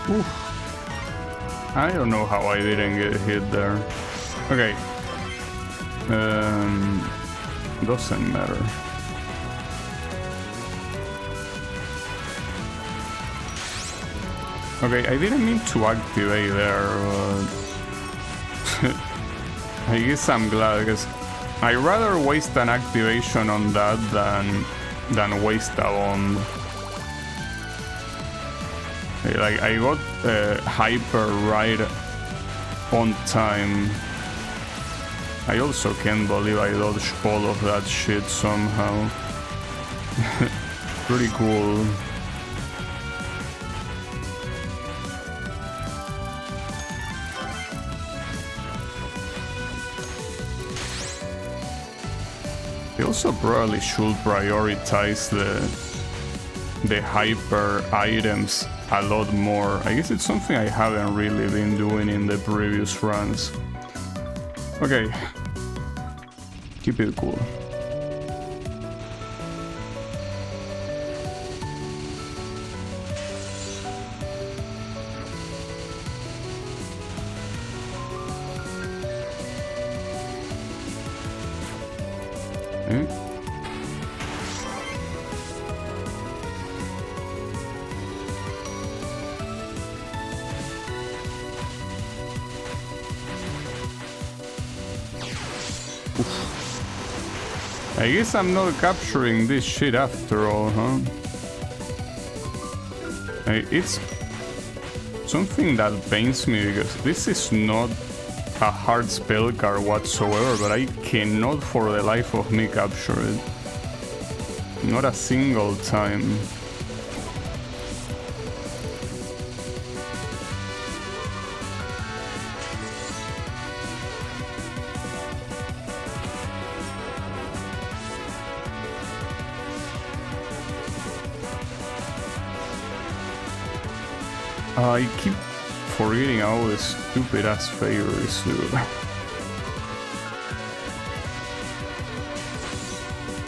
Oof. I don't know how I didn't get hit there. Okay. Doesn't matter. Okay, I didn't mean to activate there, but I guess I'm glad, because I'd rather waste an activation on that than waste a bomb. Like, I got hyper right on time. I also can't believe I dodged all of that shit somehow. Pretty cool. I also probably should prioritize the hyper items a lot more. I guess it's something I haven't really been doing in the previous runs. Okay. Keep it cool. I guess I'm not capturing this shit after all, huh? It's something that pains me because this is not a hard spell card whatsoever, but I cannot for the life of me capture it. Not a single time. I keep forgetting all the stupid ass favors, dude.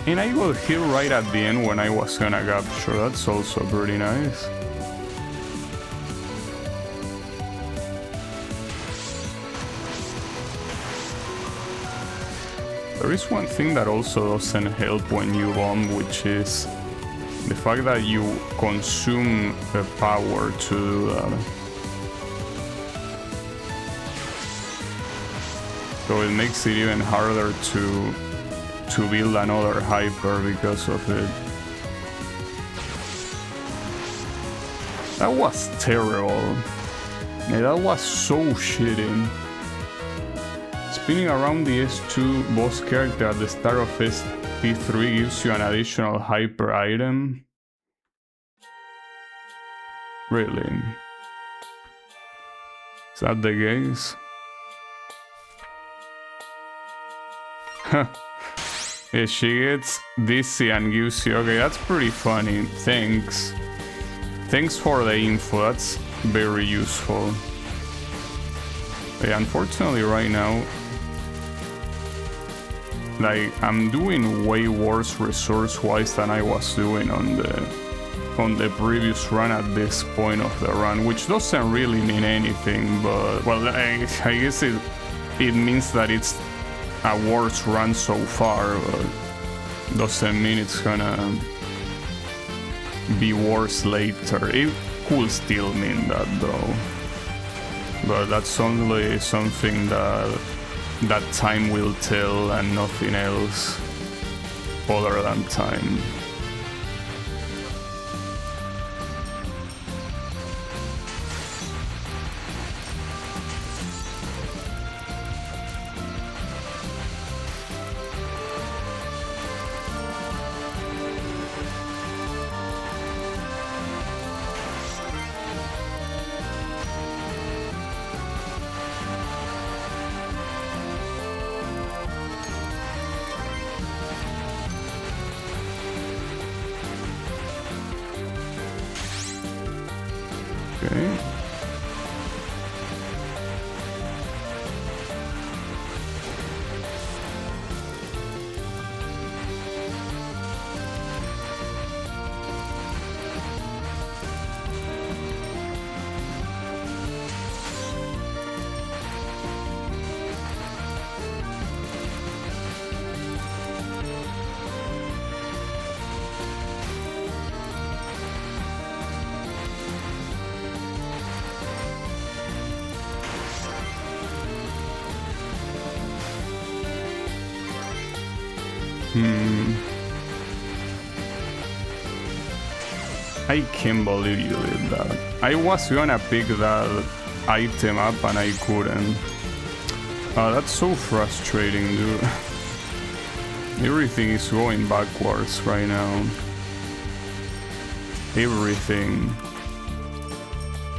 And I got hit right at the end when I was gonna capture. That's also pretty nice. There is one thing that also doesn't help when you bomb, which is the fact that you consume the power to do that. So it makes it even harder to build another hyper because of it. That was terrible. Yeah, that was so shitty. Spinning around the S2 boss character at the start of SP3 gives you an additional hyper item. Really? Is that the case? Yeah, she gets dizzy and gives you... Okay, that's pretty funny. Thanks. Thanks for the info, that's very useful. Yeah, unfortunately right now, like, I'm doing way worse resource-wise than I was doing on the previous run at this point of the run, which doesn't really mean anything, but, well, I guess it means that it's a worse run so far, but doesn't mean it's gonna be worse later. It could still mean that, though. But that's only something that time will tell and nothing else other than time. Okay. I can't believe you did that. I was gonna pick that item up and I couldn't. That's so frustrating, dude. Everything is going backwards right now. Everything.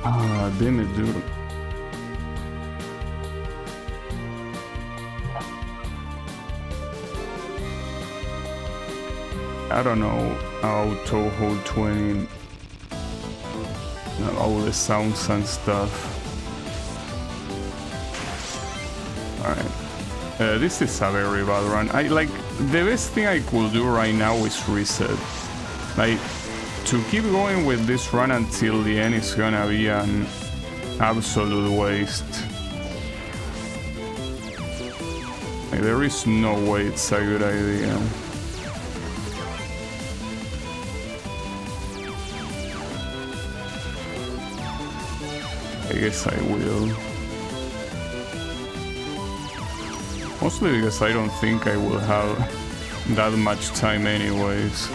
Damn it, dude. I don't know how Touhou 20... Wow, the sounds and stuff. Alright. This is a very bad run. The best thing I could do right now is reset. Like, to keep going with this run until the end is gonna be an absolute waste. Like, there is no way it's a good idea. I guess I will. Mostly because I don't think I will have that much time anyways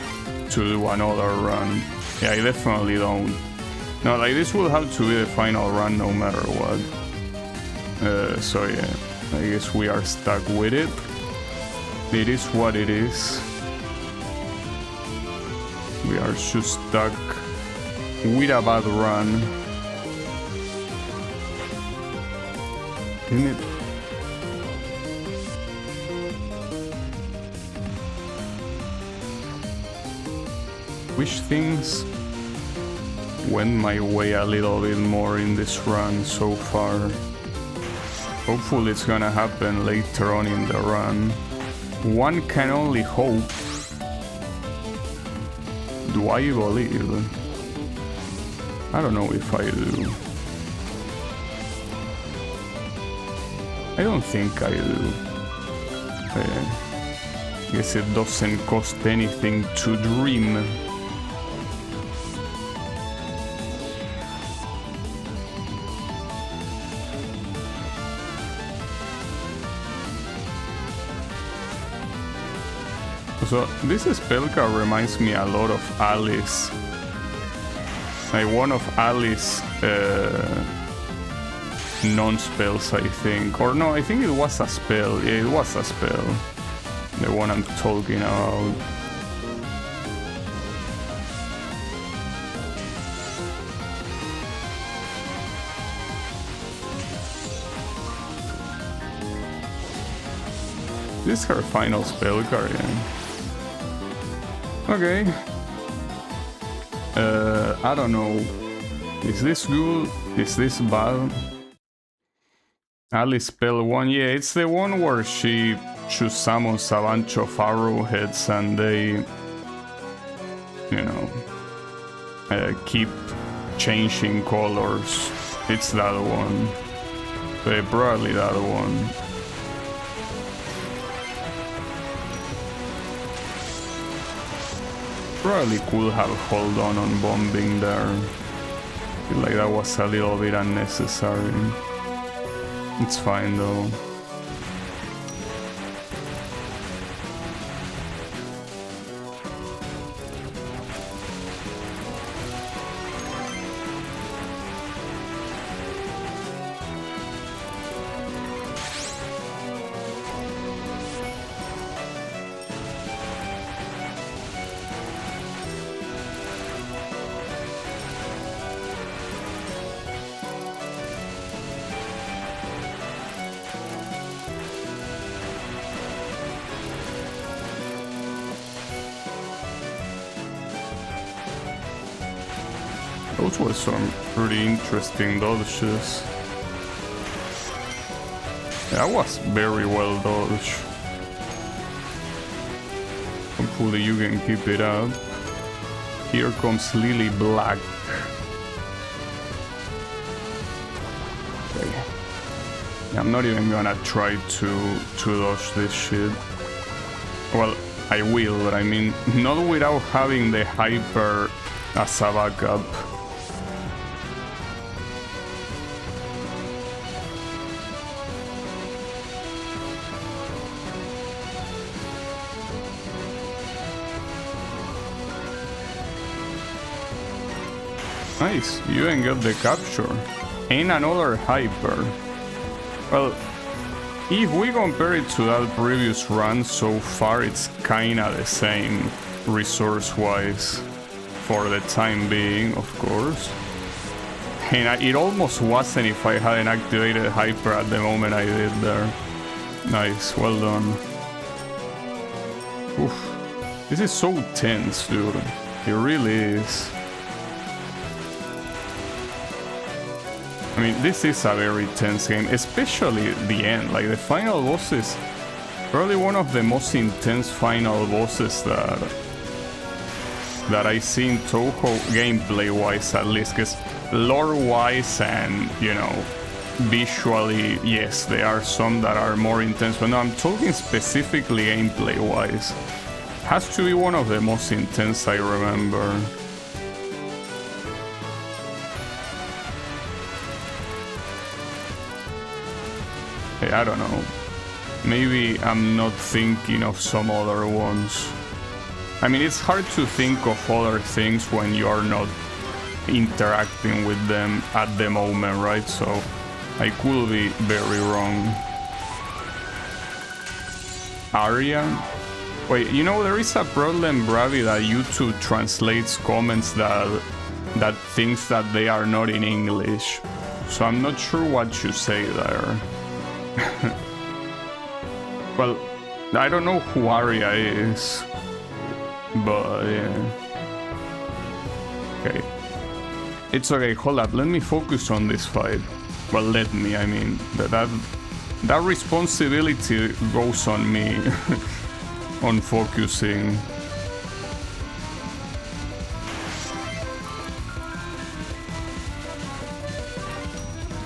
to do another run. Yeah, I definitely don't. No, like this will have to be the final run no matter what. So yeah, I guess we are stuck with it. It is what it is. We are just stuck with a bad run. Damn it. Wish things went my way a little bit more in this run so far. Hopefully it's gonna happen later on in the run. One can only hope. Do I believe? I don't know if I do. I don't think I do. I guess it doesn't cost anything to dream. So this spell card reminds me a lot of Alice. Like one of Alice's non-spells, I think. Or no, I think it was a spell. Yeah, it was a spell. The one I'm talking about. This is her final spell card, yeah. Okay. I don't know. Is this good? Is this bad? Alice spell 1, yeah, it's the one where she summons a bunch of arrowheads and they, you know, keep changing colors. It's that one. Probably that one. Probably could have hold on bombing there. I feel like that was a little bit unnecessary. It's fine though. Those were some pretty interesting dodges. That was very well dodged. Hopefully you can keep it up. Here comes Lily Black. Okay. I'm not even gonna try to dodge this shit. Well, I will, but I mean, not without having the hyper as a backup. Nice, you even got the capture. And another hyper. Well, if we compare it to that previous run, so far it's kinda the same resource-wise. For the time being, of course. And it almost wasn't if I hadn't activated hyper at the moment I did there. Nice, well done. Oof. This is so tense, dude. It really is. I mean, this is a very tense game, especially the end. Like, the final boss is probably one of the most intense final bosses that I see in Touhou, gameplay-wise at least, because lore-wise and, you know, visually, yes, there are some that are more intense, but no, I'm talking specifically gameplay-wise. Has to be one of the most intense I remember. Hey, I don't know. Maybe I'm not thinking of some other ones. I mean, it's hard to think of other things when you are not interacting with them at the moment, right? So I could be very wrong. Aria? Wait, you know, there is a problem, Bravi, that YouTube translates comments that thinks that they are not in English. So I'm not sure what you say there. Well, I don't know who Aria is, but yeah. Okay. It's okay, hold up, let me focus on this fight. Well, let me, I mean, that responsibility goes on me, on focusing.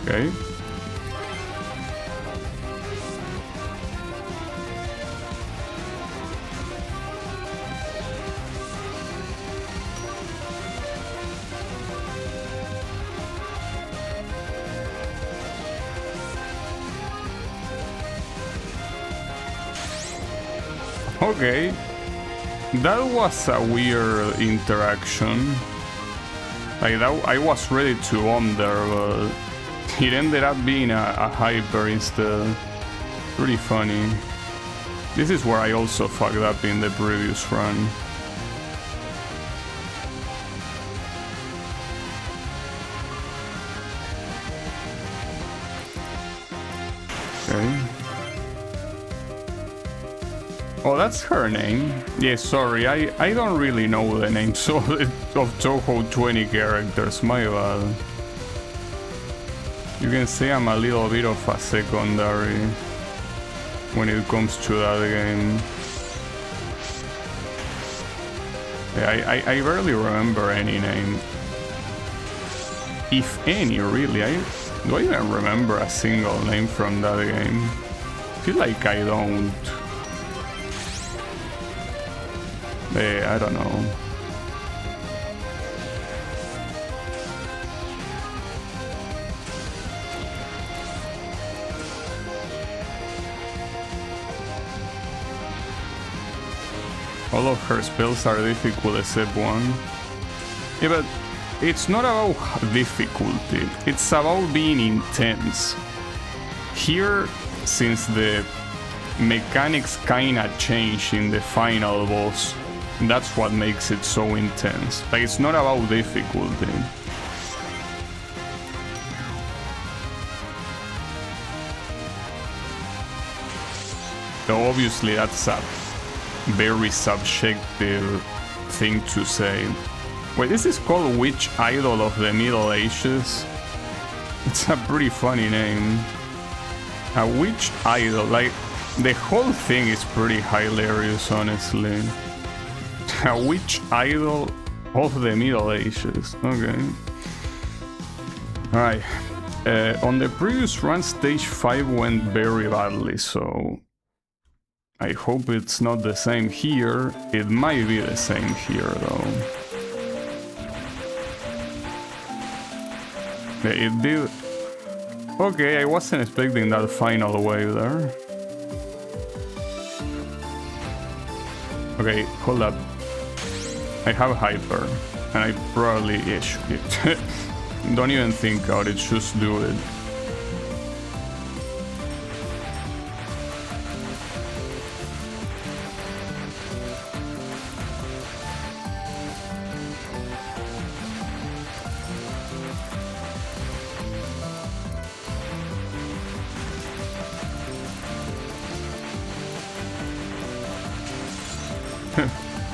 Okay. Okay, that was a weird interaction. Like that, I was ready to bomb there, but it ended up being a hyper instead. Pretty funny. This is where I also fucked up in the previous run. Okay. Oh, that's her name. Yeah, sorry, I don't really know the names of Touhou 20 characters, my bad. You can say I'm a little bit of a secondary when it comes to that game. Yeah, I barely remember any name. If any, really. Do I even remember a single name from that game? I feel like I don't. I don't know. All of her spells are difficult except one. Yeah, but it's not about difficulty. It's about being intense. Here, since the mechanics kinda change in the final boss, that's what makes it so intense. Like, it's not about difficulty. So obviously that's a very subjective thing to say. Wait, this is called Witch Idol of the Middle Ages? It's a pretty funny name. A witch idol, like, the whole thing is pretty hilarious, honestly. A witch idol of the Middle Ages. Okay. Alright. On the previous run, stage 5 went very badly, so I hope it's not the same here. It might be the same here, though. Yeah, it did. Okay, I wasn't expecting that final wave there. Okay, hold up. I have hyper, and I probably issue it. Don't even think about it, just do it.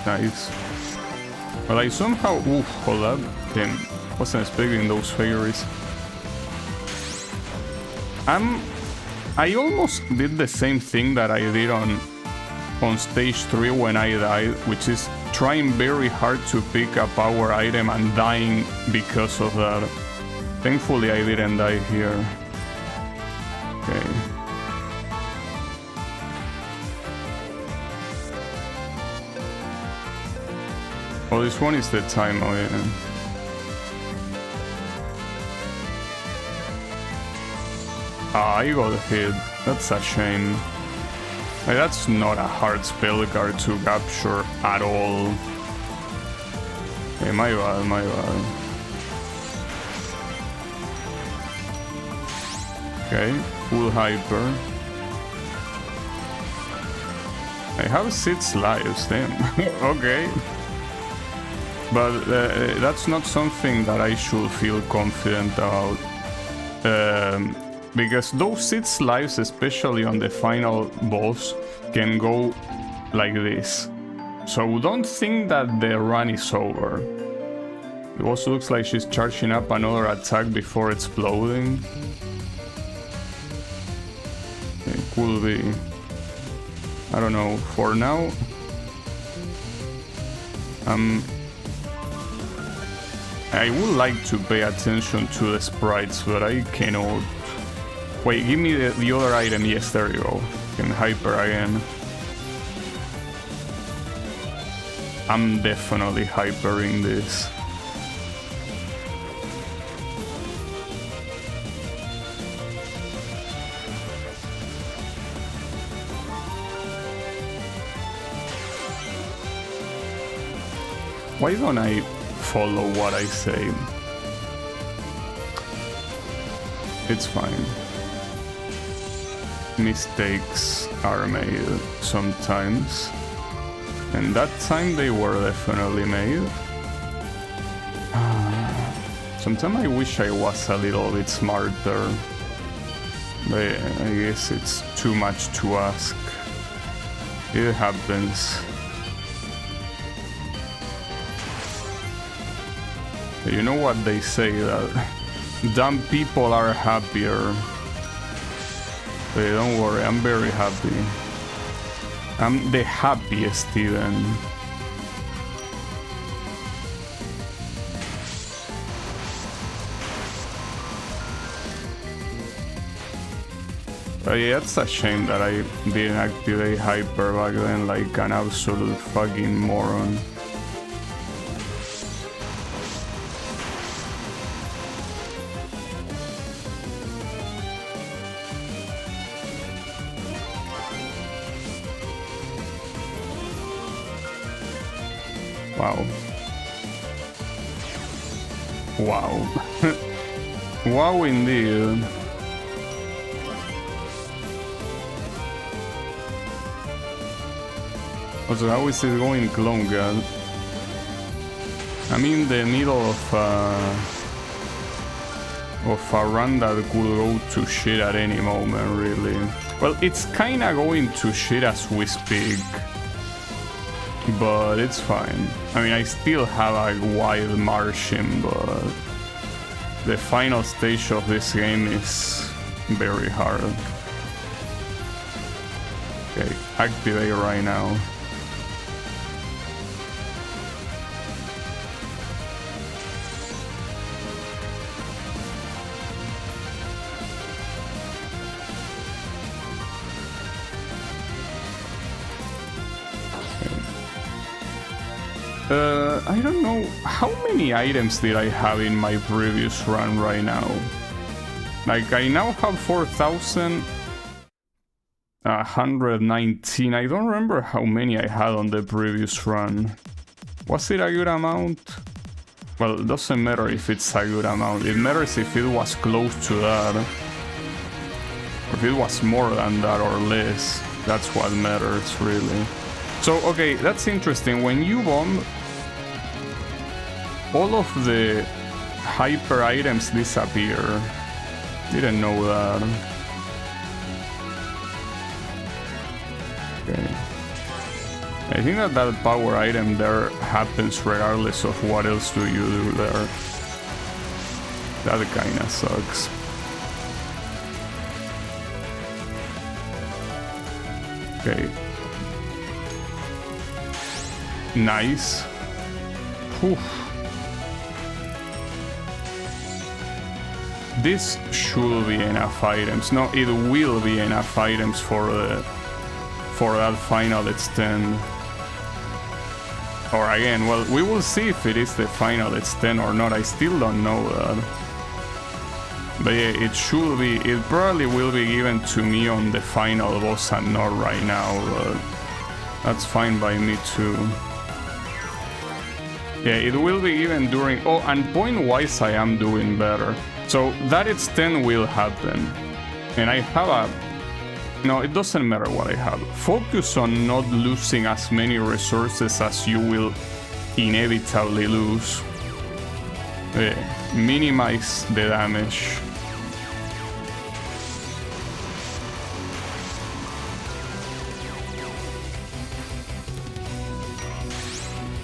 Nice. Well, I somehow... Ooh, hold up. Damn, wasn't expecting those fairies. I almost did the same thing that I did on stage 3 when I died, which is trying very hard to pick a power item and dying because of that. Thankfully I didn't die here. Okay. Oh, this one is the time, oh yeah. Ah, I got hit. That's a shame. Like, that's not a hard spell card to capture at all. Okay, my bad, my bad. Okay, full hyper. I have 6 lives, damn. Okay. But that's not something that I should feel confident about. Because those 6 lives, especially on the final boss, can go like this. So don't think that the run is over. It also looks like she's charging up another attack before exploding. It could be. I don't know. For now, I would like to pay attention to the sprites, but I cannot. Wait, give me the other item. Yes, there you go. Can hyper again. I'm definitely hypering this. Why don't I follow what I say? It's fine. Mistakes are made sometimes, and that time they were definitely made. Sometimes I wish I was a little bit smarter, but I guess it's too much to ask. It happens. You know what they say, that dumb people are happier. But don't worry, I'm very happy. I'm the happiest even. But yeah, it's a shame that I didn't activate hyper back then like an absolute fucking moron. Wow. Wow. Wow indeed. Also, how is it going, Clone God? I'm in the middle of a run that could go to shit at any moment, really. Well, it's kinda going to shit as we speak. But it's fine. I mean, I still have a wild margin, but the final stage of this game is very hard. Okay, activate right now. I don't know, how many items did I have in my previous run right now? Like, I now have 4,119. I don't remember how many I had on the previous run. Was it a good amount? Well, it doesn't matter if it's a good amount. It matters if it was close to that. Or if it was more than that or less. That's what matters, really. So, okay, that's interesting. When you bomb, all of the hyper items disappear. Didn't know that. Okay. I think that power item there happens regardless of what else do you do there. That kinda sucks. Okay. Nice. Whew. This should be enough items. No, it will be enough items for that final extend. Or again, well, we will see if it is the final extend or not. I still don't know that. But yeah, it should be. It probably will be given to me on the final boss and not right now. But that's fine by me too. Yeah, it will be given during... Oh, and point-wise I am doing better. So that extend will happen. And I have a... No, it doesn't matter what I have. Focus on not losing as many resources as you will inevitably lose. Minimize the damage.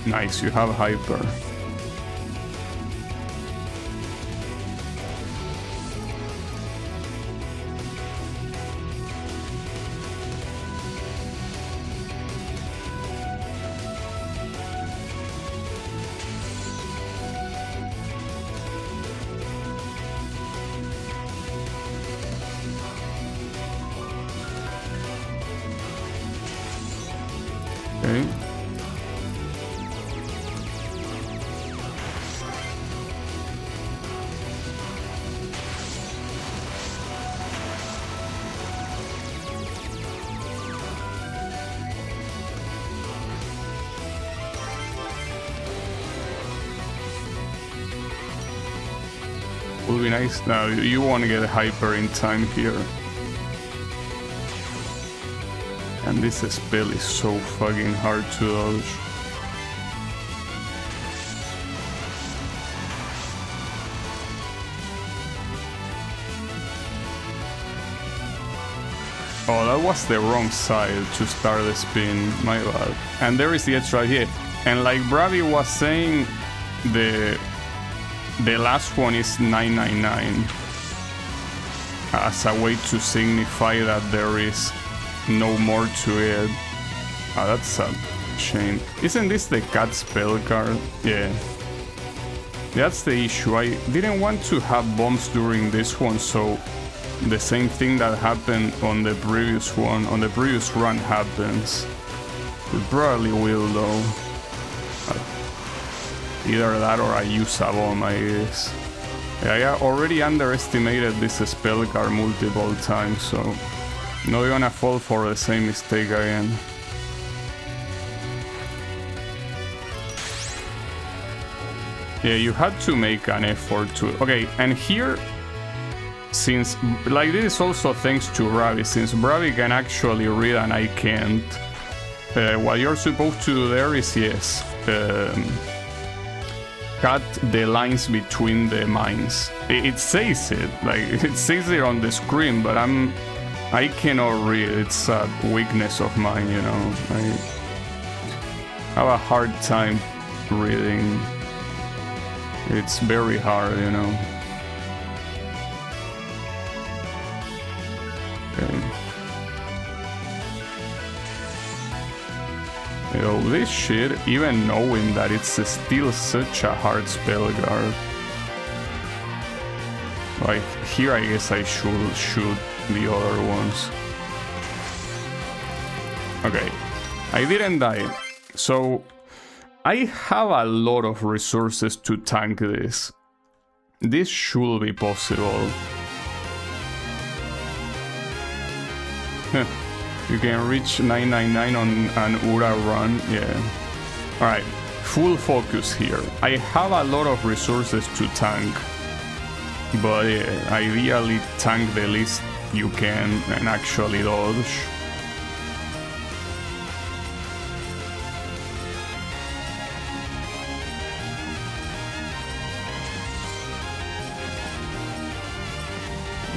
Nice, you have hyper. Okay. Will be nice. Now you want to get a hyper in time here. And this spell is so fucking hard to dodge. Oh, that was the wrong side to start the spin, my bad. And there is the edge right here. And like Bravi was saying, the last one is 999 as a way to signify that there is no more to it. Oh, that's a shame. Isn't this the cat spell card? Yeah. That's the issue. I didn't want to have bombs during this one, so the same thing that happened on the previous one, on the previous run happens. It probably will though. Either that or I use a bomb, I guess. Yeah, I already underestimated this spell card multiple times, so not gonna fall for the same mistake again. Yeah, you had to make an effort to... Okay, and here, since... Like, this is also thanks to Bravi, since Bravi can actually read and I can't. What you're supposed to do there is, yes... cut the lines between the mines. It says it, like it says it on the screen, but I cannot read. It's a weakness of mine, you know. I have a hard time reading. It's very hard, you know. Okay. Yo, this shit, even knowing that it's still such a hard spell guard. Like, here I guess I should shoot the other ones. Okay, I didn't die. So, I have a lot of resources to tank this. This should be possible. You can reach 999 on an Ura run, yeah. Alright, full focus here. I have a lot of resources to tank, but yeah, ideally tank the least you can and actually dodge.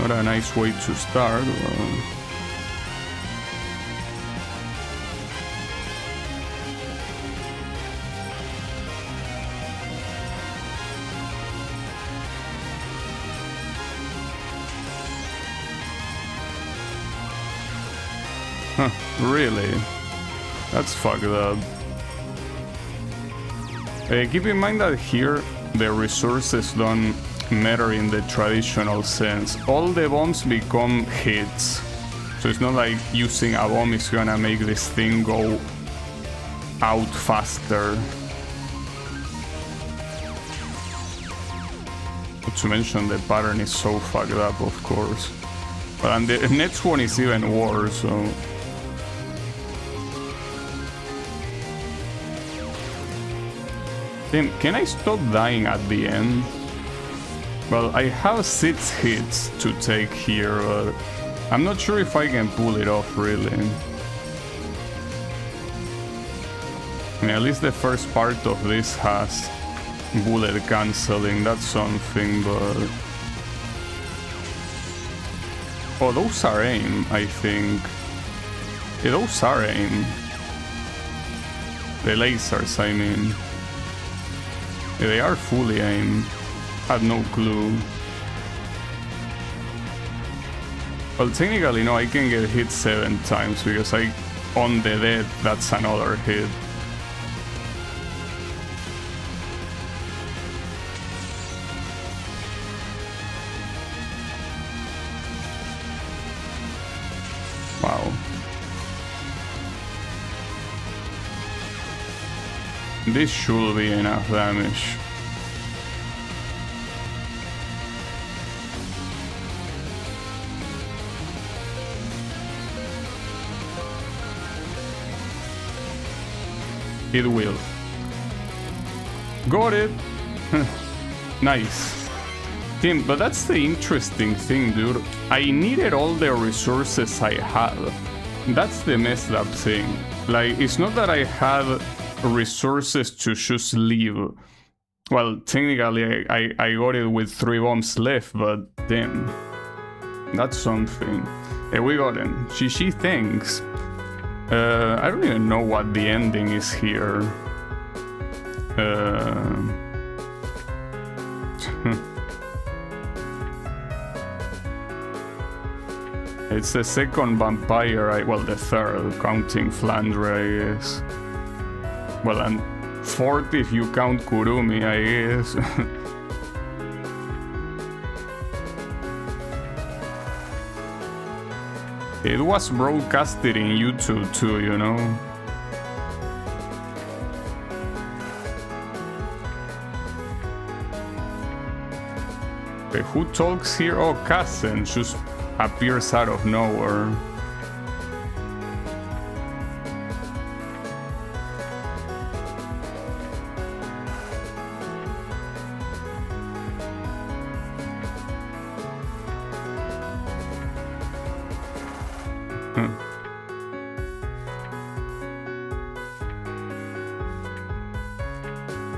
Not a nice way to start. Really? That's fucked up. Keep in mind that here the resources don't matter in the traditional sense. All the bombs become hits. So it's not like using a bomb is gonna make this thing go out faster. Not to mention the pattern is so fucked up, of course. But and the next one is even worse, so... Then, can I stop dying at the end? Well, I have 6 hits to take here, but I'm not sure if I can pull it off, really. I mean, at least the first part of this has bullet cancelling, that's something, but... Oh, those are aim, I think. Yeah, those are aim. The lasers, I mean. Yeah, they are fully aim. Had no clue. Well, technically, no, I can get hit 7 times because on the dead, that's another hit. Wow. This should be enough damage. It will. Got it! Nice. Tim, but that's the interesting thing, dude. I needed all the resources I had. That's the messed up thing. Like, it's not that I had resources to just leave. Well, technically I got it with 3 bombs left, but damn. That's something. Hey, we got him. GG, thanks. I don't even know what the ending is here. It's the second vampire, well, the third, counting Flandre, I guess. Well, and 4th if you count Kurumi, I guess. It was broadcasted in YouTube too, you know? Okay, who talks here? Oh, Kassen just appears out of nowhere.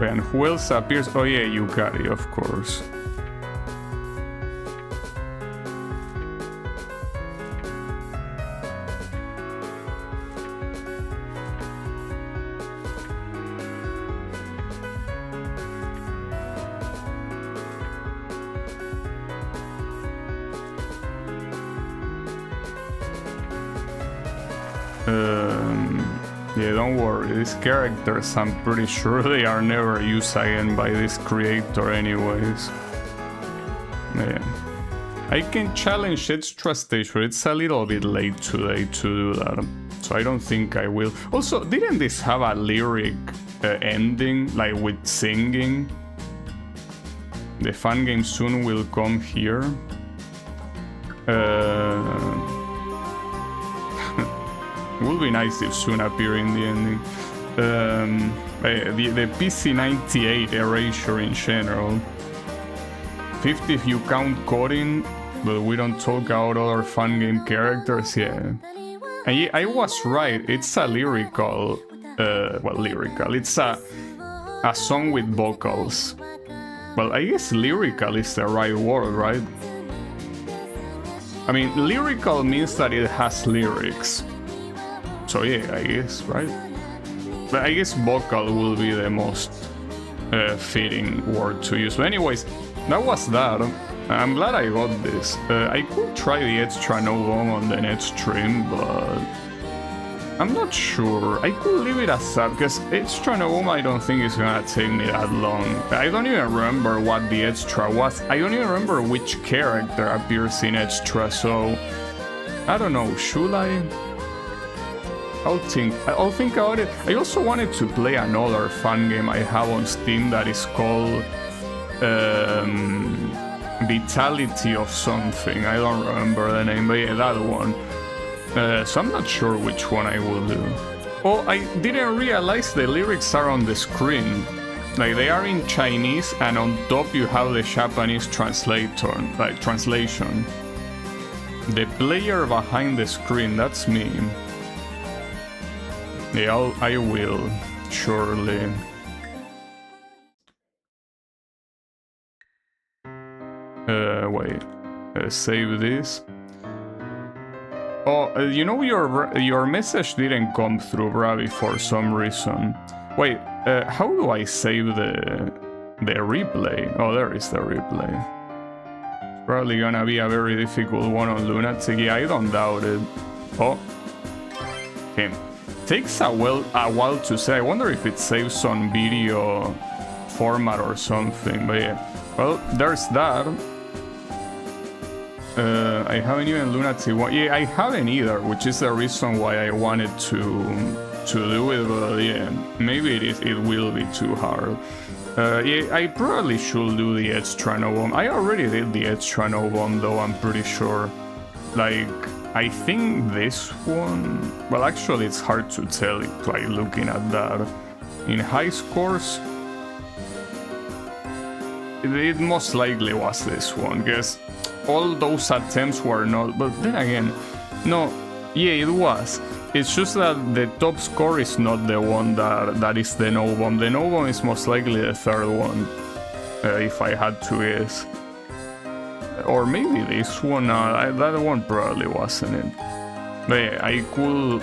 And who else appears? Oh yeah, Yukari, of course. Yeah, don't worry, these characters, I'm pretty sure they are never used again by this creator anyways. Yeah. I can challenge extra stage, but it's a little bit late today to do that, so I don't think I will. Also, didn't this have a lyric ending, like with singing? The fan game soon will come here. It would be nice if soon appear in the ending. The PC98 erasure in general. 50 if you count Corin, but we don't talk about other fun game characters, yeah. And I was right, it's a lyrical, well, lyrical, it's a song with vocals. Well, I guess lyrical is the right word, right? I mean, lyrical means that it has lyrics. So yeah, I guess, right? But I guess vocal will be the most fitting word to use. But anyways, that was that. I'm glad I got this. I could try the extra no bomb on the next stream, but I'm not sure. I could leave it as that, because Extra Novum I don't think is gonna take me that long. I don't even remember what the Extra was. I don't even remember which character appears in Extra, so... I don't know, should I? I'll think about it. I also wanted to play another fun game I have on Steam that is called... Vitality of something. I don't remember the name, but yeah, that one. So I'm not sure which one I will do. Oh, I didn't realize the lyrics are on the screen. Like, they are in Chinese, and on top you have the Japanese translation. The player behind the screen, that's me. Yeah, I will, surely. Wait. Save this. Oh, you know your message didn't come through, Bravi, for some reason. Wait, how do I save the replay? Oh, there is the replay. Probably gonna be a very difficult one on Lunatic. Yeah, I don't doubt it. Oh. Okay. Takes a while to say. I wonder if it saves on video format or something, but yeah. Well, there's that. I haven't even Lunatic one. Yeah, I haven't either, which is the reason why I wanted to do it, but yeah, maybe it will be too hard. Yeah, I probably should do the Extra Novum. I already did the Extra Novum though, I'm pretty sure. Like, I think this one... Well, actually it's hard to tell like looking at that. In high scores, it most likely was this one, because all those attempts were not, but then again, no, yeah, it was. It's just that the top score is not the one that is the Novum. The Novum is most likely the third one, if I had to guess. Or maybe this one, that one probably wasn't it. But yeah, I could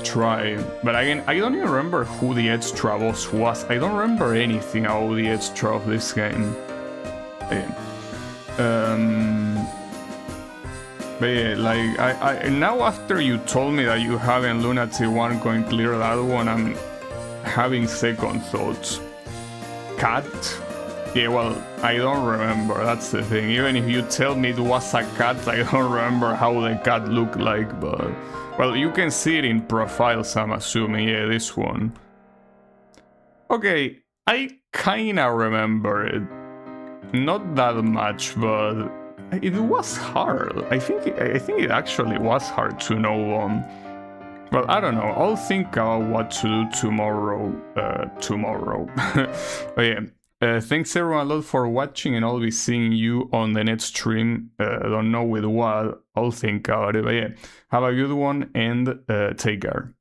try. But again, I don't even remember who the Extra boss was. I don't remember anything about the Extra of this game. But yeah, like, I now after you told me that you haven't Lunatic 1 going clear that one, I'm having second thoughts. Cat? Yeah, well, I don't remember, that's the thing. Even if you tell me it was a cat, I don't remember how the cat looked like, but... Well, you can see it in profiles, I'm assuming. Yeah, this one. Okay, I kinda remember it. Not that much, but it was hard. I think it actually was hard to know. Well, I don't know. I'll think about what to do tomorrow. But yeah, thanks everyone a lot for watching, and I'll be seeing you on the next stream. Don't know with what. I'll think about it. But yeah, have a good one and take care.